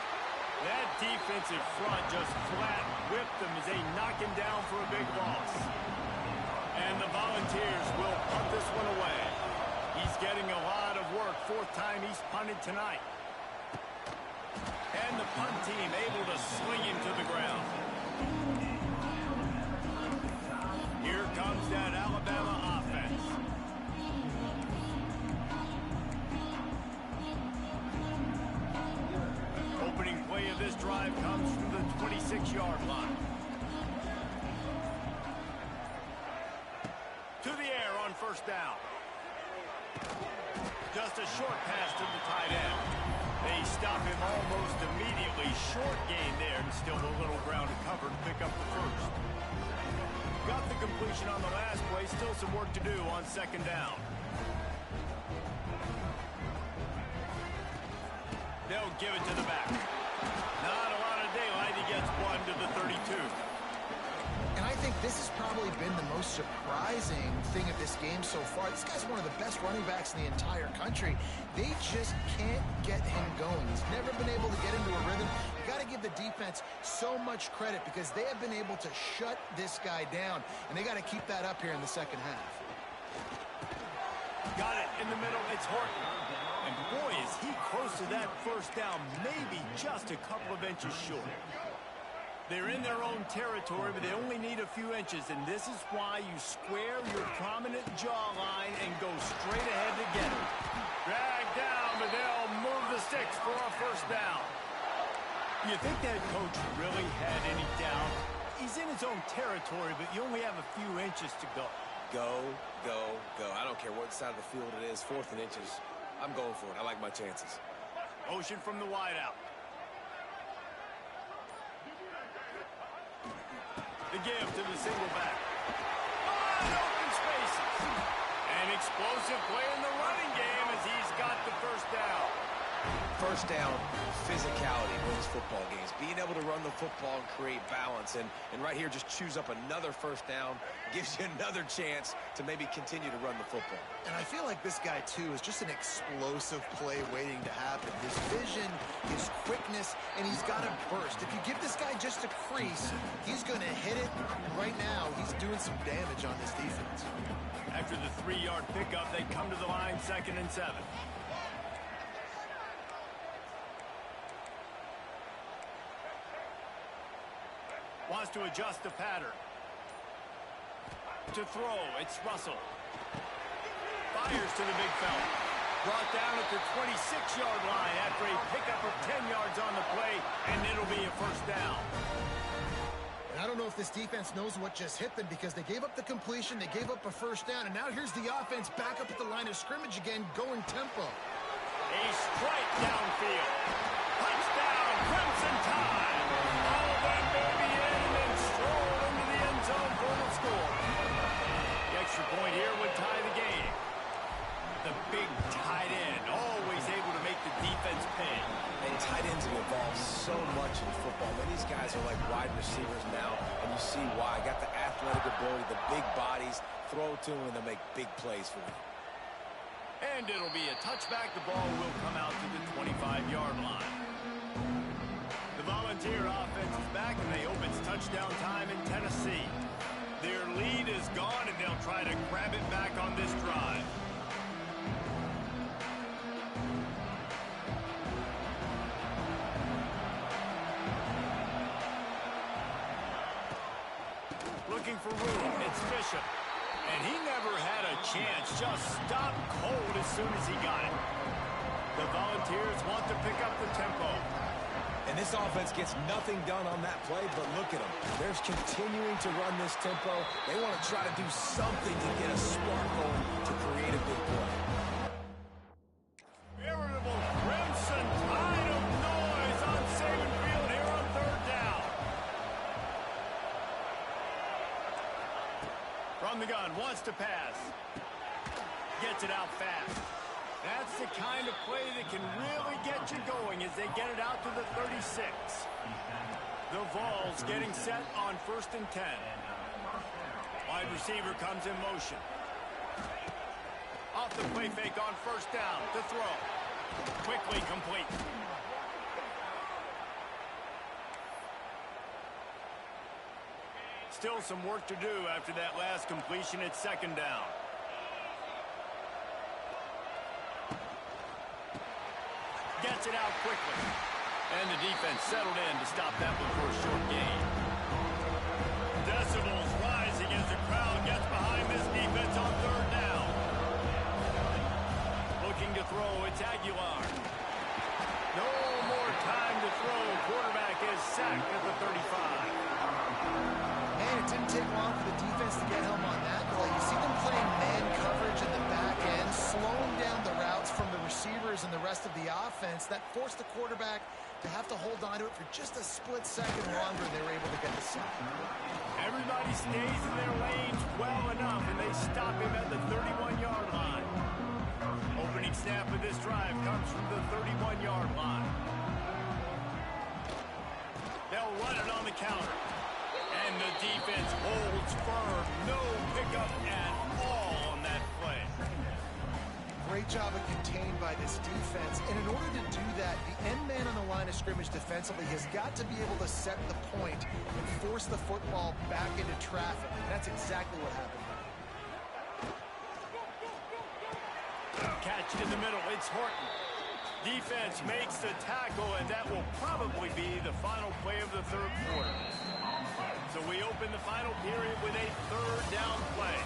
That defensive front just flat whipped them as they knock him down for a big loss. And the Volunteers will punt this one away. He's getting a lot of work. 4th time he's punted tonight. punt team able to sling him to the ground. Here comes that Alabama offense. Opening play of this drive comes from the 26-yard line. To the air on first down. Just a short pass to the tight end. They stop him almost immediately. Short gain there, and still a little ground to cover to pick up the first. Got the completion on the last play. Still some work to do on second down. They'll give it to the back. Not a lot of daylight. He gets one to the 32. And I think this has probably been the most surprising thing of this game so far. This guy's one of the best running backs in the entire country. They just can't get him going. He's never been able to get into a rhythm. You got to give the defense so much credit because they have been able to shut this guy down, and they got to keep that up here in the second half. Got it in the middle. It's Horton. And boy, is he close to that first down, maybe just a couple of inches short. They're in their own territory, but they only need a few inches, and this is why you square your prominent jawline and go straight ahead to get it. Drag down, but they'll move the sticks for a first down. You think that coach really had any doubt? He's in his own territory, but you only have a few inches to go. Go, go, go. I don't care what side of the field it is, 4th and inches. I'm going for it. I like my chances. Motion from the wideout. The give to the single back. Open spaces. An explosive play in the running game as he's got the first down. First down, physicality wins football games. Being able to run the football and create balance. And right here, just choose up another first down. Gives you another chance to maybe continue to run the football. And I feel like this guy, too, is just an explosive play waiting to happen. His vision, his quickness, and he's got a burst. If you give this guy just a crease, he's going to hit it. Right now, he's doing some damage on this defense. After the 3-yard pickup, they come to the line 2nd and 7. Wants to adjust the pattern. To throw, it's Russell. Fires to the big fella. Brought down at the 26-yard line after a pickup of 10 yards on the play, and it'll be a first down. And I don't know if this defense knows what just hit them because they gave up the completion, they gave up a first down, and now here's the offense back up at the line of scrimmage again, going tempo. A strike downfield. Touchdown, Crimson Tide. All that baby in and then stroll into the end zone for the score. The extra point here would tie the game. The big tight end, always able to make the defense pay. And tight ends have evolved so much in football. I mean, these guys are like wide receivers now, and you see why. Got the athletic ability, the big bodies, throw to them, and they'll make big plays for you. And it'll be a touchback. The ball will come out to the 25-yard line. The Volunteer offense is back, and they open touchdown time in Tennessee. Their lead is gone, and they'll try to grab it back on this drive. Looking for room, it's Bishop. And he never had a chance, just stopped cold as soon as he got it. The Volunteers want to pick up the tempo. And this offense gets nothing done on that play, but look at them. They're continuing to run this tempo. They want to try to do something to get a spark going to create a big play. Veritable crimson tide of noise on Saban Field here on 3rd down. From the gun, wants to pass. Gets it out fast. That's the kind of play that can really get you going as they get it out to the 36. The Vols getting set on 1st and 10. Wide receiver comes in motion. Off the play fake on first down to throw. Quickly complete. Still some work to do after that last completion at 2nd down. Gets it out quickly. And the defense settled in to stop that one for a short gain. Decibels rising as the crowd gets behind this defense on third down. Looking to throw, it's Aguilar. No more time to throw. Quarterback is sacked at the 35. And it didn't take long for the defense to get home on that play. You see them playing man coverage in the back end, slowing down the routes from the receivers and the rest of the offense. That forced the quarterback to have to hold on to it for just a split second longer, and they were able to get the sack. Everybody stays in their lanes well enough, and they stop him at the 31-yard line. Opening snap of this drive comes from the 31-yard line. They'll run it on the counter. And the defense holds firm. No pickup at all on that play. Great job of contained by this defense. And in order to do that, the end man on the line of scrimmage defensively has got to be able to set the point and force the football back into traffic. And that's exactly what happened. Catch in the middle. It's Horton. Defense makes the tackle, and that will probably be the final play of the third quarter. So we open the final period with a third down play.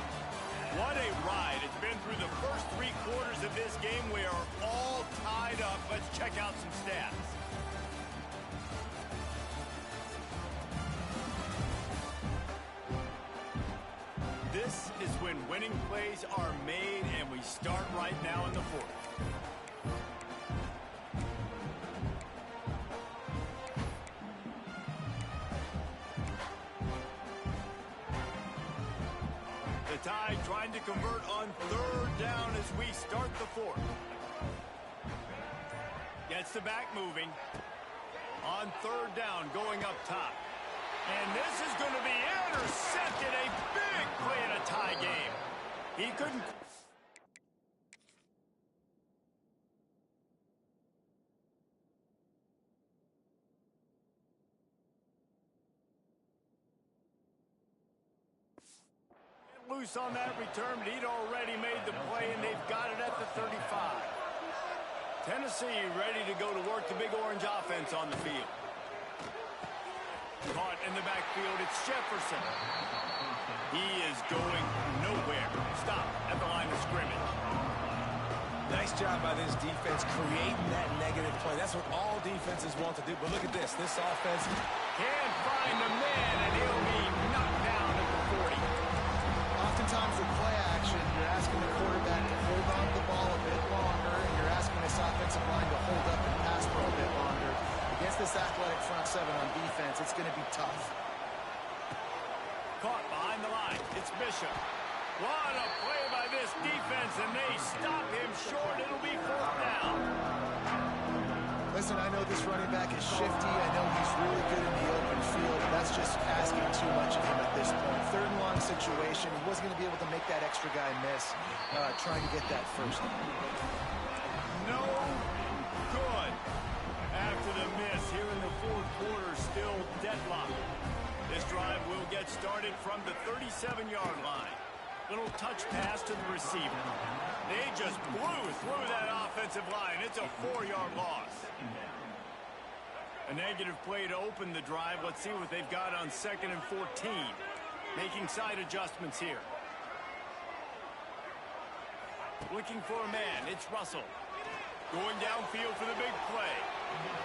What a ride. It's been through the first 3 quarters of this game. We are all tied up. Let's check out some stats. This is when winning plays are made, and we start right now in the fourth. The Tide trying to convert on third down as we start the fourth. Gets the back moving. On third down, going up top. And this is going to be intercepted. A big play in a tie game. He couldn't... loose on that return, but he'd already made the play, and they've got it at the 35. Tennessee ready to go to work the Big Orange offense on the field. Caught in the backfield, it's Jefferson. He is going nowhere. Stop at the line of scrimmage. Nice job by this defense creating that negative play. That's what all defenses want to do. But look at this. This offense can't find a man, and he'll be knocked down at the 40. Oftentimes with play action, you're asking the quarterback to hold on to the ball a bit longer, and you're asking this offensive line to hold up and pass for a bit longer. Against this athletic front seven on defense, it's going to be tough. Caught behind the line. It's Bishop. What a play by this defense, and they stop him short. It'll be fourth down. Listen, I know this running back is shifty. I know he's really good in the open field. That's just asking too much of him at this point. Third and long situation. He wasn't going to be able to make that extra guy miss trying to get that first. No good. After the miss here in the fourth quarter, still deadlocked. This drive will get started from the 37-yard line. Little touch pass to the receiver. They just blew through that offensive line. It's a 4-yard loss. A negative play to open the drive. Let's see what they've got on 2nd and 14. Making side adjustments here. Looking for a man. It's Russell. Going downfield for the big play.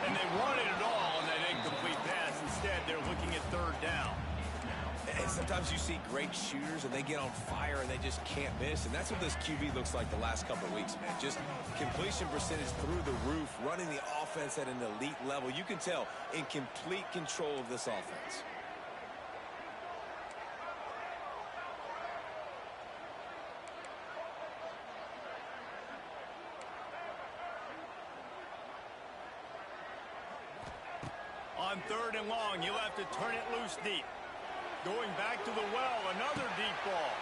And they wanted it all on that incomplete pass. Instead, they're looking at third down. And sometimes you see great shooters, and they get on fire, and they just can't miss. And that's what this QB looks like the last couple of weeks, man. Just completion percentage through the roof, running the offense at an elite level. You can tell in complete control of this offense. On third and long, you'll have to turn it loose deep. Going back to the well, another deep ball.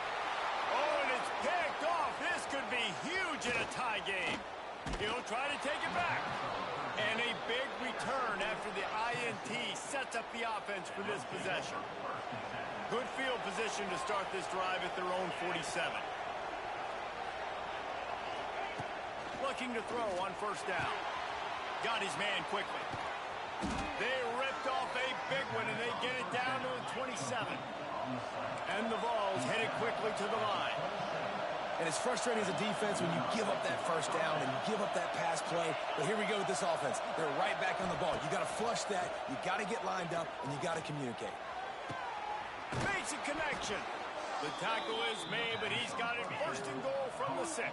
Oh, and it's picked off. This could be huge in a tie game. He'll try to take it back. And a big return after the INT sets up the offense for this possession. Good field position to start this drive at their own 47. Looking to throw on first down. Got his man quickly. They ripped off a big one, and they get it down to the 27. And the ball's headed quickly to the line. And it's frustrating as a defense when you give up that first down and you give up that pass play. But here we go with this offense. They're right back on the ball. You got to flush that. You got to get lined up, and you got to communicate. Makes a connection. The tackle is made, but he's got it first and goal from the 6.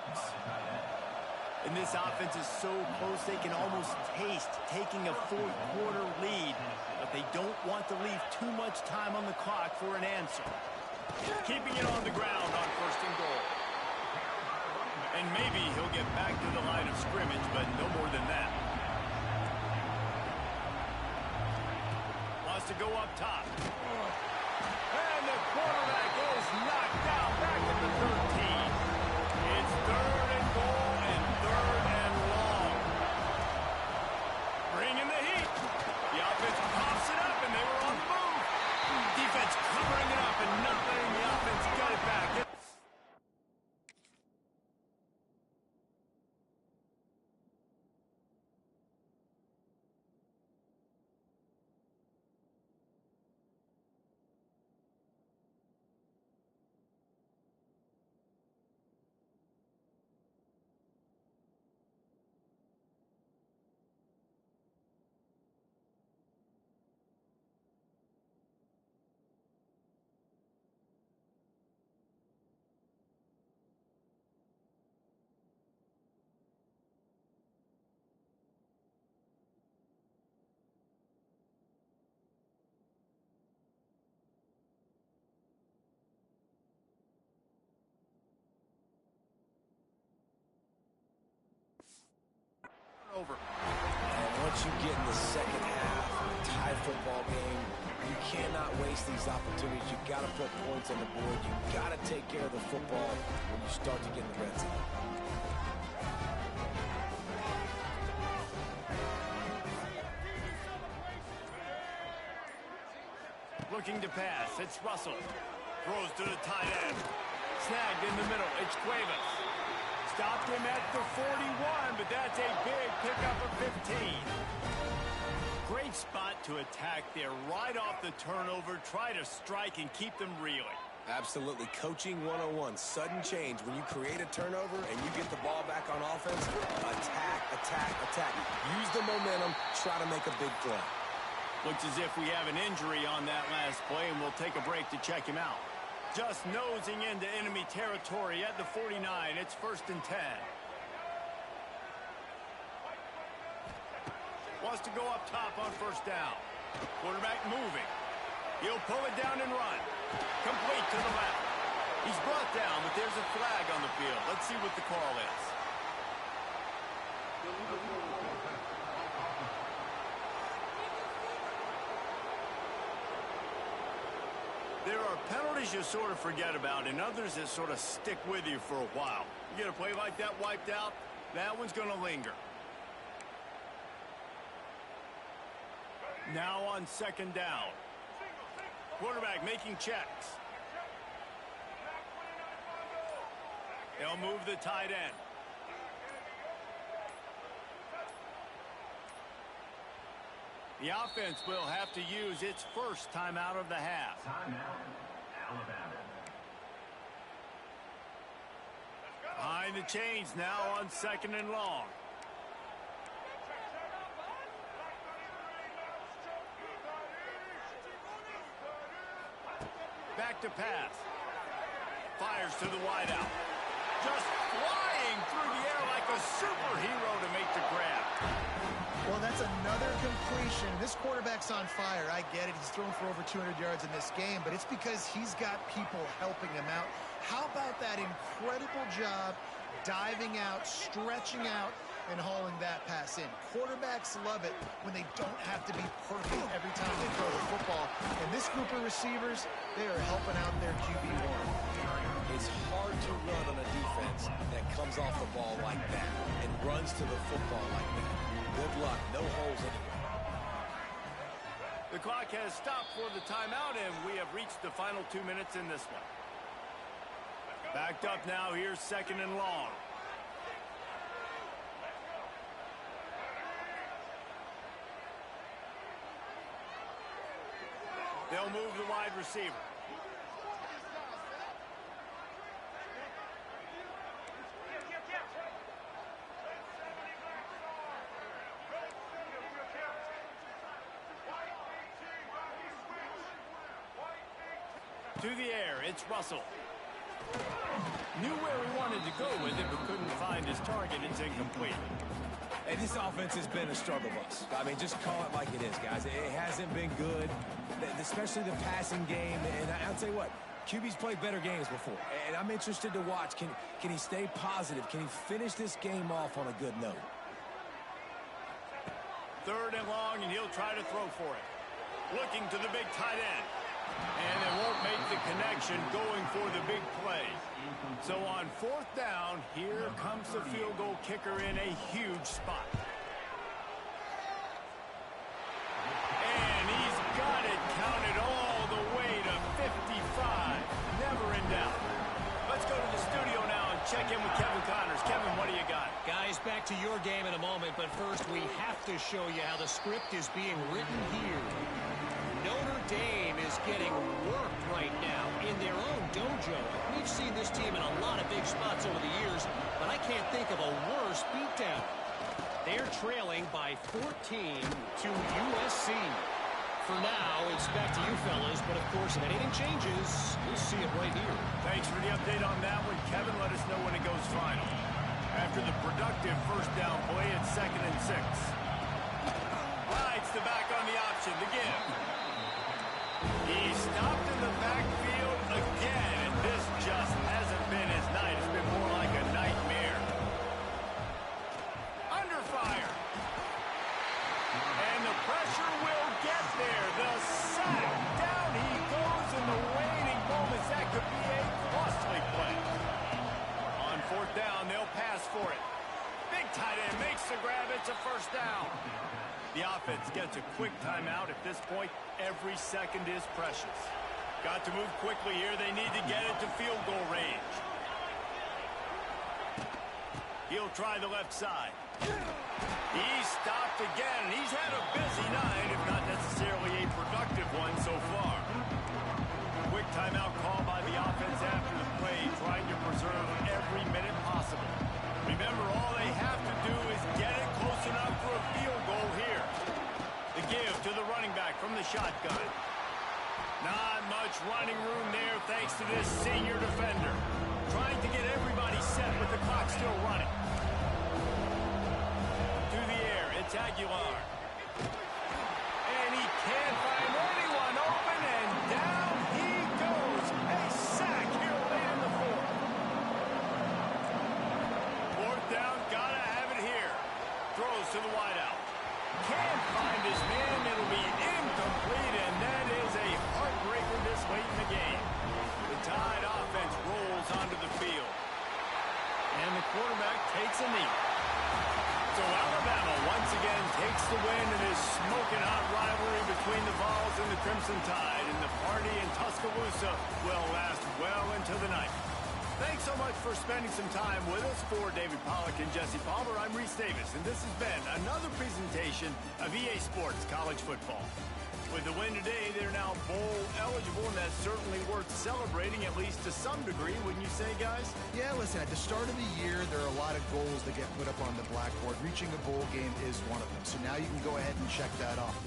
And this offense is so close they can almost taste taking a fourth-quarter lead. But they don't want to leave too much time on the clock for an answer. Keeping it on the ground on first and goal. And maybe he'll get back to the line of scrimmage, but no more than that. Wants to go up top. And the quarterback is knocked down back at the 13. It's third and goal and third and long. Bringing the heat. The offense pops it up, and they were on the move. Defense covering it up, and nothing. The offense got it back. Over. And once you get in the second half, tie football game, you cannot waste these opportunities. You got to put points on the board. You got to take care of the football when you start to get in the red zone. Looking to pass. It's Russell. Throws to the tight end. Snagged in the middle. It's Cuevas. Stopped him at the 41, but that's a big pickup of 15. Great spot to attack there. Right off the turnover, try to strike and keep them reeling. Absolutely. Coaching 101. Sudden change. When you create a turnover and you get the ball back on offense, attack, attack, attack. Use the momentum. Try to make a big play. Looks as if we have an injury on that last play, and we'll take a break to check him out. Just nosing into enemy territory at the 49. It's first and 10. Wants to go up top on first down. Quarterback moving. He'll pull it down and run. Complete to the left. He's brought down, but there's a flag on the field. Let's see what the call is. There are penalties you sort of forget about and others that sort of stick with you for a while. You get a play like that wiped out, that one's going to linger. Now on second down. Quarterback making checks. They'll move the tight end. The offense will have to use its first timeout of the half. Timeout, Alabama. Behind the chains now on second and long. Back to pass. Fires to the wideout. Just flying through the air like a superhero to make the grab. Well, that's another completion. This quarterback's on fire. I get it. He's thrown for over 200 yards in this game, but it's because he's got people helping him out. How about that incredible job diving out, stretching out, and hauling that pass in? Quarterbacks love it when they don't have to be perfect every time they throw the football. And this group of receivers, they are helping out their QB1. It's hard to run on a defense that comes off the ball like that and runs to the football like that. Good luck. No holes anywhere. The clock has stopped for the timeout, and we have reached the final 2 minutes in this one. Backed up now. Here's second and long. They'll move the wide receiver. To the air, it's Russell. Knew where he wanted to go with it, but couldn't find his target. It's incomplete. Hey, this offense has been a struggle bus. I mean, just call it like it is, guys. It hasn't been good, especially the passing game. And I'll tell you what, QB's played better games before. And I'm interested to watch. Can he stay positive? Can he finish this game off on a good note? 3rd and long, and he'll try to throw for it. Looking to the big tight end. And it won't make the connection going for the big play. So on 4th down, here comes the field goal kicker in a huge spot. And he's got it counted all the way to 55. Never in doubt. Let's go to the studio now and check in with Kevin Connors. Kevin, what do you got? Guys, back to your game in a moment, but first we have to show you how the script is being written here. Notre Dame is getting worked right now in their own dojo. We've seen this team in a lot of big spots over the years, but I can't think of a worse beatdown. They're trailing by 14 to USC. For now, it's back to you fellas, but of course, if anything changes, we'll see it right here. Thanks for the update on that one, Kevin. Let us know when it goes final. After the productive 1st down play, it's 2nd and 6. Rides the back on the option, the give. He stopped in the backfield again, and this just hasn't been his night. It's been more like a nightmare. Under fire. And the pressure will get there. The sack. Down he goes in the waning moments. That could be a costly play. On 4th down, they'll pass for it. Big tight end makes the grab. It's a 1st down. The offense gets a quick timeout. At this point, every second is precious. Got to move quickly here. They need to get it to field goal range. He'll try the left side. He stopped again. He's had a busy night, if not necessarily a productive one so far. Quick timeout call by the offense after the play, trying to preserve every minute possible. Remember, all they have to do is get it close enough for a field goal here. The give to the running back from the shotgun. Not much running room there thanks to this senior defender. Trying to get everybody set with the clock still running. To the air, it's Aguilar. And he can't find anyone open, and down he goes. A sack here late in the 4th. 4th down, gotta have it here. Throws to the wideout. Can't find his man. It'll be incomplete, and that is a heartbreaker this late in the game. The Tide offense rolls onto the field. And the quarterback takes a knee. So Alabama once again takes the win in this smoking hot rivalry between the Vols and the Crimson Tide. And the party in Tuscaloosa will last well into the night. Thanks so much for spending some time with us. For David Pollack and Jesse Palmer, I'm Reese Davis, and this has been another presentation of EA Sports College Football. With the win today, they're now bowl eligible, and that's certainly worth celebrating, at least to some degree, wouldn't you say, guys? Yeah, listen, at the start of the year, there are a lot of goals that get put up on the blackboard. Reaching a bowl game is one of them. So now you can go ahead and check that off.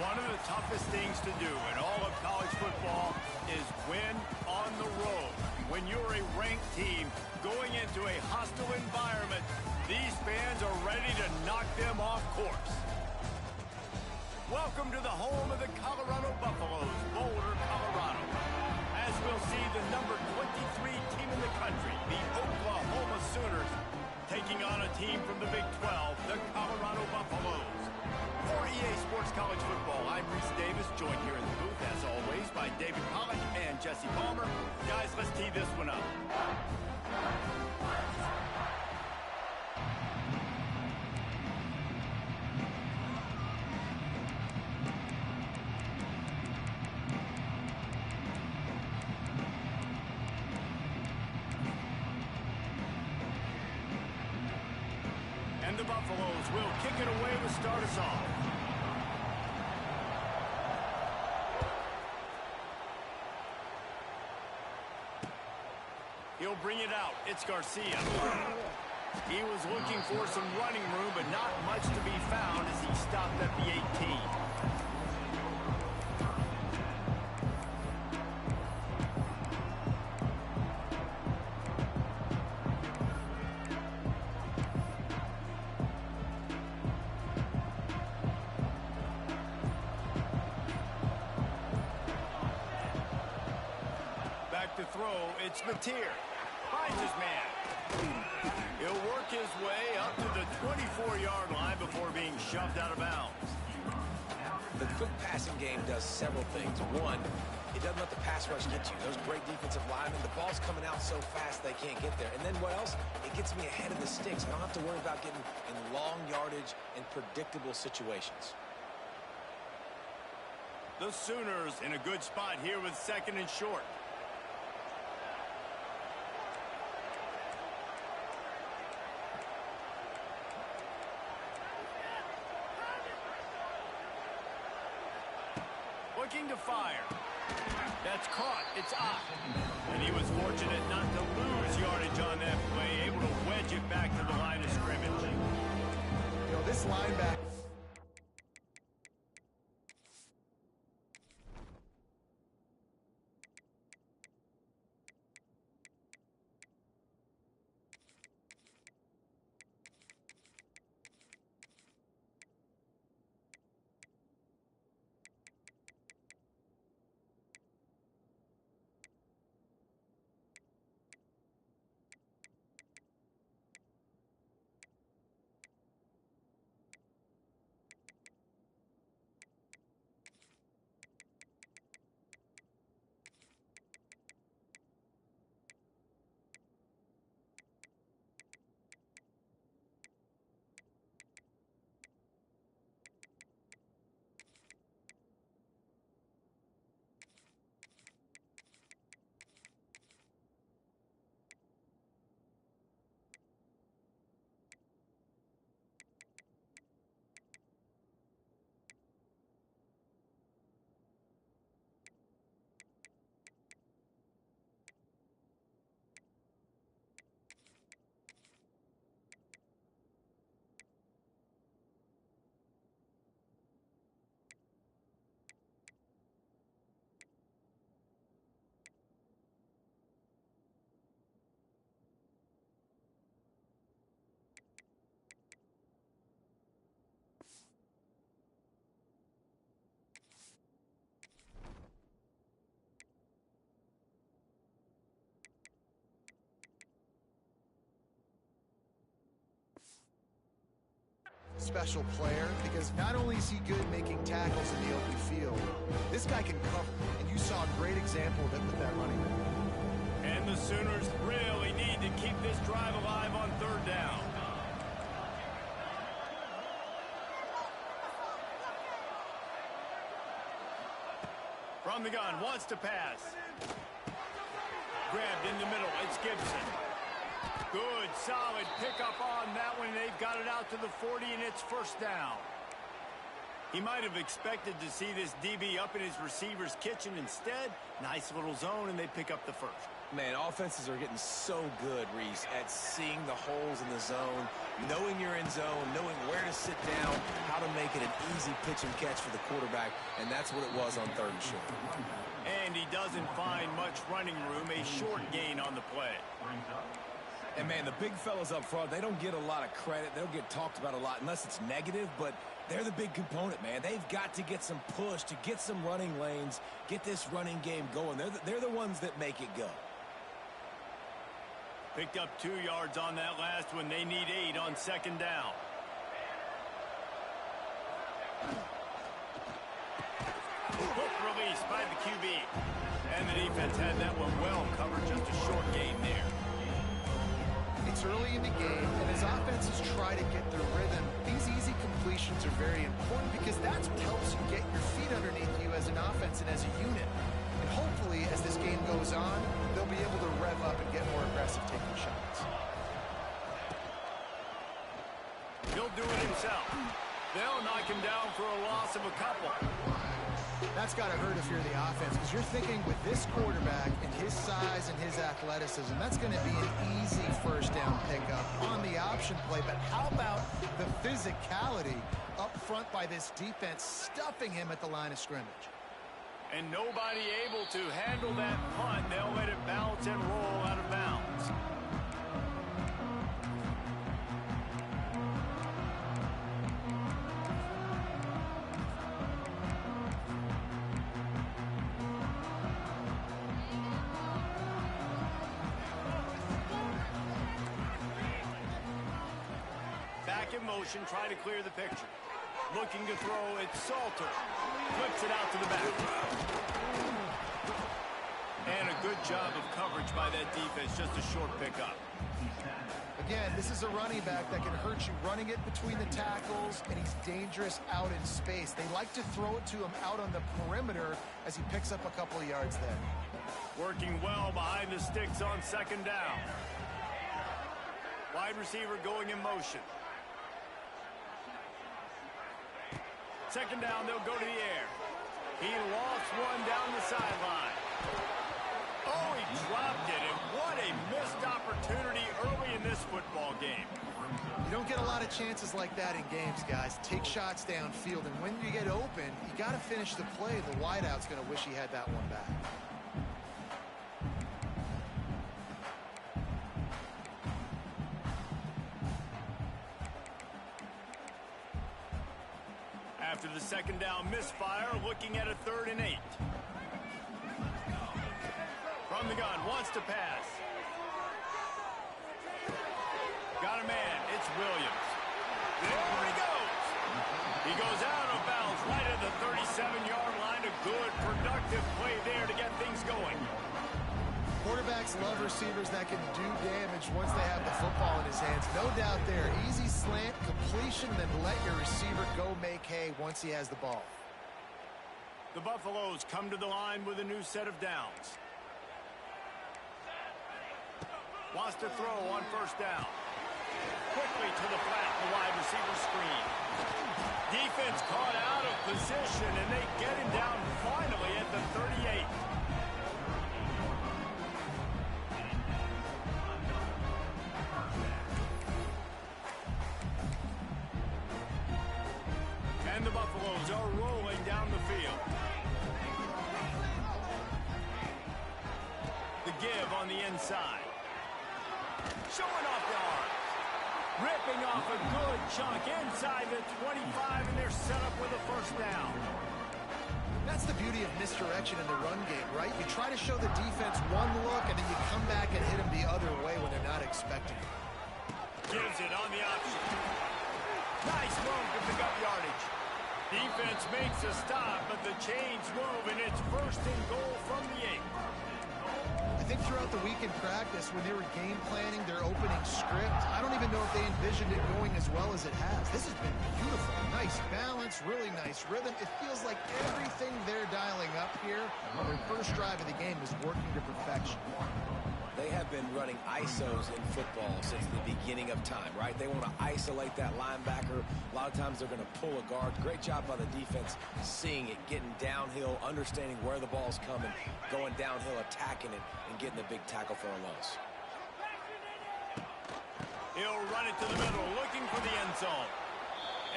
One of the toughest things to do in all of college football is win on the road. When you're a ranked team going into a hostile environment, these fans are ready to knock them off course. Welcome to the home of the Colorado Buffaloes, Boulder, Colorado. As we'll see the number 23 team in the country, the Oklahoma Sooners, taking on a team from the Big 12, the Colorado Buffaloes. For EA Sports College Football, I'm Reese Davis, joined here in the booth, as always, by David Pollack and Jesse Palmer. Guys, let's tee this one up. And the Buffaloes will kick it away to start us off. He'll bring it out. It's Garcia. He was looking for some running room, but not much to be found as he stopped at the 18. To throw, it's Mateer. Finds his man. He'll work his way up to the 24-yard line before being shoved out of bounds. The quick passing game does several things. One, it doesn't let the pass rush get you. Those great defensive linemen, the ball's coming out so fast they can't get there. And then what else? It gets me ahead of the sticks. I don't have to worry about getting in long yardage and predictable situations. The Sooners in a good spot here with 2nd and short. Looking to fire. That's caught. It's off. And he was fortunate not to lose yardage on that play, able to wedge it back to the line of scrimmage. You know, this linebacker... special player because not only is he good making tackles in the open field, this guy can cover, and you saw a great example of it with that running back. And the Sooners really need to keep this drive alive on 3rd down. From the gun, wants to pass. Grabbed in the middle, it's Gibson. Good, solid pickup on that one. They've got it out to the 40, and it's 1st down. He might have expected to see this DB up in his receiver's kitchen. Instead, nice little zone, and they pick up the 1st. Man, offenses are getting so good, Reese, at seeing the holes in the zone, knowing you're in zone, knowing where to sit down, how to make it an easy pitch and catch for the quarterback, and that's what it was on 3rd and short. And he doesn't find much running room, a short gain on the play. And, man, the big fellas up front, they don't get a lot of credit. They don't get talked about a lot unless it's negative, but they're the big component, man. They've got to get some push, to get some running lanes, get this running game going. They're the ones that make it go. Picked up 2 yards on that last one. They need 8 on 2nd down. Quick release by the QB. And the defense had that one well covered, just a short gain there. It's early in the game, and as offenses try to get their rhythm, these easy completions are very important because that's what helps you get your feet underneath you as an offense and as a unit. And hopefully, as this game goes on, they'll be able to rev up and get more aggressive taking shots. He'll do it himself. They'll knock him down for a loss of a couple. That's got to hurt if you're the offense, because you're thinking with this quarterback and his size and his athleticism, that's going to be an easy 1st down pickup on the option play. But how about the physicality up front by this defense, stuffing him at the line of scrimmage? And nobody able to handle that punt. They'll let it bounce and roll out of bounds. Back in motion, try to clear the picture. Looking to throw, it's Salter. Flips it out to the back. And a good job of coverage by that defense, just a short pickup. Again, this is a running back that can hurt you running it between the tackles, and he's dangerous out in space. They like to throw it to him out on the perimeter as he picks up a couple of yards there. Working well behind the sticks on 2nd down. Wide receiver going in motion. 2nd down, they'll go to the air. He lost one down the sideline. Oh, he dropped it, and what a missed opportunity early in this football game. You don't get a lot of chances like that in games, guys. Take shots downfield, and when you get open, you got to finish the play. The wideout's going to wish he had that one back. After the 2nd down misfire, looking at a 3rd and 8. From the gun, wants to pass. Got a man, it's Williams. There he goes. He goes out of bounds right at the 37-yard line. A good, productive play there to get things going. Quarterbacks love receivers that can do damage once they have the football in his hands. No doubt there. Easy slant, completion, then let your receiver go make hay once he has the ball. The Buffaloes come to the line with a new set of downs. Wants to throw on 1st down. Quickly to the flat, the wide receiver screen. Defense caught out of position, and they get him down finally at the 38. And the Buffaloes are rolling down the field. The give on the inside. Showing off the arm. Ripping off a good chunk inside the 25, and they're set up with a 1st down. That's the beauty of misdirection in the run game, right? You try to show the defense one look, and then you come back and hit them the other way when they're not expecting it. Gives it on the option. Nice move to pick up yardage. Defense makes a stop, but the chains move, and it's 1st and goal from the 8. I think throughout the week in practice, when they were game planning their opening script, I don't even know if they envisioned it going as well as it has. This has been beautiful. Nice balance, really nice rhythm. It feels like everything they're dialing up here on their 1st drive of the game is working to perfection. They have been running ISOs in football since the beginning of time, right? They want to isolate that linebacker. A lot of times they're going to pull a guard. Great job by the defense seeing it, getting downhill, understanding where the ball's coming, going downhill, attacking it, and getting the big tackle for a loss. He'll run it to the middle, looking for the end zone.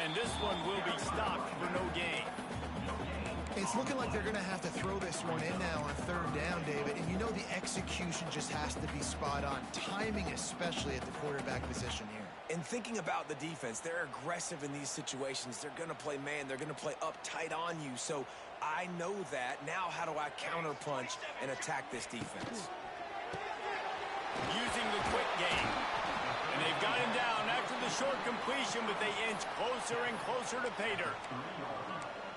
And this one will be stopped for no gain. It's looking like they're going to have to throw this one in now on third down, David. And you know the execution just has to be spot on. Timing especially at the quarterback position here. And thinking about the defense, they're aggressive in these situations. They're going to play man. They're going to play up tight on you. So I know that. Now how do I counterpunch and attack this defense? Using the quick game. And they've got him down after the short completion, but they inch closer and closer to pay dirt.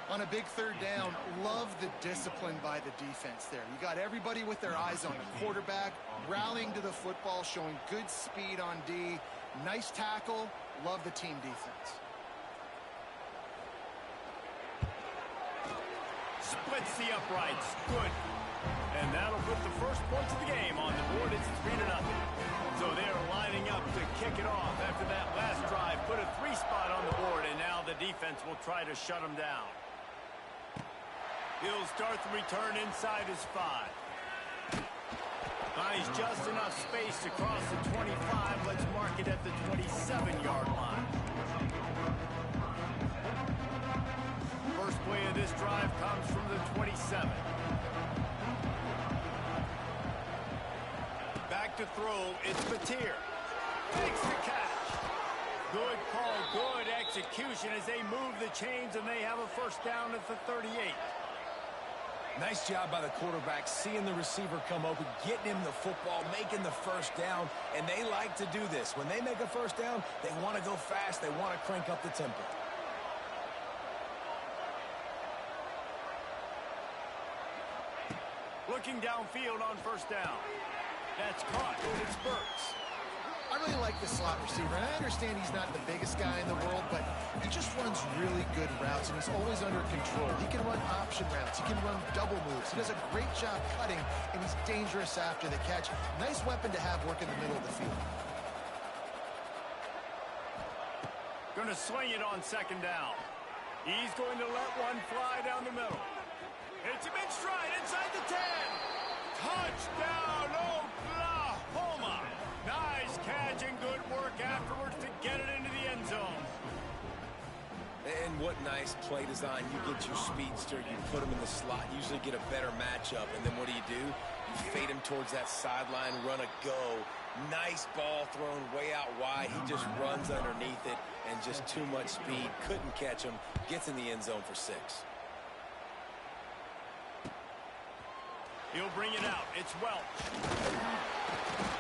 On a big third down, love the discipline by the defense there. You got everybody with their eyes on the quarterback, rallying to the football, showing good speed on D. Nice tackle. Love the team defense. Splits the uprights. Good. And that'll put the first points of the game on the board. It's 3-0. So they're lining up to kick it off after that last drive. Put a 3-spot on the board, and now the defense will try to shut them down. He'll start the return inside his 5. Finds just enough space to cross the 25. Let's mark it at the 27-yard line. First play of this drive comes from the 27. Back to throw, it's Batir. Takes the catch. Good call, good execution as they move the chains, and they have a first down at the 38. Nice job by the quarterback, seeing the receiver come open, getting him the football, making the first down, and they like to do this. When they make a first down, they want to go fast, they want to crank up the tempo. Looking downfield on first down. That's caught. It's Burks. I really like the slot receiver, and I understand he's not the biggest guy in the world, but he just runs really good routes, and he's always under control. He can run option routes. He can run double moves. He does a great job cutting, and he's dangerous after the catch. Nice weapon to have work in the middle of the field. Going to swing it on second down. He's going to let one fly down the middle. Hits him in stride inside the 10. Touchdown, Oklahoma. Nice catch and good work afterwards to get it into the end zone. And what nice play design. You get your speedster, you put him in the slot, usually get a better matchup, and then what do? You fade him towards that sideline, run a go. Nice ball thrown way out wide. He just runs underneath it, and just too much speed. Couldn't catch him. Gets in the end zone for 6. He'll bring it out. It's Welch.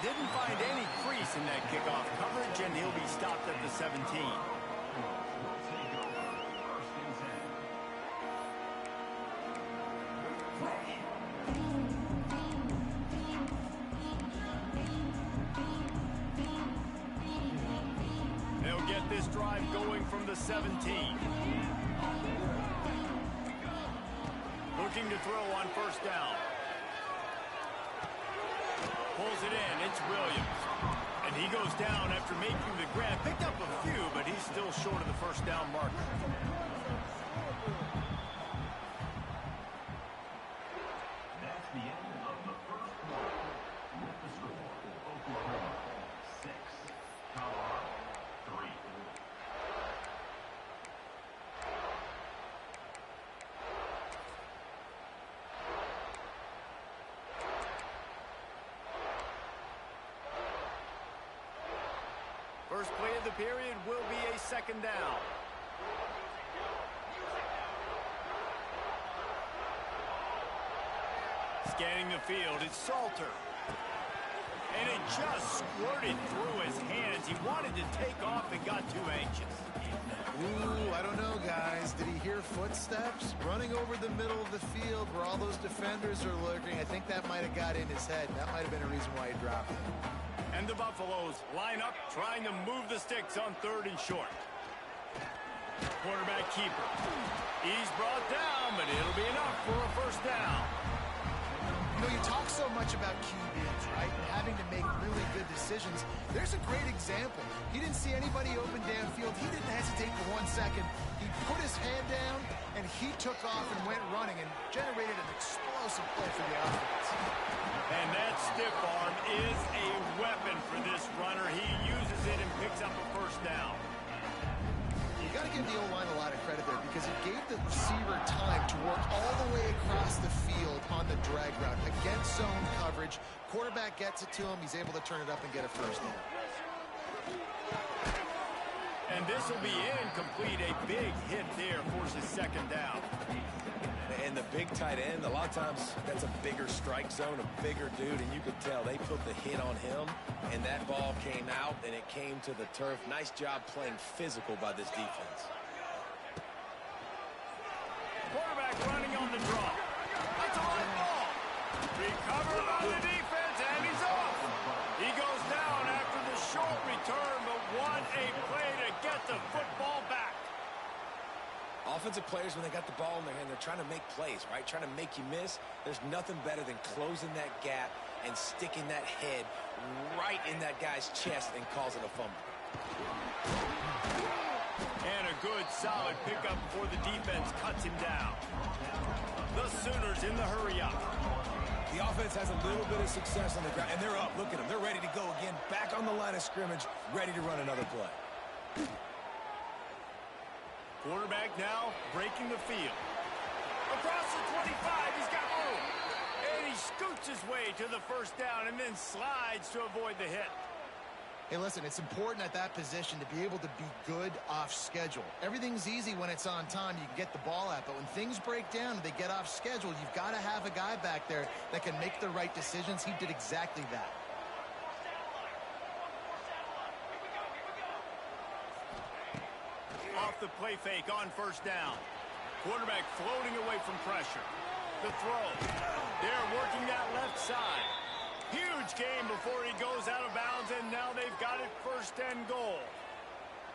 Didn't find any crease in that kickoff coverage, and he'll be stopped at the 17. They'll get this drive going from the 17. Looking to throw on first down. Pulls it in. It's Williams. And he goes down after making the grab. Picked up a few, but he's still short of the first down marker. That's the end of the first quarter. With the score, Oklahoma 6, Colorado 3. First play of the period will be a second down. Scanning the field, it's Salter. And it just squirted through his hands. He wanted to take off and got too anxious. Ooh, I don't know, guys. Did he hear footsteps? Running over the middle of the field where all those defenders are lurking. I think that might have got in his head. That might have been a reason why he dropped it. And the Buffaloes line up, trying to move the sticks on third and short. Quarterback keeper. He's brought down, but it'll be enough for a first down. You know, you talk so much about QBs, right, and having to make really good decisions. There's a great example. He didn't see anybody open downfield. He didn't hesitate for 1 second. He put his hand down, and he took off and went running and generated an explosive play for the offense. And that stiff arm is a weapon for this runner. He uses it and picks up a first down. You got to give the O-line a lot of credit there because it gave the receiver time to work all the way across the field on the drag route against zone coverage. Quarterback gets it to him. He's able to turn it up and get a first down. And this will be incomplete. A big hit there forces second down. And the big tight end, a lot of times that's a bigger strike zone, a bigger dude, and you could tell they put the hit on him, and that ball came out, and it came to the turf. Nice job playing physical by this defense. Quarterback running on the draw. That's a high ball. Recovered by the defense, and he's off. He goes down after the short return, but what a play to get the football back. Offensive players, when they got the ball in their hand, they're trying to make plays, right? Trying to make you miss. There's nothing better than closing that gap and sticking that head right in that guy's chest and causing a fumble. And a good, solid pickup before the defense cuts him down. The Sooners in the hurry up. The offense has a little bit of success on the ground, and they're up. Look at them. They're ready to go again. Back on the line of scrimmage, ready to run another play. Quarterback now breaking the field. Across the 25, he's got room. And he scoots his way to the first down and then slides to avoid the hit. Hey, listen, it's important at that position to be able to be good off schedule. Everything's easy when it's on time. You can get the ball out. But when things break down and they get off schedule, you've got to have a guy back there that can make the right decisions. He did exactly that. Off the play fake on first down. Quarterback floating away from pressure. The throw. They're working that left side. Huge game before he goes out of bounds, and now they've got it first and goal.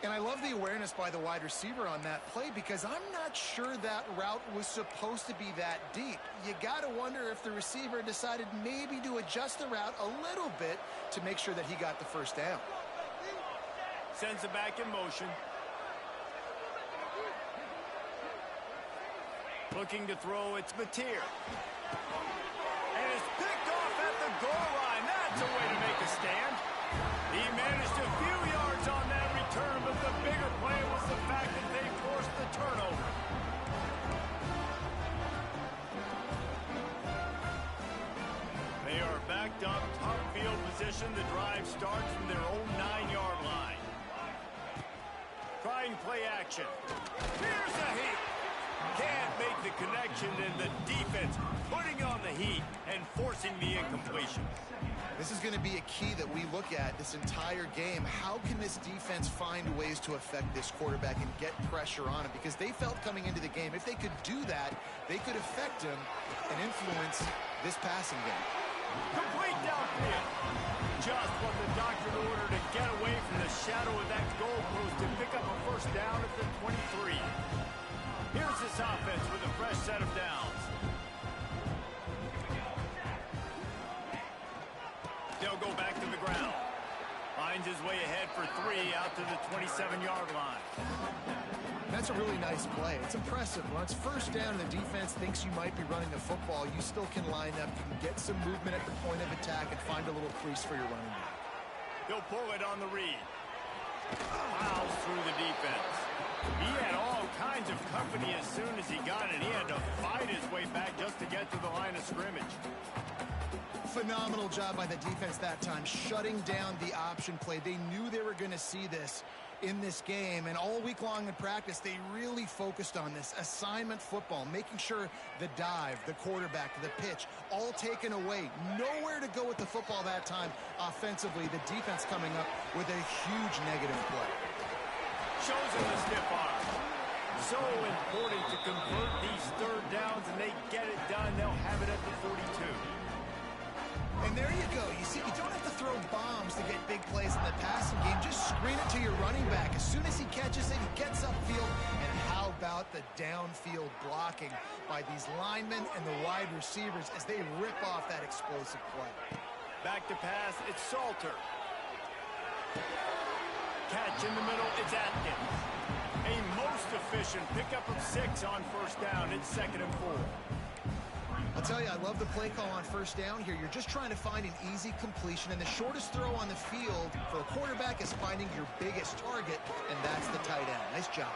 And I love the awareness by the wide receiver on that play because I'm not sure that route was supposed to be that deep. You got to wonder if the receiver decided maybe to adjust the route a little bit to make sure that he got the first down. Sends it back in motion. Looking to throw, it's Mateer. And it's picked off at the goal line. That's a way to make a stand. He managed a few yards on that return, but the bigger play was the fact that they forced the turnover. They are backed up, top field position. The drive starts from their own 9-yard line. Trying play action. Here's the heat. Can't make the connection, and the defense putting on the heat and forcing the incompletion. This is going to be a key that we look at this entire game. How can this defense find ways to affect this quarterback and get pressure on him? Because they felt coming into the game, if they could do that, they could affect him and influence this passing game. Complete downfield. Just what the doctor ordered to get away from the shadow of that goalpost to pick up a first down at the 23. Here's this offense with a fresh set of downs. They'll go back to the ground. Finds his way ahead for 3 out to the 27-yard line. That's a really nice play. It's impressive. When it's first down and the defense thinks you might be running the football, you still can line up. You can get some movement at the point of attack and find a little crease for your running back. He'll pull it on the read. Plows through the defense. He had all kinds of company as soon as he got it. He had to fight his way back just to get to the line of scrimmage. Phenomenal job by the defense that time, shutting down the option play. They knew they were going to see this in this game, and all week long in practice, they really focused on this assignment football, making sure the dive, the quarterback, the pitch, all taken away. Nowhere to go with the football that time offensively. The defense coming up with a huge negative play. Shows him the stiff arm. So important to convert these third downs, and they get it done. They'll have it at the 42. And there you go. You see, you don't have to throw bombs to get big plays in the passing game. Just screen it to your running back. As soon as he catches it, he gets upfield. And how about the downfield blocking by these linemen and the wide receivers as they rip off that explosive play. Back to pass, it's Salter. Catch in the middle, it's Atkins. A most efficient pickup of 6 on first down. It's 2nd and 4. I'll tell you, I love the play call on first down here. You're just trying to find an easy completion, and the shortest throw on the field for a quarterback is finding your biggest target, and that's the tight end. Nice job.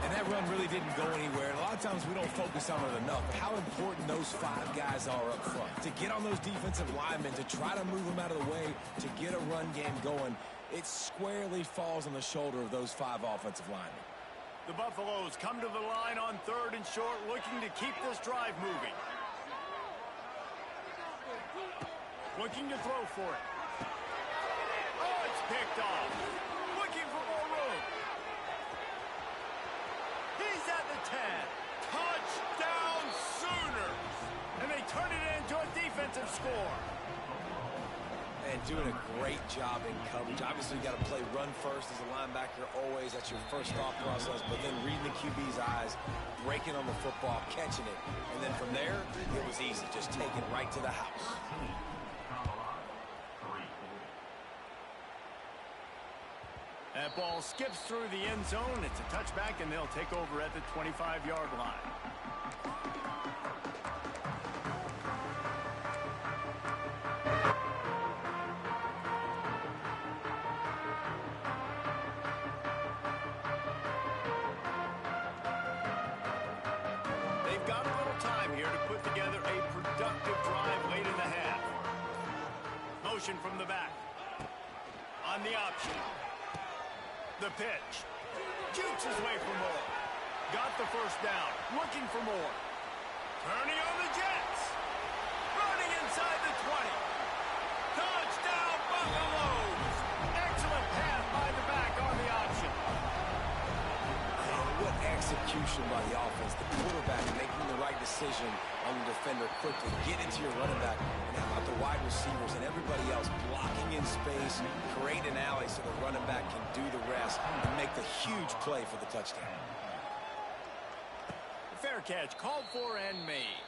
And that run really didn't go anywhere. And a lot of times we don't focus on it enough. How important those 5 guys are up front. To get on those defensive linemen, to try to move them out of the way, to get a run game going, it squarely falls on the shoulder of those 5 offensive linemen. The Buffaloes come to the line on 3rd and short, looking to keep this drive moving. Looking to throw for it. Oh, it's picked off. Looking for more room. He's at the 10. Touchdown Sooners. And they turn it into a defensive score. And doing a great job in coverage. Obviously, you got to play run first as a linebacker always. That's your first thought process. But then reading the QB's eyes, breaking on the football, catching it. And then from there, it was easy. Just take it right to the house. That ball skips through the end zone. It's a touchback, and they'll take over at the 25-yard line. They've got a little time here to put together a productive drive late in the half. Motion from the back. On the option. The pitch. Jukes his way for more. Got the first down. Looking for more. Turning on the Jets. Running inside the 20. Touchdown Buffaloes. Excellent pass by the back on the option. What execution by the offense. The quarterback making the right decision on the defender quickly. Get into your running back. And how about the wide receivers and everybody else blocking in space, create an alley so the running back can do the rest and make the huge play for the touchdown. Fair catch called for and made.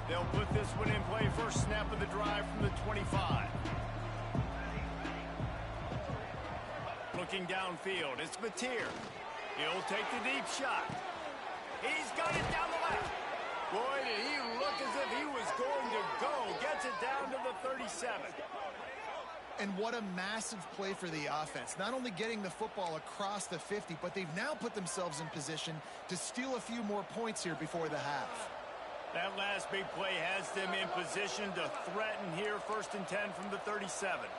They'll put this one in play. First snap of the drive from the 25. Looking downfield, it's Mateer. He'll take the deep shot. He's got it down the left. Boy, did he look as if he was going to go. Gets it down to the 37. And what a massive play for the offense. Not only getting the football across the 50, but they've now put themselves in position to steal a few more points here before the half. That last big play has them in position to threaten here. 1st and 10 from the 37.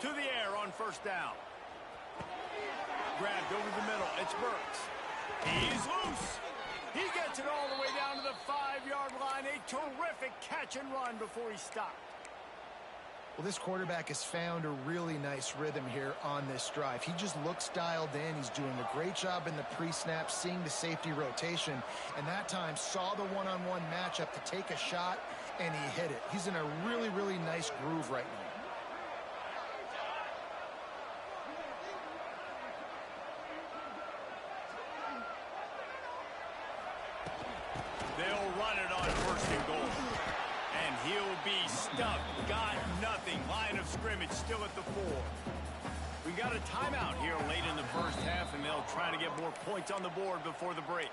To the air on first down. Grabbed over the middle. It's Burks. He's loose. He gets it all the way down to the 5-yard line. A terrific catch and run before he stopped. Well, this quarterback has found a really nice rhythm here on this drive. He just looks dialed in. He's doing a great job in the pre-snap, seeing the safety rotation, and that time saw the one-on-one matchup to take a shot, and he hit it. He's in a really, really nice groove right now. They'll run it on 1st and goal. And he'll be stuck. Got nothing. Line of scrimmage still at the 4. We got a timeout here late in the first half, and they'll try to get more points on the board before the break.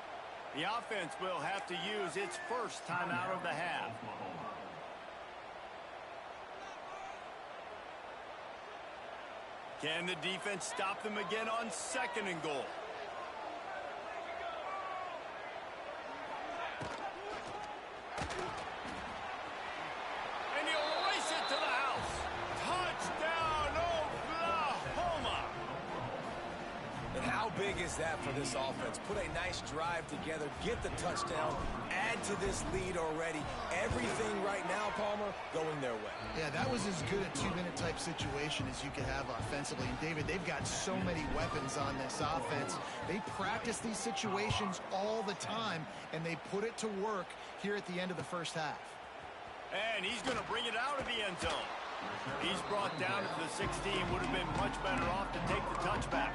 The offense will have to use its first timeout of the half. Can the defense stop them again on 2nd and goal? And he'll race it to the house. Touchdown, Oklahoma! And how big is that for this offense? Put a nice drive together, get the touchdown, add to this lead already. Everything right now, Palmer, going their way. Yeah, that was as good a two-minute type situation as you could have offensively. And, David, they've got so many weapons on this offense. They practice these situations all the time, and they put it to work here at the end of the first half. And he's going to bring it out of the end zone. He's brought down to the 16. Would have been much better off to take the touchback.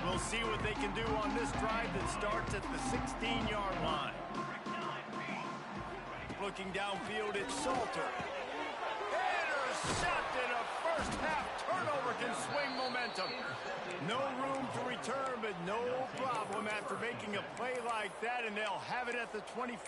We'll see what they can do on this drive that starts at the 16-yard line. Looking downfield, it's Salter. Intercepted. A first-half turnover can swing momentum. No room to return, but no problem after making a play like that, and they'll have it at the 25.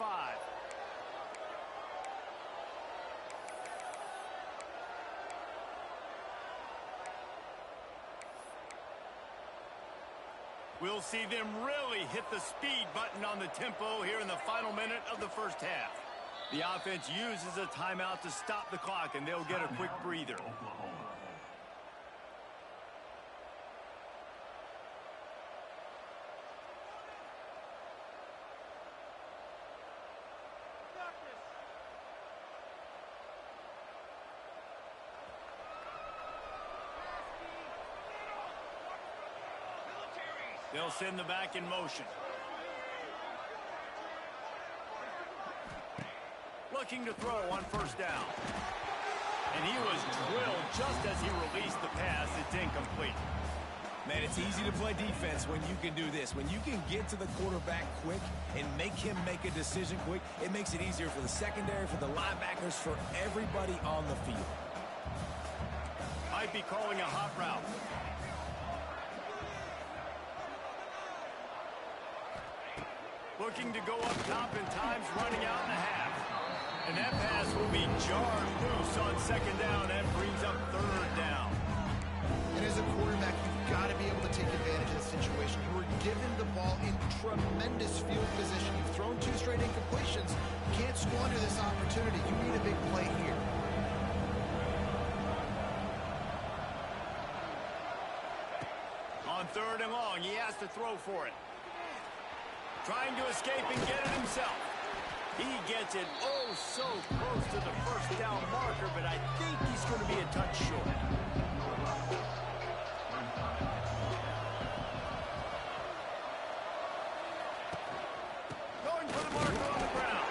We'll see them really hit the speed button on the tempo here in the final minute of the first half. The offense uses a timeout to stop the clock, and they'll get a quick breather. They'll send the back in motion. Looking to throw on first down. And he was drilled just as he released the pass. It's incomplete. Man, it's easy to play defense when you can do this. When you can get to the quarterback quick and make him make a decision quick, it makes it easier for the secondary, for the linebackers, for everybody on the field. Might be calling a hot route. Looking to go up top, and time's running out in the half. And that pass will be jarred loose on second down and brings up third down. And as a quarterback, you've got to be able to take advantage of the situation. You were given the ball in tremendous field position. You've thrown two straight incompletions. You can't squander this opportunity. You need a big play here. On third and long, he has to throw for it. Trying to escape and get it himself. He gets it oh so close to the first down marker, but I think he's going to be a touch short. Going for the marker on the ground.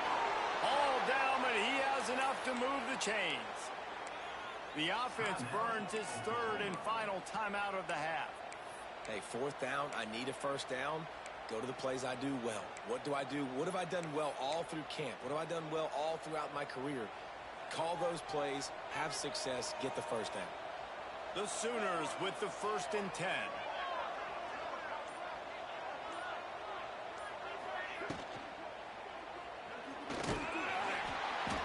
All down, but he has enough to move the chains. The offense burns his third and final timeout of the half. Hey, fourth down, I need a first down. Go to the plays I do well. What do I do? What have I done well all through camp? What have I done well all throughout my career? Call those plays, have success, get the first down. The Sooners with the 1st and 10.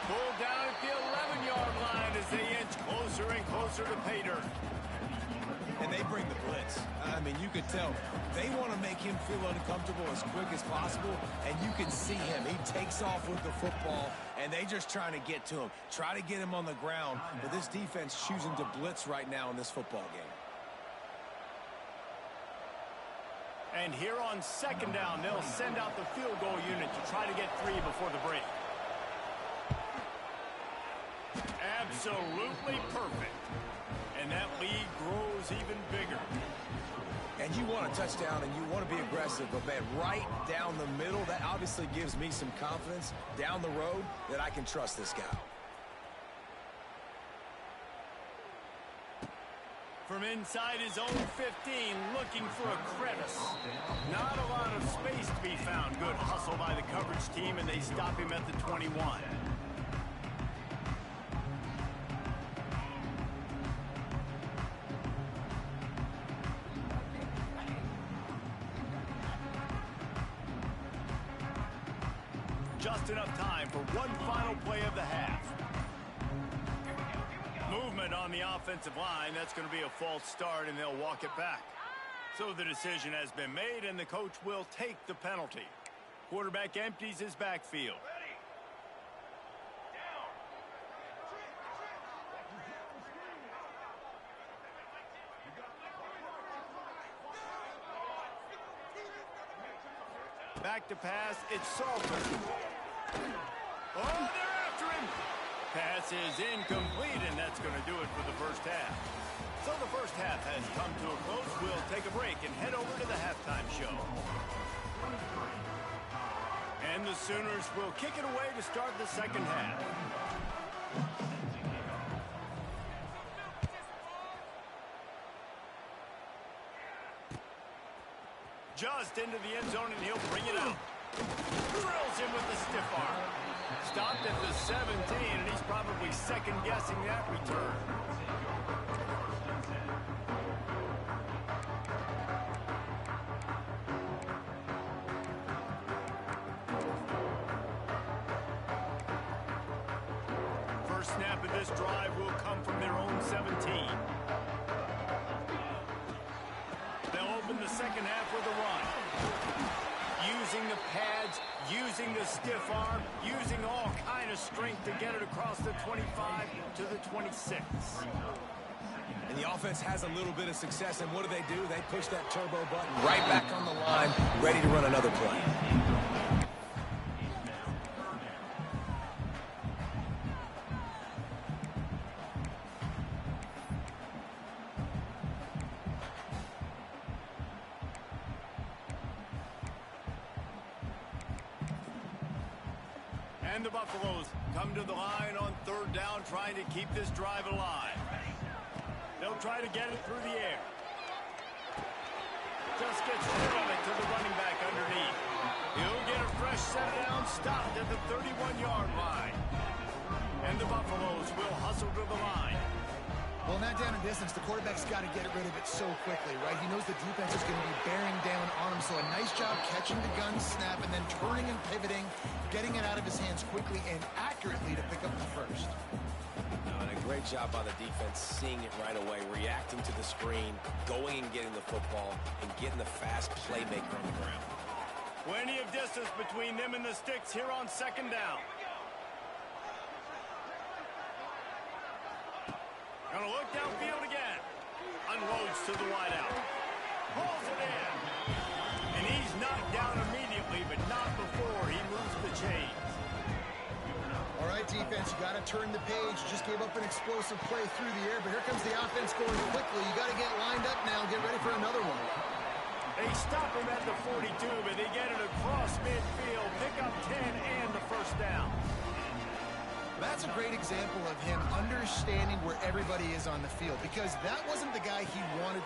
Pulled down at the 11-yard line as they inch closer and closer to pay dirt. And they bring the blitz. I mean, you could tell they want to make him feel uncomfortable as quick as possible, and you can see him. He takes off with the football, and they just trying to get to him, try to get him on the ground, but this defense choosing to blitz right now in this football game. And here on second down, they'll send out the field goal unit to try to get 3 before the break. Absolutely perfect. And that lead grows even bigger. And you want a touchdown and you want to be aggressive, but man, right down the middle, that obviously gives me some confidence down the road that I can trust this guy. From inside his own 15, looking for a crevice. Not a lot of space to be found. Good hustle by the coverage team, and they stop him at the 21. Just enough time for one final play of the half. Movement on the offensive line. That's going to be a false start, and they'll walk it back. So the decision has been made, and the coach will take the penalty. Quarterback empties his backfield. Back to pass. It's Salter. Oh, they're after him. Pass is incomplete, and that's going to do it for the first half. So the first half has come to a close. We'll take a break and head over to the halftime show. And the Sooners will kick it away to start the second half. Just into the end zone, and he'll bring it out. Drills him with the stiff arm. Stopped at the 17, and he's probably second-guessing that return. First snap of this drive will come from their own 17. They'll open the second half with a run. Using the pads, using the stiff arm, using all kind of strength to get it across the 25 to the 26. And the offense has a little bit of success, and what do? They push that turbo button right back on the line, ready to run another play. And the Buffaloes come to the line on third down, trying to keep this drive alive. They'll try to get it through the air. Just gets rid of it to the running back underneath. He'll get a fresh set down, stopped at the 31-yard line. And the Buffaloes will hustle to the line. Well, in that down and distance, the quarterback's got to get rid of it so quickly, right? He knows the defense is going to be bearing down on him, so a nice job catching the gun snap and then turning and pivoting, getting it out of his hands quickly and accurately to pick up the first. And a great job by the defense, seeing it right away, reacting to the screen, going and getting the football, and getting the fast playmaker on the ground. Plenty of distance between them and the sticks here on second down. Gonna look downfield again. Unloads to the wideout. Pulls it in. And he's knocked down immediately, but not before he moves the chains. All right, defense, you got to turn the page. Just gave up an explosive play through the air, but here comes the offense going quickly. You got to get lined up now and get ready for another one. They stop him at the 42, but they get it across midfield. Pick up 10 and the first down. That's a great example of him understanding where everybody is on the field, because that wasn't the guy he wanted.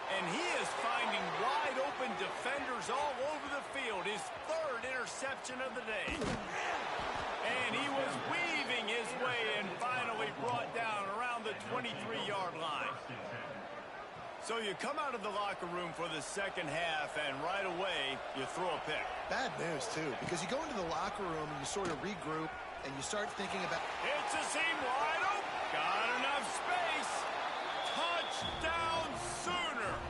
And he is finding wide open defenders all over the field. His third interception of the day. And he was weaving his way and finally brought down around the 23-yard line. So you come out of the locker room for the second half, and right away, you throw a pick. Bad news, too, because you go into the locker room and you sort of regroup, and you start thinking about... It's a seam wide open. Got enough space. Touchdown Sooners.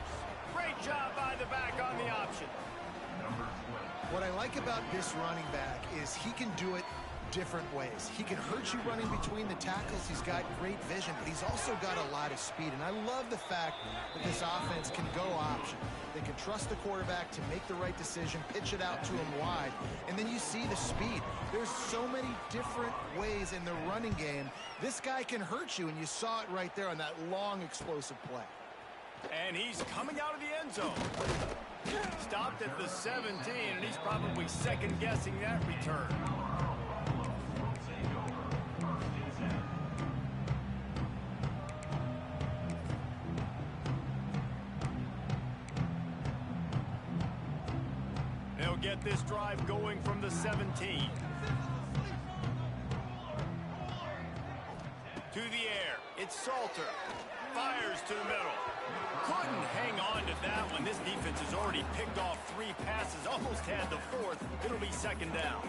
Great job by the back on the option. What I like about this running back is he can do it different ways. He can hurt you running between the tackles. He's got great vision, but he's also got a lot of speed. And I love the fact that this offense can go option. They can trust the quarterback to make the right decision, pitch it out to him wide, and then you see the speed. There's so many different ways in the running game. This guy can hurt you, and you saw it right there on that long, explosive play. And he's coming out of the end zone. Stopped at the 17, and he's probably second-guessing that return. They'll get this drive going from the 17. To the air, it's Salter. Fires to the middle. Couldn't hang on to that one. This defense has already picked off 3 passes, almost had the 4th. It'll be second down.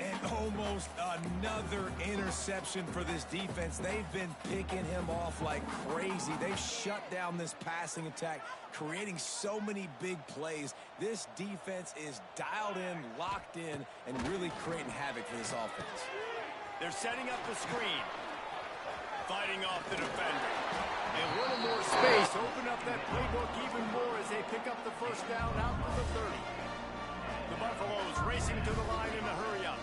And almost another interception for this defense. They've been picking him off like crazy. They've shut down this passing attack, creating so many big plays. This defense is dialed in, locked in, and really creating havoc for this offense. They're setting up the screen. Fighting off the defender. And a little more space. Open up that playbook even more as they pick up the first down out to the 30. The Buffaloes racing to the line in a hurry up.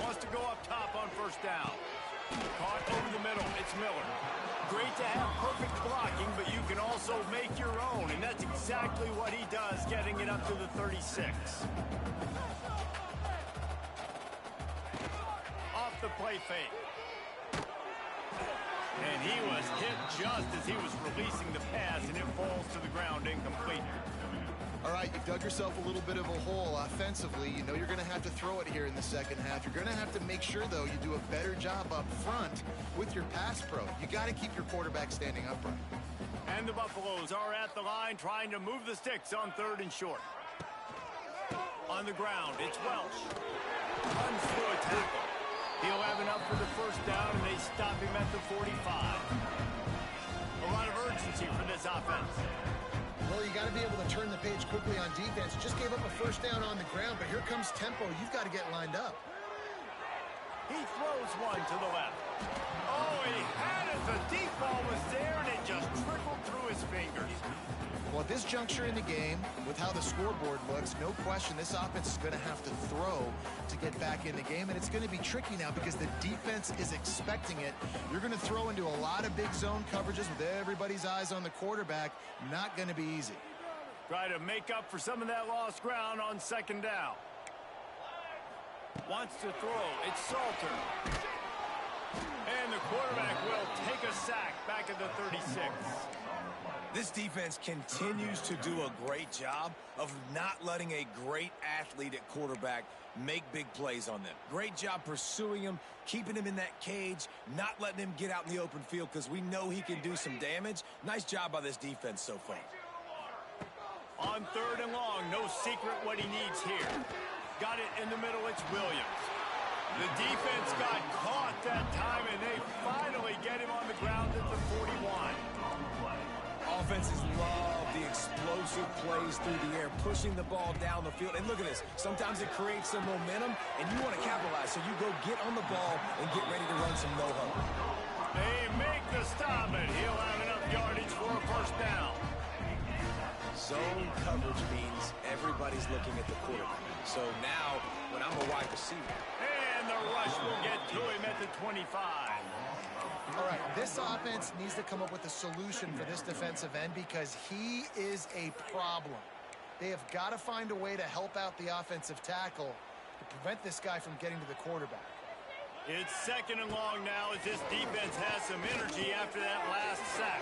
Wants to go up top on first down. Caught over the middle. It's Miller. Great to have perfect blocking, but you can also make your own, and that's exactly what he does, getting it up to the 36. Off the play fake. And he was hit just as he was releasing the pass, and it falls to the ground incomplete. All right, you've dug yourself a little bit of a hole offensively. You know you're going to have to throw it here in the second half. You're going to have to make sure, though, you do a better job up front with your pass pro. You got to keep your quarterback standing upright. And the Buffaloes are at the line trying to move the sticks on 3rd and short. On the ground, it's Welch. Runs through a tackle. He'll have enough for the first down, and they stop him at the 45. A lot of urgency for this offense. Well, you got to be able to turn the page quickly on defense. Just gave up a first down on the ground, but here comes tempo. You've got to get lined up. He throws one to the left. Oh, he had it. The deep ball was there, and it just trickled through his fingers. Well, at this juncture in the game, with how the scoreboard looks, no question this offense is going to have to throw to get back in the game, and it's going to be tricky now because the defense is expecting it. You're going to throw into a lot of big zone coverages with everybody's eyes on the quarterback. Not going to be easy. Try to make up for some of that lost ground on 2nd down. Wants to throw. It's Salter. And the quarterback will take a sack back at the 36. This defense continues to do a great job of not letting a great athlete at quarterback make big plays on them. Great job pursuing him, keeping him in that cage, not letting him get out in the open field because we know he can do some damage. Nice job by this defense so far. On 3rd and long, no secret what he needs here. Got it in the middle, it's Williams. The defense got caught that time, and they finally get him on the ground at the 41. Offenses love the explosive plays through the air, pushing the ball down the field. And look at this. Sometimes it creates some momentum, and you want to capitalize. So you go get on the ball and get ready to run some no-huddle. They make the stop, and he'll have enough yardage for a first down. Zone coverage means everybody's looking at the quarterback. So now, when I'm a wide receiver. And the rush will get to him at the 25. All right, this offense needs to come up with a solution for this defensive end because he is a problem. They have got to find a way to help out the offensive tackle to prevent this guy from getting to the quarterback. It's 2nd and long now as this defense has some energy after that last sack.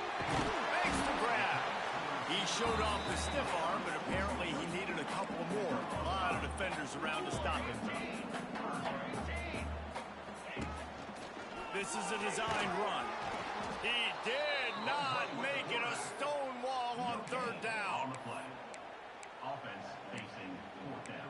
Makes the grab. He showed off the stiff arm, but apparently he needed a couple more. A lot of defenders around to stop him. This is a designed run. He did not make it a stone wall on 3rd down. Offense facing 4th down.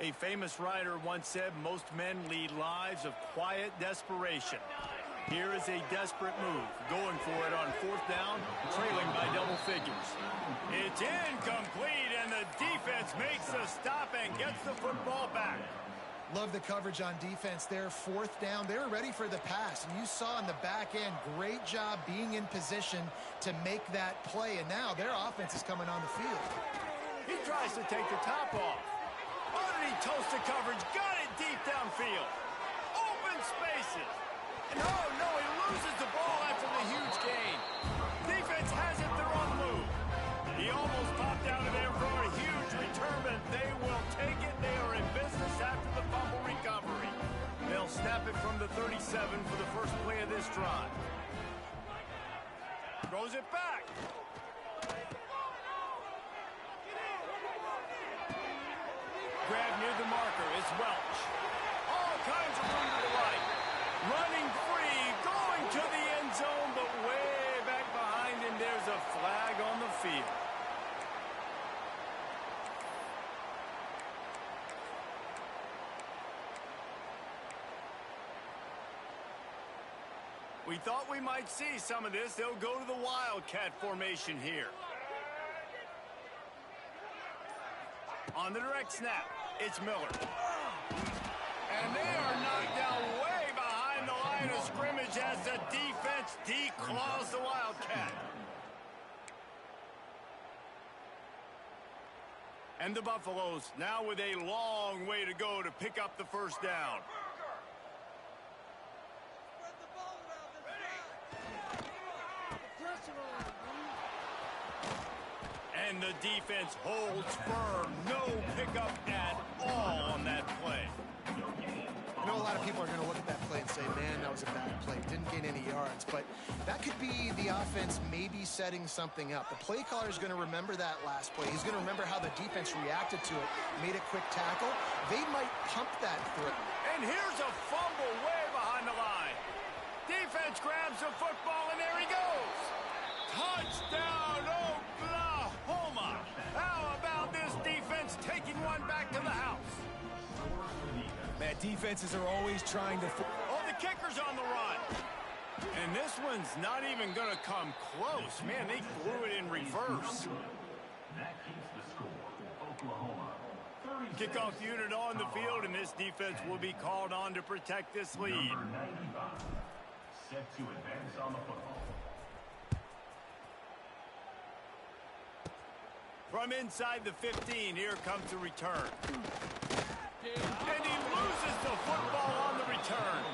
A famous writer once said, most men lead lives of quiet desperation. Here is a desperate move, going for it on 4th down, trailing by double figures. It's incomplete, and the defense makes the stop and gets the football back. Love the coverage on defense there. 4th down, they were ready for the pass, and you saw in the back end, great job being in position to make that play, and now their offense is coming on the field. He tries to take the top off. Oh, did he toast the coverage? Got it deep downfield. Open spaces. And oh, no, he loses the ball after the huge gain. Defense has it, they're on the move. He almost popped out of there for a huge return, but they will take it. They are in business after the fumble recovery. They'll snap it from the 37 for the first play of this drive. Throws it back. Grab near the marker, it's Welch. All kinds of room to the right. Running free, going to the end zone, but way back behind him, there's a flag on the field. We thought we might see some of this. They'll go to the Wildcat formation here. On the direct snap, it's Miller. And they are knocked down way behind the line of scrimmage charge as the defense declaws the Wildcat. And the Buffaloes now with a long way to go to pick up the first down. And the defense holds firm. No pickup at all on that play. I know a lot of people are going to look at that play and say, man, that was a bad play. Didn't gain any yards. But that could be the offense maybe setting something up. The play caller is going to remember that last play. He's going to remember how the defense reacted to it, made a quick tackle. They might pump that through. And here's a fumble way behind the line. Defense grabs the football, and there he goes. Touchdown, Oklahoma. How about this defense taking one back to the house? Man, defenses are always trying to... Oh, the kicker's on the run. And this one's not even going to come close. Man, they threw it in reverse. That keeps the score. Oklahoma. Kickoff unit on the field, and this defense will be called on to protect this lead. Number 95. Set to advance on the football. From inside the 15, here comes the return. And he loses the football on the return.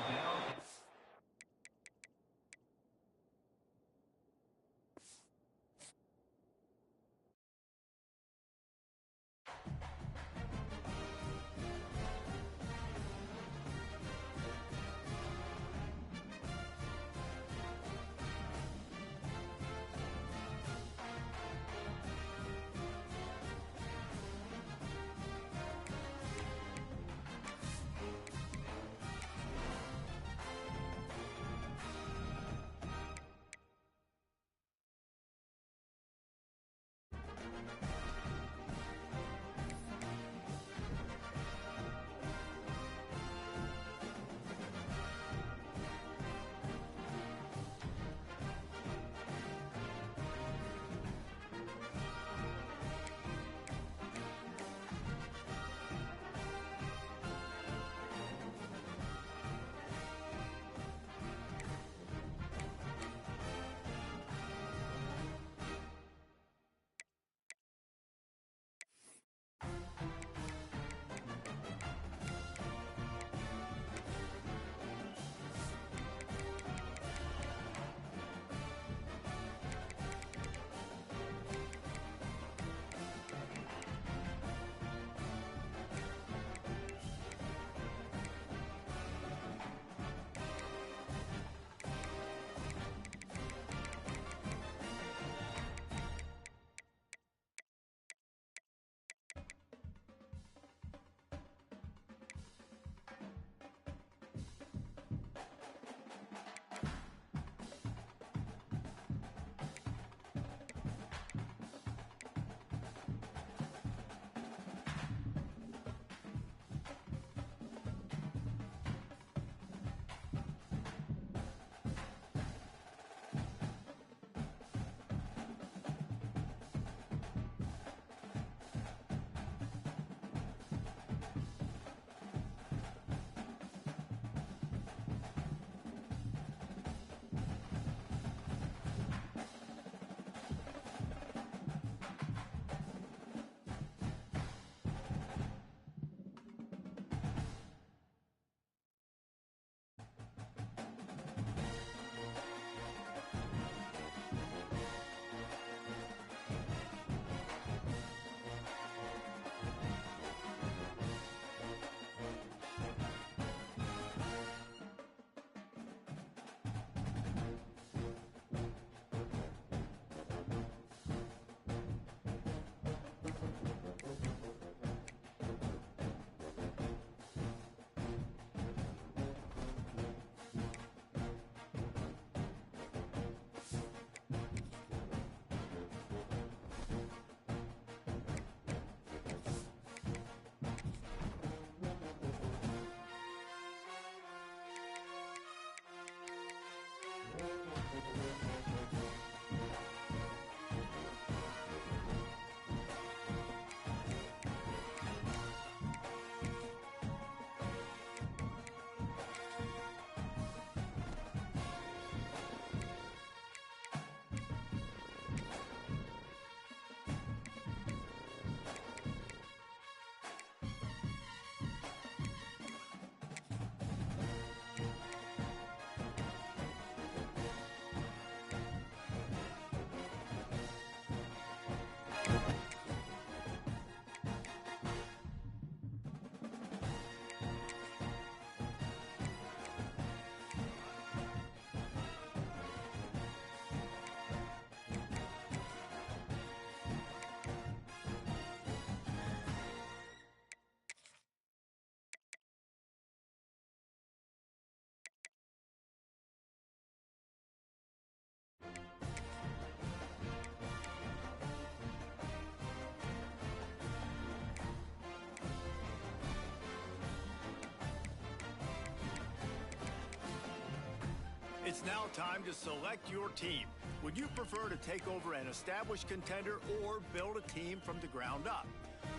It's now time to select your team. Would you prefer to take over an established contender or build a team from the ground up?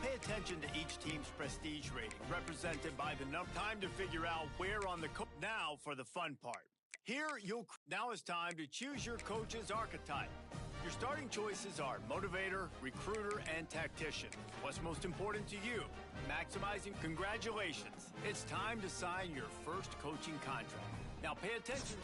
Pay attention to each team's prestige rating, represented by the number. Time to figure out where on the now for the fun part. Now it's time to choose your coach's archetype. Your starting choices are motivator, recruiter, and tactician. What's most important to you? Maximizing. Congratulations. It's time to sign your first coaching contract. Now pay attention.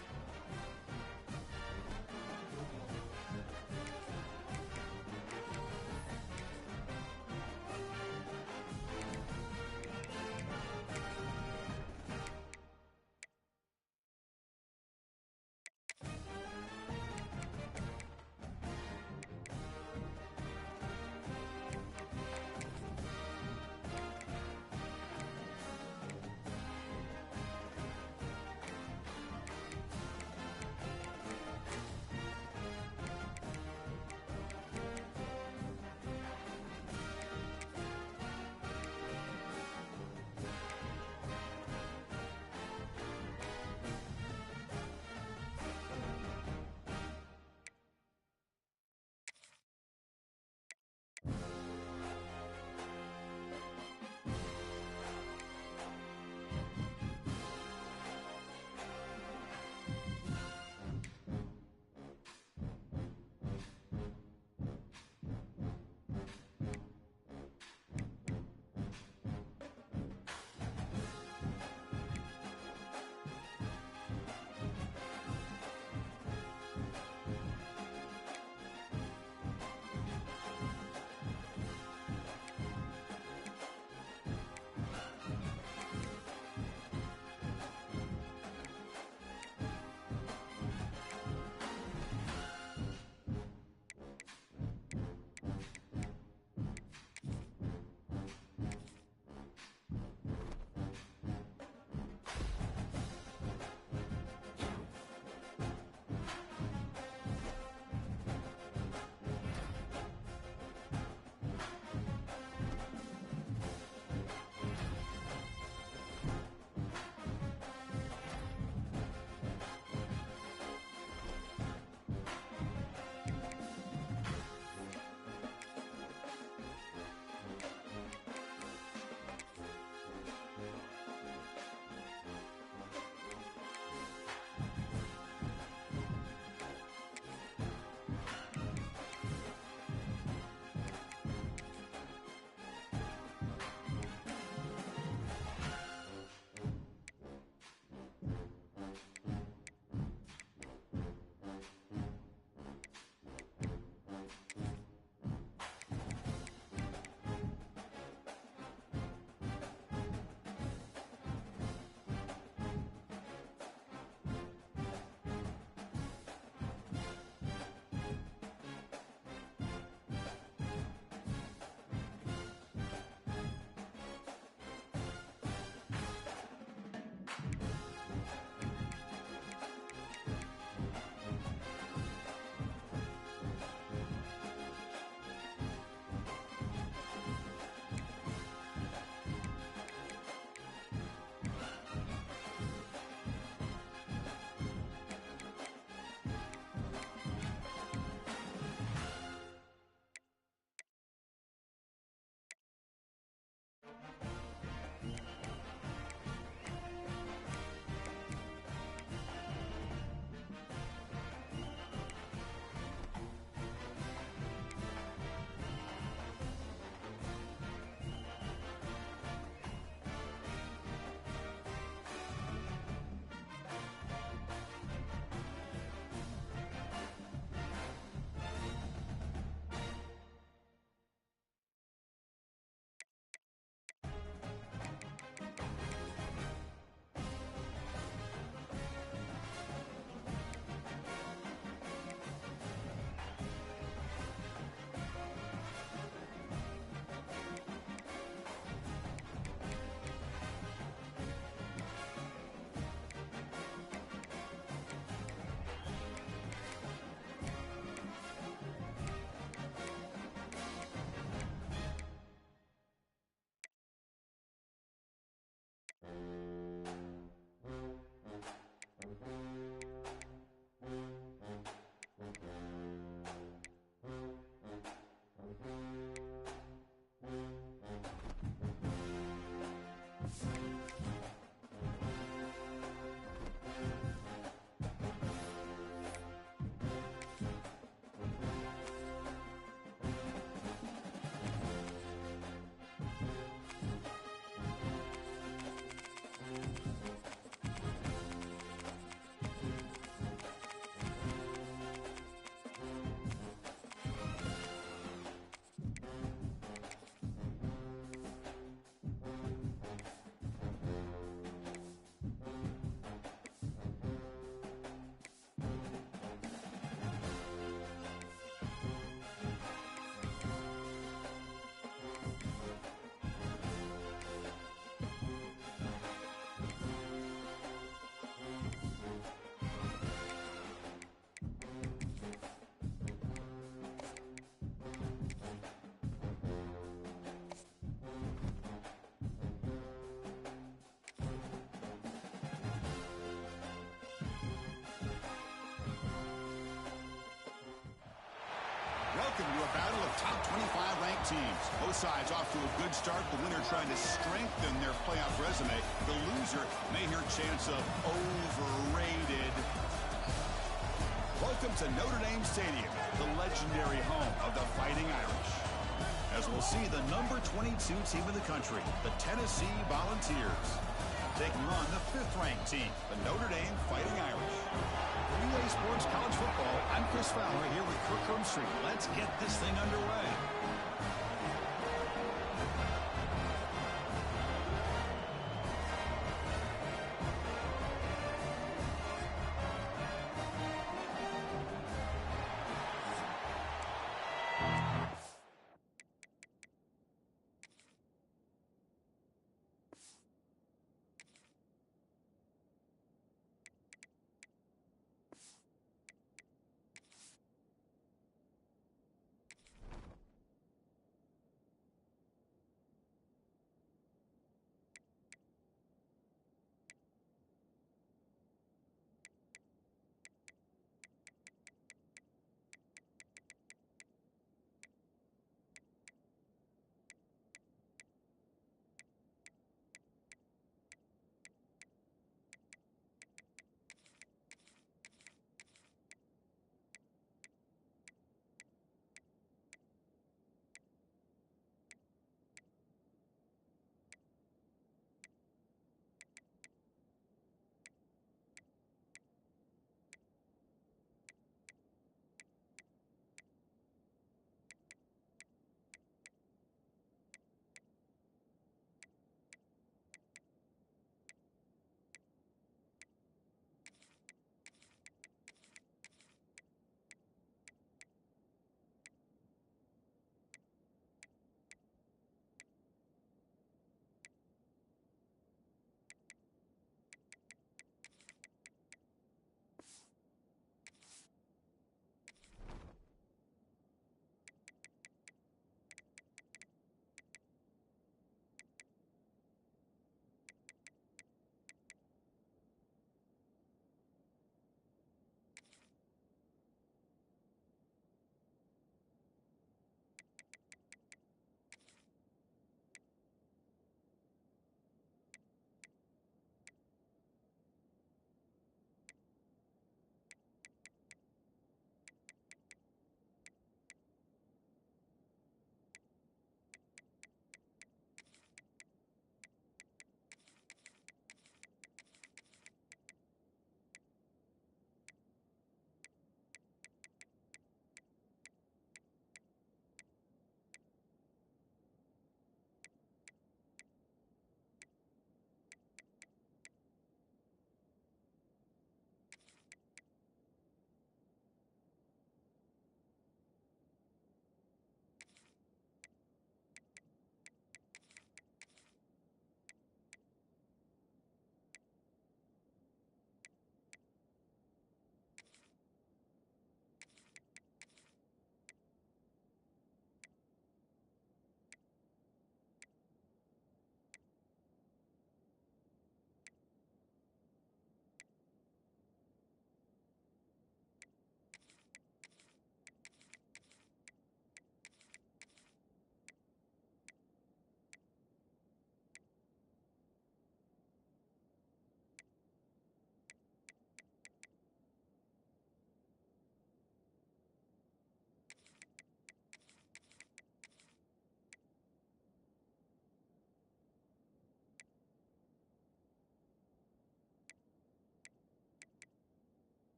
welcome to a battle of top 25 ranked teams. Both sides off to a good start. The winner trying to strengthen their playoff resume. The loser may hear chants of overrated. Welcome to Notre Dame Stadium, the legendary home of the Fighting Irish. As we'll see the number 22 team in the country, the Tennessee Volunteers, taking on the 5th-ranked team, the Notre Dame Fighting Irish. Relay Sports College Football, I'm Chris Fowler here with Kirk Herbstreit. Let's get this thing underway.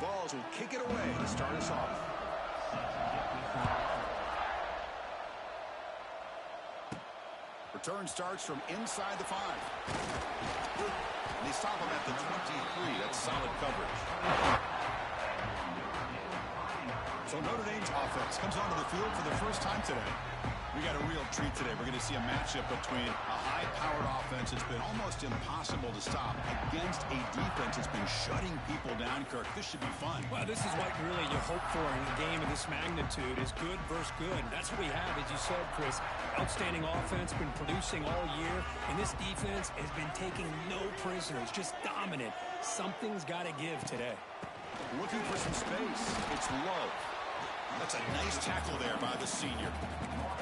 Vols will kick it away to start us off. Return starts from inside the 5. And they stop him at the 23. That's solid coverage. So Notre Dame's offense comes onto the field for the first time today. We got a real treat today. We're going to see a matchup between a high-powered offense that's been almost impossible to stop against a defense that's been shutting people down, Kirk. This should be fun. Well, this is what really you hope for in a game of this magnitude is good versus good. And that's what we have, as you said, Chris. Outstanding offense, been producing all year. And this defense has been taking no prisoners, just dominant. Something's got to give today. Looking for some space. It's low. That's a nice tackle there by the senior.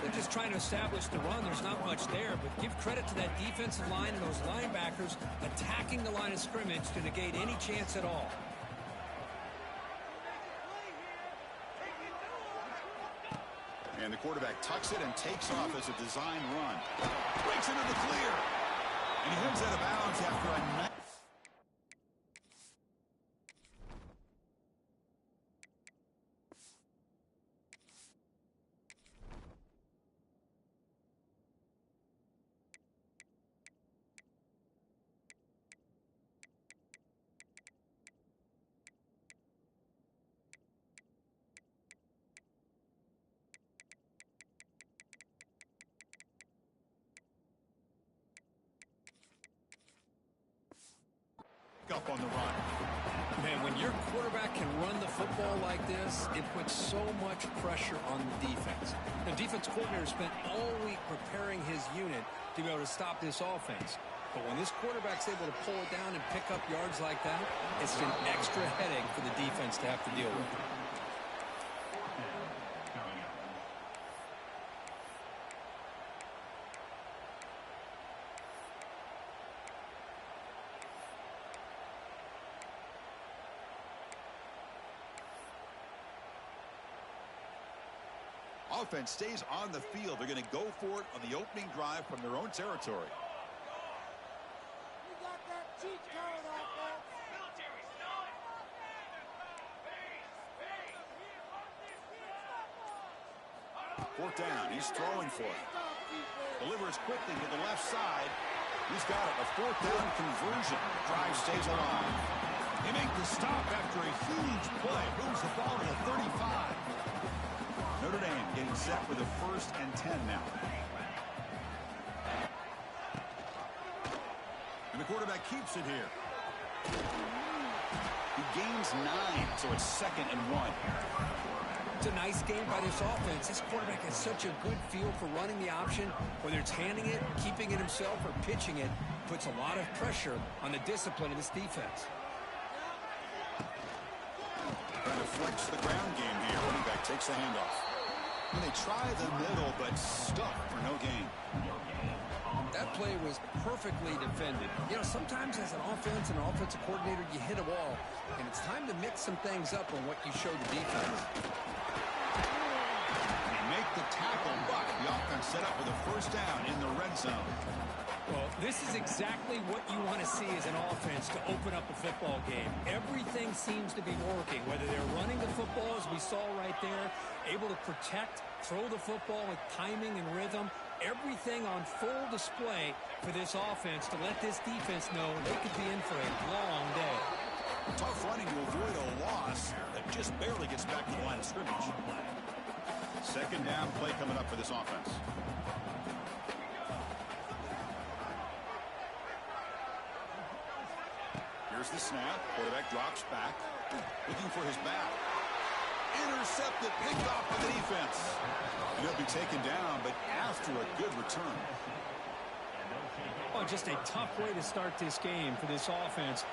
They're just trying to establish the run. There's not much there, but give credit to that defensive line and those linebackers attacking the line of scrimmage to negate any chance at all. And the quarterback tucks it and takes off as a design run. Breaks into the clear. And he heads out of bounds after a nice... up on the run. Man, when your quarterback can run the football like this, it puts so much pressure on the defense. The defense coordinator spent all week preparing his unit to be able to stop this offense. But when this quarterback's able to pull it down and pick up yards like that, it's an extra headache for the defense to have to deal with. Offense stays on the field. They're going to go for it on the opening drive from their own territory. Fourth down. He's throwing for it. Delivers quickly to the left side. He's got it. A fourth down conversion. Drive stays alive. They make the stop after a huge play. Moves the ball to the 35. Notre Dame getting set with a 1st and 10 now. And the quarterback keeps it here. He gains 9, so it's 2nd and 1. It's a nice game by this offense. This quarterback has such a good feel for running the option, whether it's handing it, keeping it himself, or pitching it. Puts a lot of pressure on the discipline of this defense. Trying to flex the ground game here. Running back takes the handoff. And they try the middle, but stuck for no gain. That play was perfectly defended. You know, sometimes as an offense and an offensive coordinator, you hit a wall, and it's time to mix some things up on what you show the defense. They make the tackle, but the offense set up with a 1st down in the red zone. Well, this is exactly what you want to see as an offense to open up a football game. Everything seems to be working, whether they're running the football, as we saw right there, able to protect, throw the football with timing and rhythm, everything on full display for this offense to let this defense know they could be in for a long day. Tough running to avoid a loss that just barely gets back to the line of scrimmage. 2nd down play coming up for this offense. Here's the snap. Quarterback drops back. Looking for his back. Intercepted, picked off by the defense. And he'll be taken down, but after a good return. Oh, just a tough way to start this game for this offense.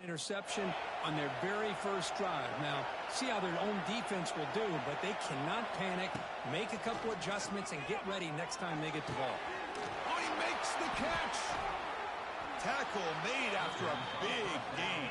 Interception on their very first drive. Now, see how their own defense will do, but they cannot panic, make a couple adjustments, and get ready next time they get the ball. Oh, he makes the catch. Tackle made after a big gain.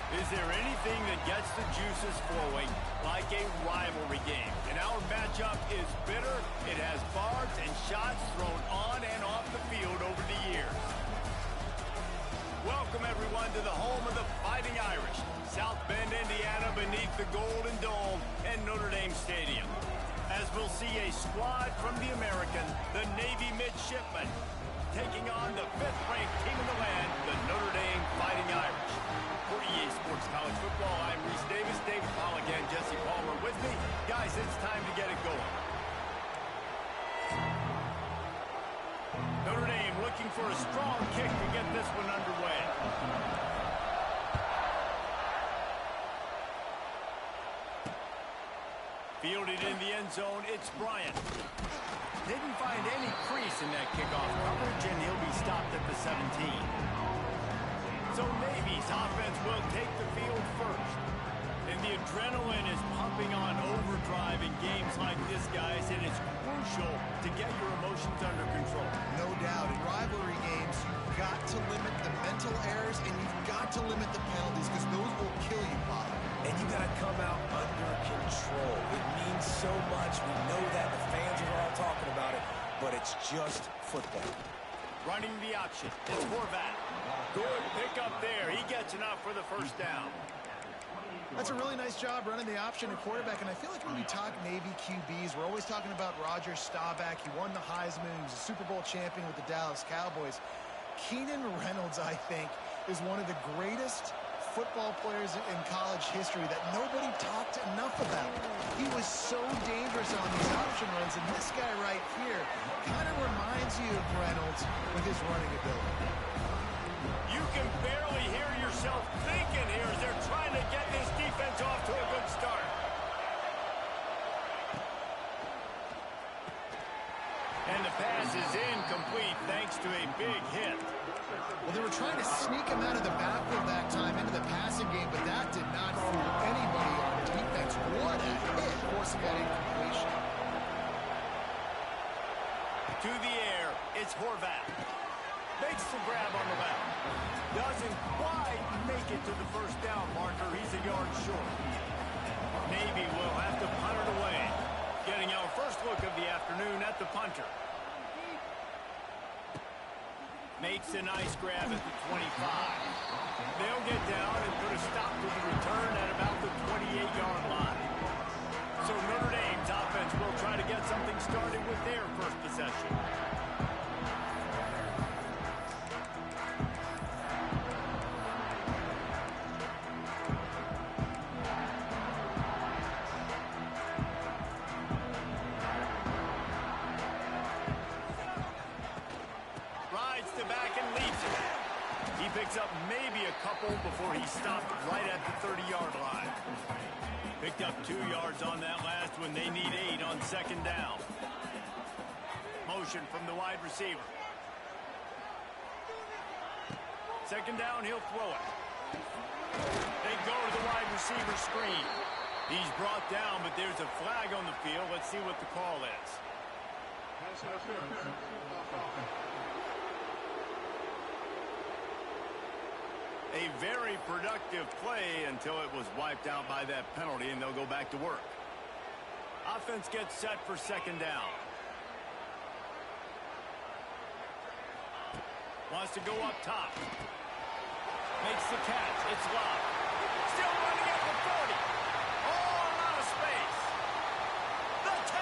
Is there anything that gets the juices flowing like a rivalry game? And our matchup is bitter. It has barbs and shots thrown on and off the field over the years. Welcome, everyone, to the home of the Fighting Irish, South Bend, Indiana, beneath the Golden Dome and Notre Dame Stadium. As we'll see a squad from the American, the Navy Midshipmen, taking on the 5th-ranked team in the land, the Notre Dame Fighting Irish. For EA Sports College Football, I'm Reese Davis, David Pollack, and Jesse Palmer with me. Guys, it's time to get it going. Notre Dame looking for a strong kick to get this one underway. Fielded in the end zone, it's Bryant. Didn't find any crease in that kickoff coverage, and he'll be stopped at the 17. So Navy's offense will take the field first. And the adrenaline is pumping on overdrive in games like this, guys, and it's crucial to get your emotions under control. No doubt. In rivalry games, you've got to limit the mental errors, and you've got to limit the penalties, because those will kill you, Bob. And you got to come out under control. It means so much. We know that. The fans are all talking about it, but it's just football. Running the option. It's Horvath. Good pickup there. He gets enough for the first down. That's a really nice job running the option at quarterback, and I feel like when we talk Navy QBs, we're always talking about Roger Staubach. He won the Heisman. He was a Super Bowl champion with the Dallas Cowboys. Keenan Reynolds, I think, is one of the greatest football players in college history that nobody talked enough about. He was so dangerous on these option runs, and this guy right here kind of reminds you of Reynolds with his running ability. You can barely hear yourself thinking here as they're trying to get this defense off to a good start. And the pass is incomplete thanks to a big hit. Well, they were trying to sneak him out of the backfield that time into the passing game, but that did not fool anybody on defense. What a hit, forcing that incompletion. To the air, it's Horvath. Makes the grab on the left. Doesn't quite make it to the first down marker. He's a yard short. Navy will have to punt it away. Getting our first look of the afternoon at the punter. Makes a nice grab at the 25. They'll get down and put a stop to the return at about the 28-yard line. So Notre Dame's offense will try to get something started with their first possession. Picks up maybe a couple before he stopped right at the 30-yard line. Picked up 2 yards on that last one. They need 8 on second down. Motion from the wide receiver. Second down, he'll throw it. They go to the wide receiver screen. He's brought down, but there's a flag on the field. Let's see what the call is. A very productive play until it was wiped out by that penalty, and they'll go back to work. Offense gets set for second down. Wants to go up top. Makes the catch. It's Love. Still running at the 40. Oh, a lot of space. The 10.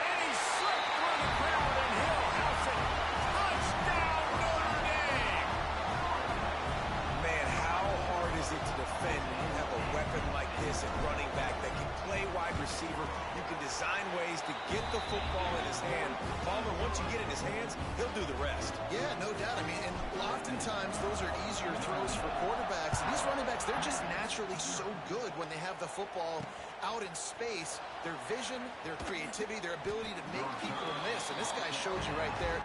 And he slipped through the crowd, and he'll house it. Touchdown, Notre Dame. Man, how hard is it to defend when you have a weapon like this at running back that can play wide receiver? You can design ways to get the football in his hand. Palmer, once you get it in his hands, he'll do the rest. Yeah, no doubt. I mean, and oftentimes those are easier throws for quarterbacks. And these running backs, they're just naturally so good when they have the football out in space. Their vision, their creativity, their ability to make people miss. And this guy shows you right there.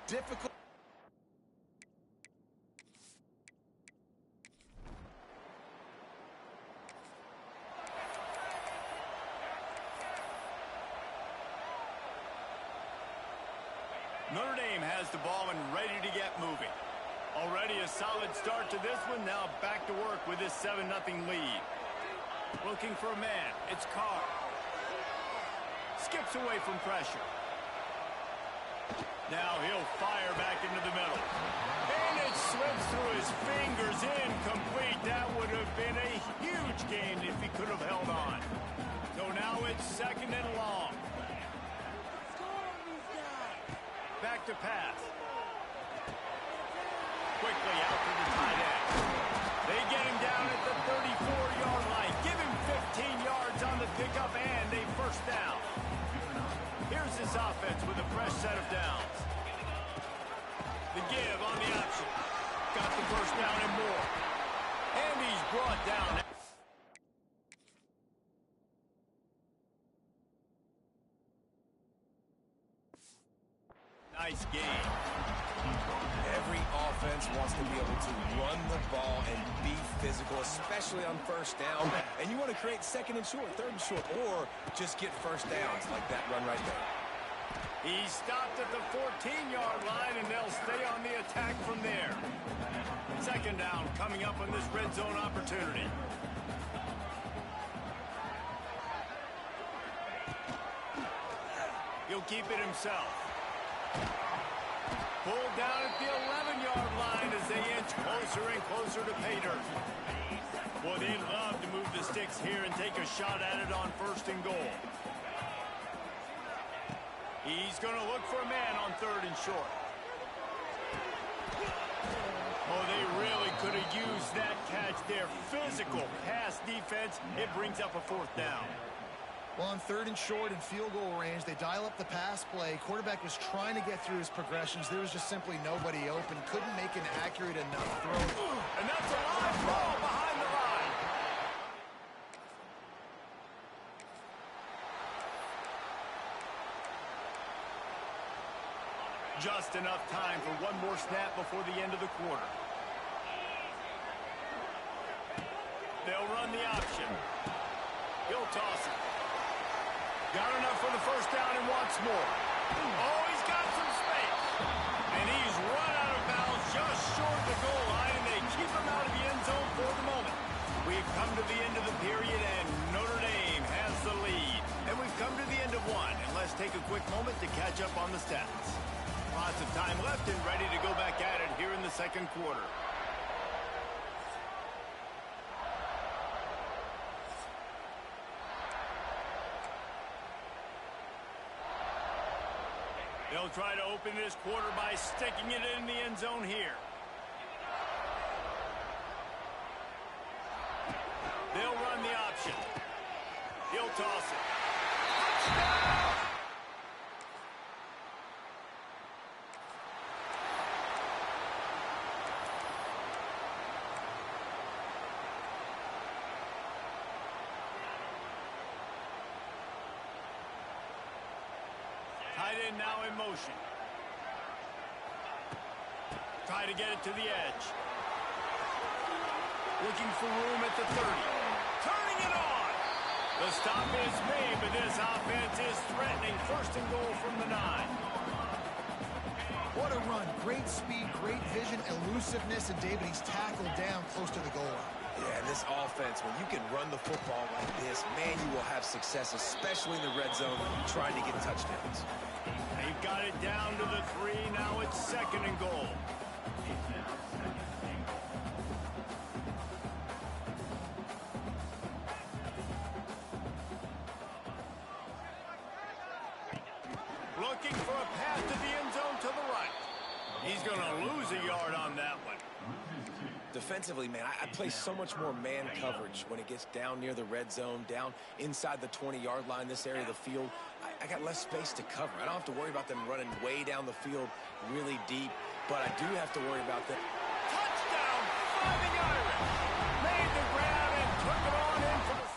Difficult. Notre Dame has the ball and ready to get moving. Already a solid start to this one. Now back to work with this 7-0 lead. Looking for a man. It's Carr. Skips away from pressure. Now he'll fire back into the middle. And it slips through his fingers. Incomplete. That would have been a huge gain if he could have held on. So now it's 2nd and long. Back to pass. Quickly out to the tight end. They get him down at the 34-yard line. Give him 15 yards on the pickup and a first down. Here's this offense with a fresh set of downs. The give on the option. Got the first down and more. And he's brought down. Nice game. Every offense wants to be able to run the ball and be physical, especially on first down. And you want to create 2nd and short, 3rd and short, or just get first downs like that run right there. He stopped at the 14-yard line, and they'll stay on the attack from there. 2nd down coming up on this red zone opportunity. He'll keep it himself. Pulled down at the 11-yard line as they inch closer and closer to pay dirt. Boy, they love to move the sticks here and take a shot at it on 1st and goal. He's going to look for a man on 3rd and short. Oh, they really could have used that catch there. Physical pass defense. It brings up a 4th down. Well, on 3rd and short and field goal range, they dial up the pass play. Quarterback was trying to get through his progressions. There was just simply nobody open. Couldn't make an accurate enough throw. And that's a live ball behind the line. Just enough time for one more snap before the end of the quarter. They'll run the option. He'll toss it. Got enough for the first down and wants more. Oh, he's got some space. And he's run out of bounds just short of the goal line, and they keep him out of the end zone for the moment. We've come to the end of the period, and Notre Dame has the lead. And we've come to the end of one, and let's take a quick moment to catch up on the stats. Lots of time left and ready to go back at it here in the 2nd quarter. They'll try to open this quarter by sticking it in the end zone here. They'll run the option. He'll toss it. Touchdown! Tight end now in motion. Try to get it to the edge. Looking for room at the 30. Turning it on. The stop is made, but this offense is threatening. 1st and goal from the 9. What a run. Great speed, great vision, elusiveness, and David, he's tackled down close to the goal line. Yeah, this offense, when you can run the football like this, man, you will have success, especially in the red zone, trying to get touchdowns. They've got it down to the 3. Now it's 2nd and goal. Looking for a pass to the end zone to the right. He's going to lose a yard on that one. Defensively, man, I play so much more man coverage when it gets down near the red zone, down inside the 20-yard line, this area of the field. I got less space to cover. I don't have to worry about them running way down the field really deep, but I do have to worry about them. Touchdown, Fighting Irish. Made the grab and took it on in for the...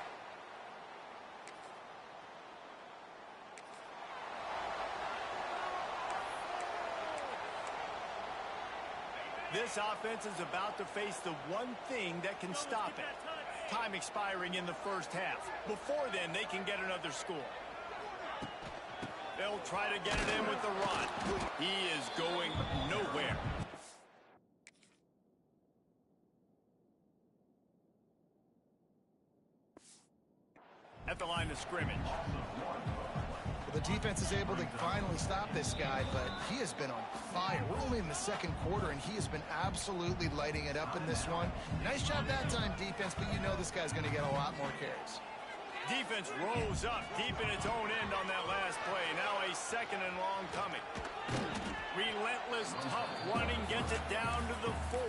This offense is about to face the one thing that can stop it. Time expiring in the 1st half. Before then, they can get another score. They'll try to get it in with the run. He is going nowhere. at the line of scrimmage. Well, the defense is able to finally stop this guy, but he has been on fire. We're only in the second quarter, and he has been absolutely lighting it up in this one. Nice job that time, defense, but you know this guy's going to get a lot more carries. Defense rose up deep in its own end on that last play. Now a second and long coming. Relentless, tough running gets it down to the 4.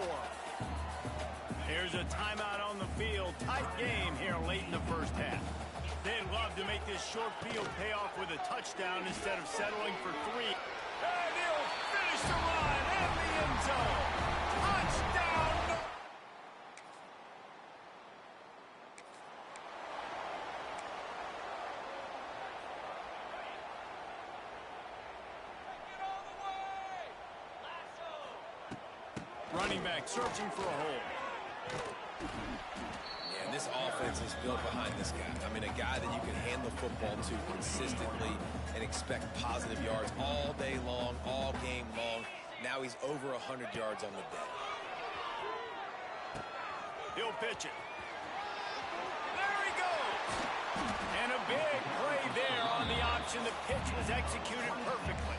Here's a timeout on the field. Tight game here late in the first half. They'd love to make this short field pay off with a touchdown instead of settling for 3. And he'll finish the run in the end zone. Touchdown! Running back searching for a hole. Yeah, and this offense is built behind this guy. I mean, a guy that you can hand the football to consistently and expect positive yards all day long, all game long. Now he's over 100 yards on the day. He'll pitch it. There he goes. And a big play there on the option. The pitch was executed perfectly.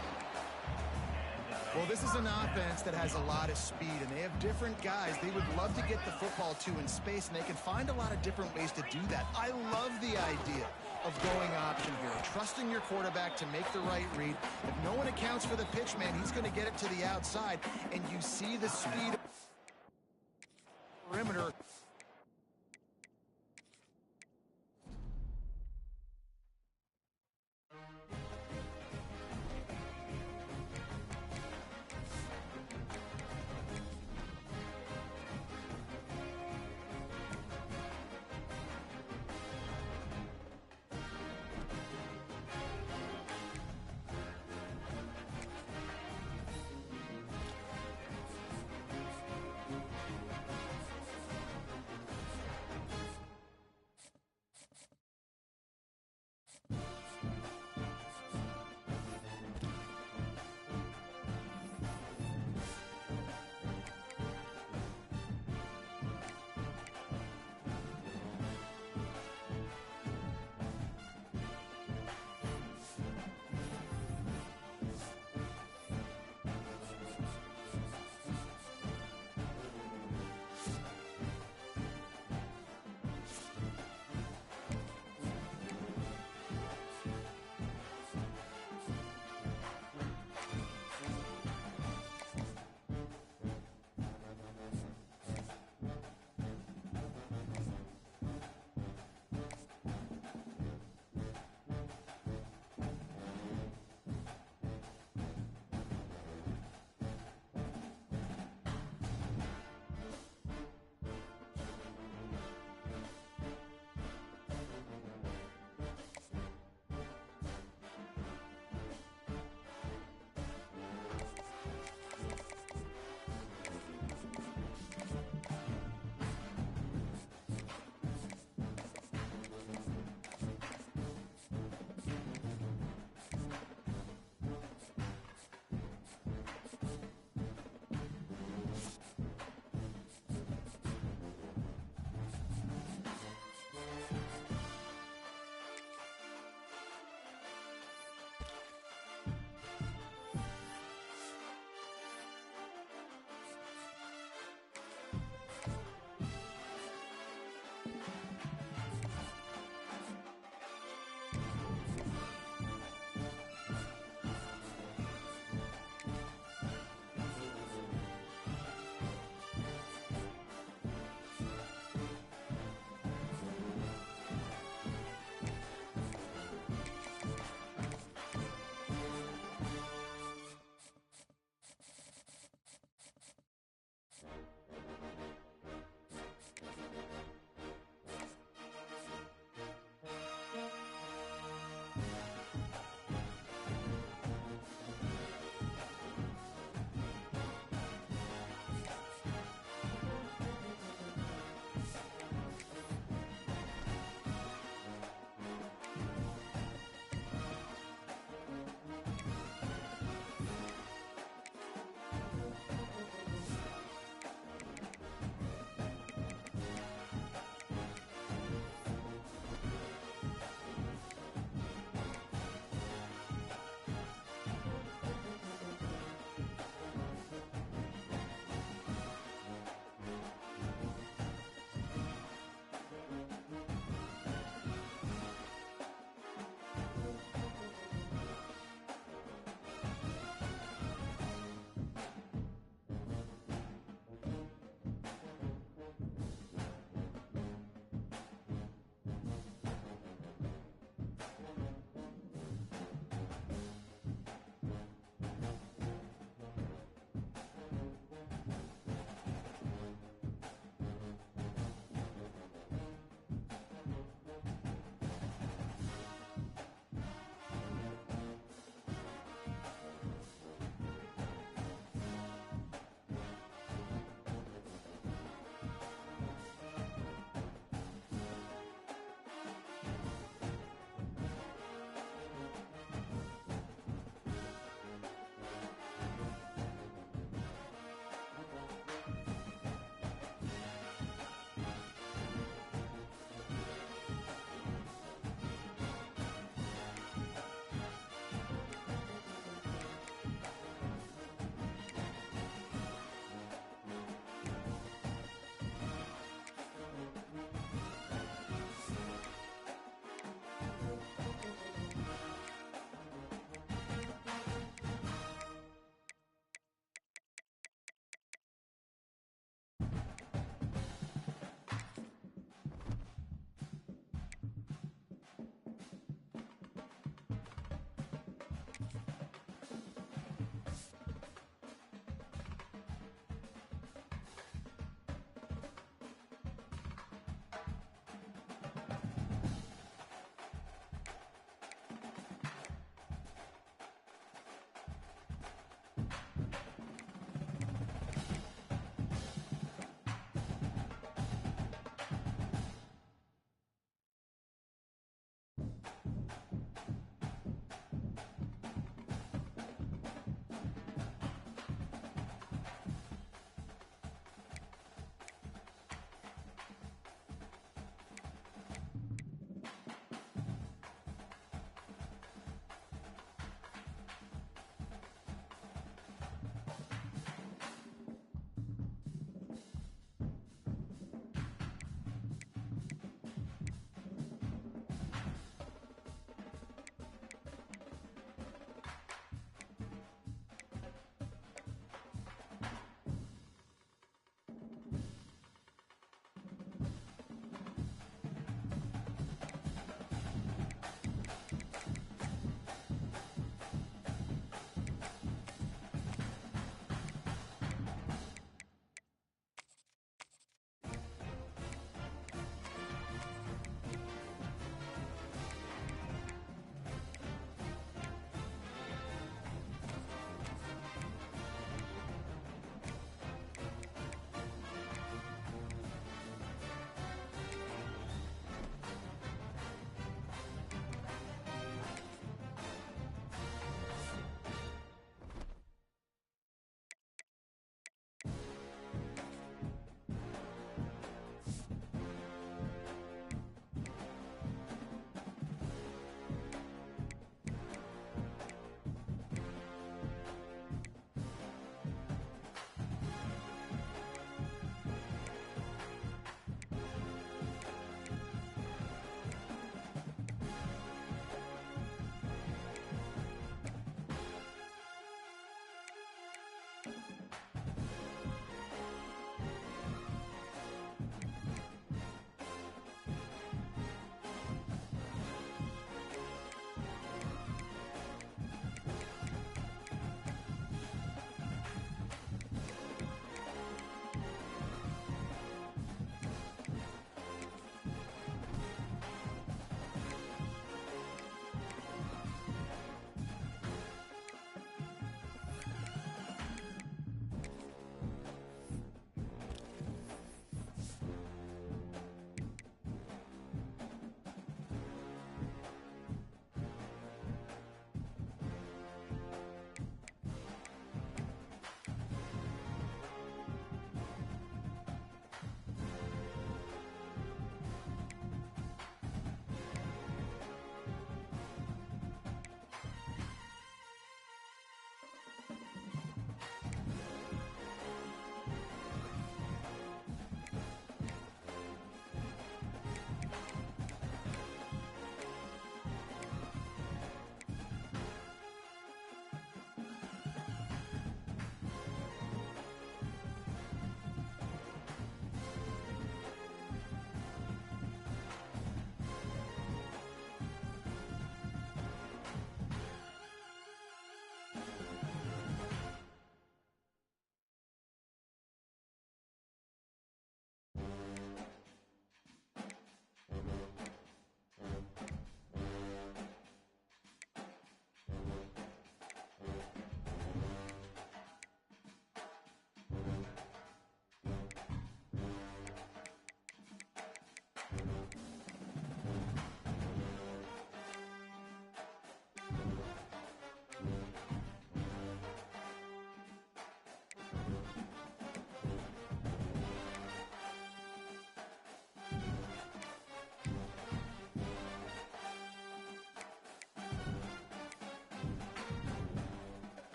Well, this is an offense that has a lot of speed, and they have different guys they would love to get the football to in space, and they can find a lot of different ways to do that. I love the idea of going option here, trusting your quarterback to make the right read. If no one accounts for the pitch, man, he's going to get it to the outside, and you see the speed perimeter.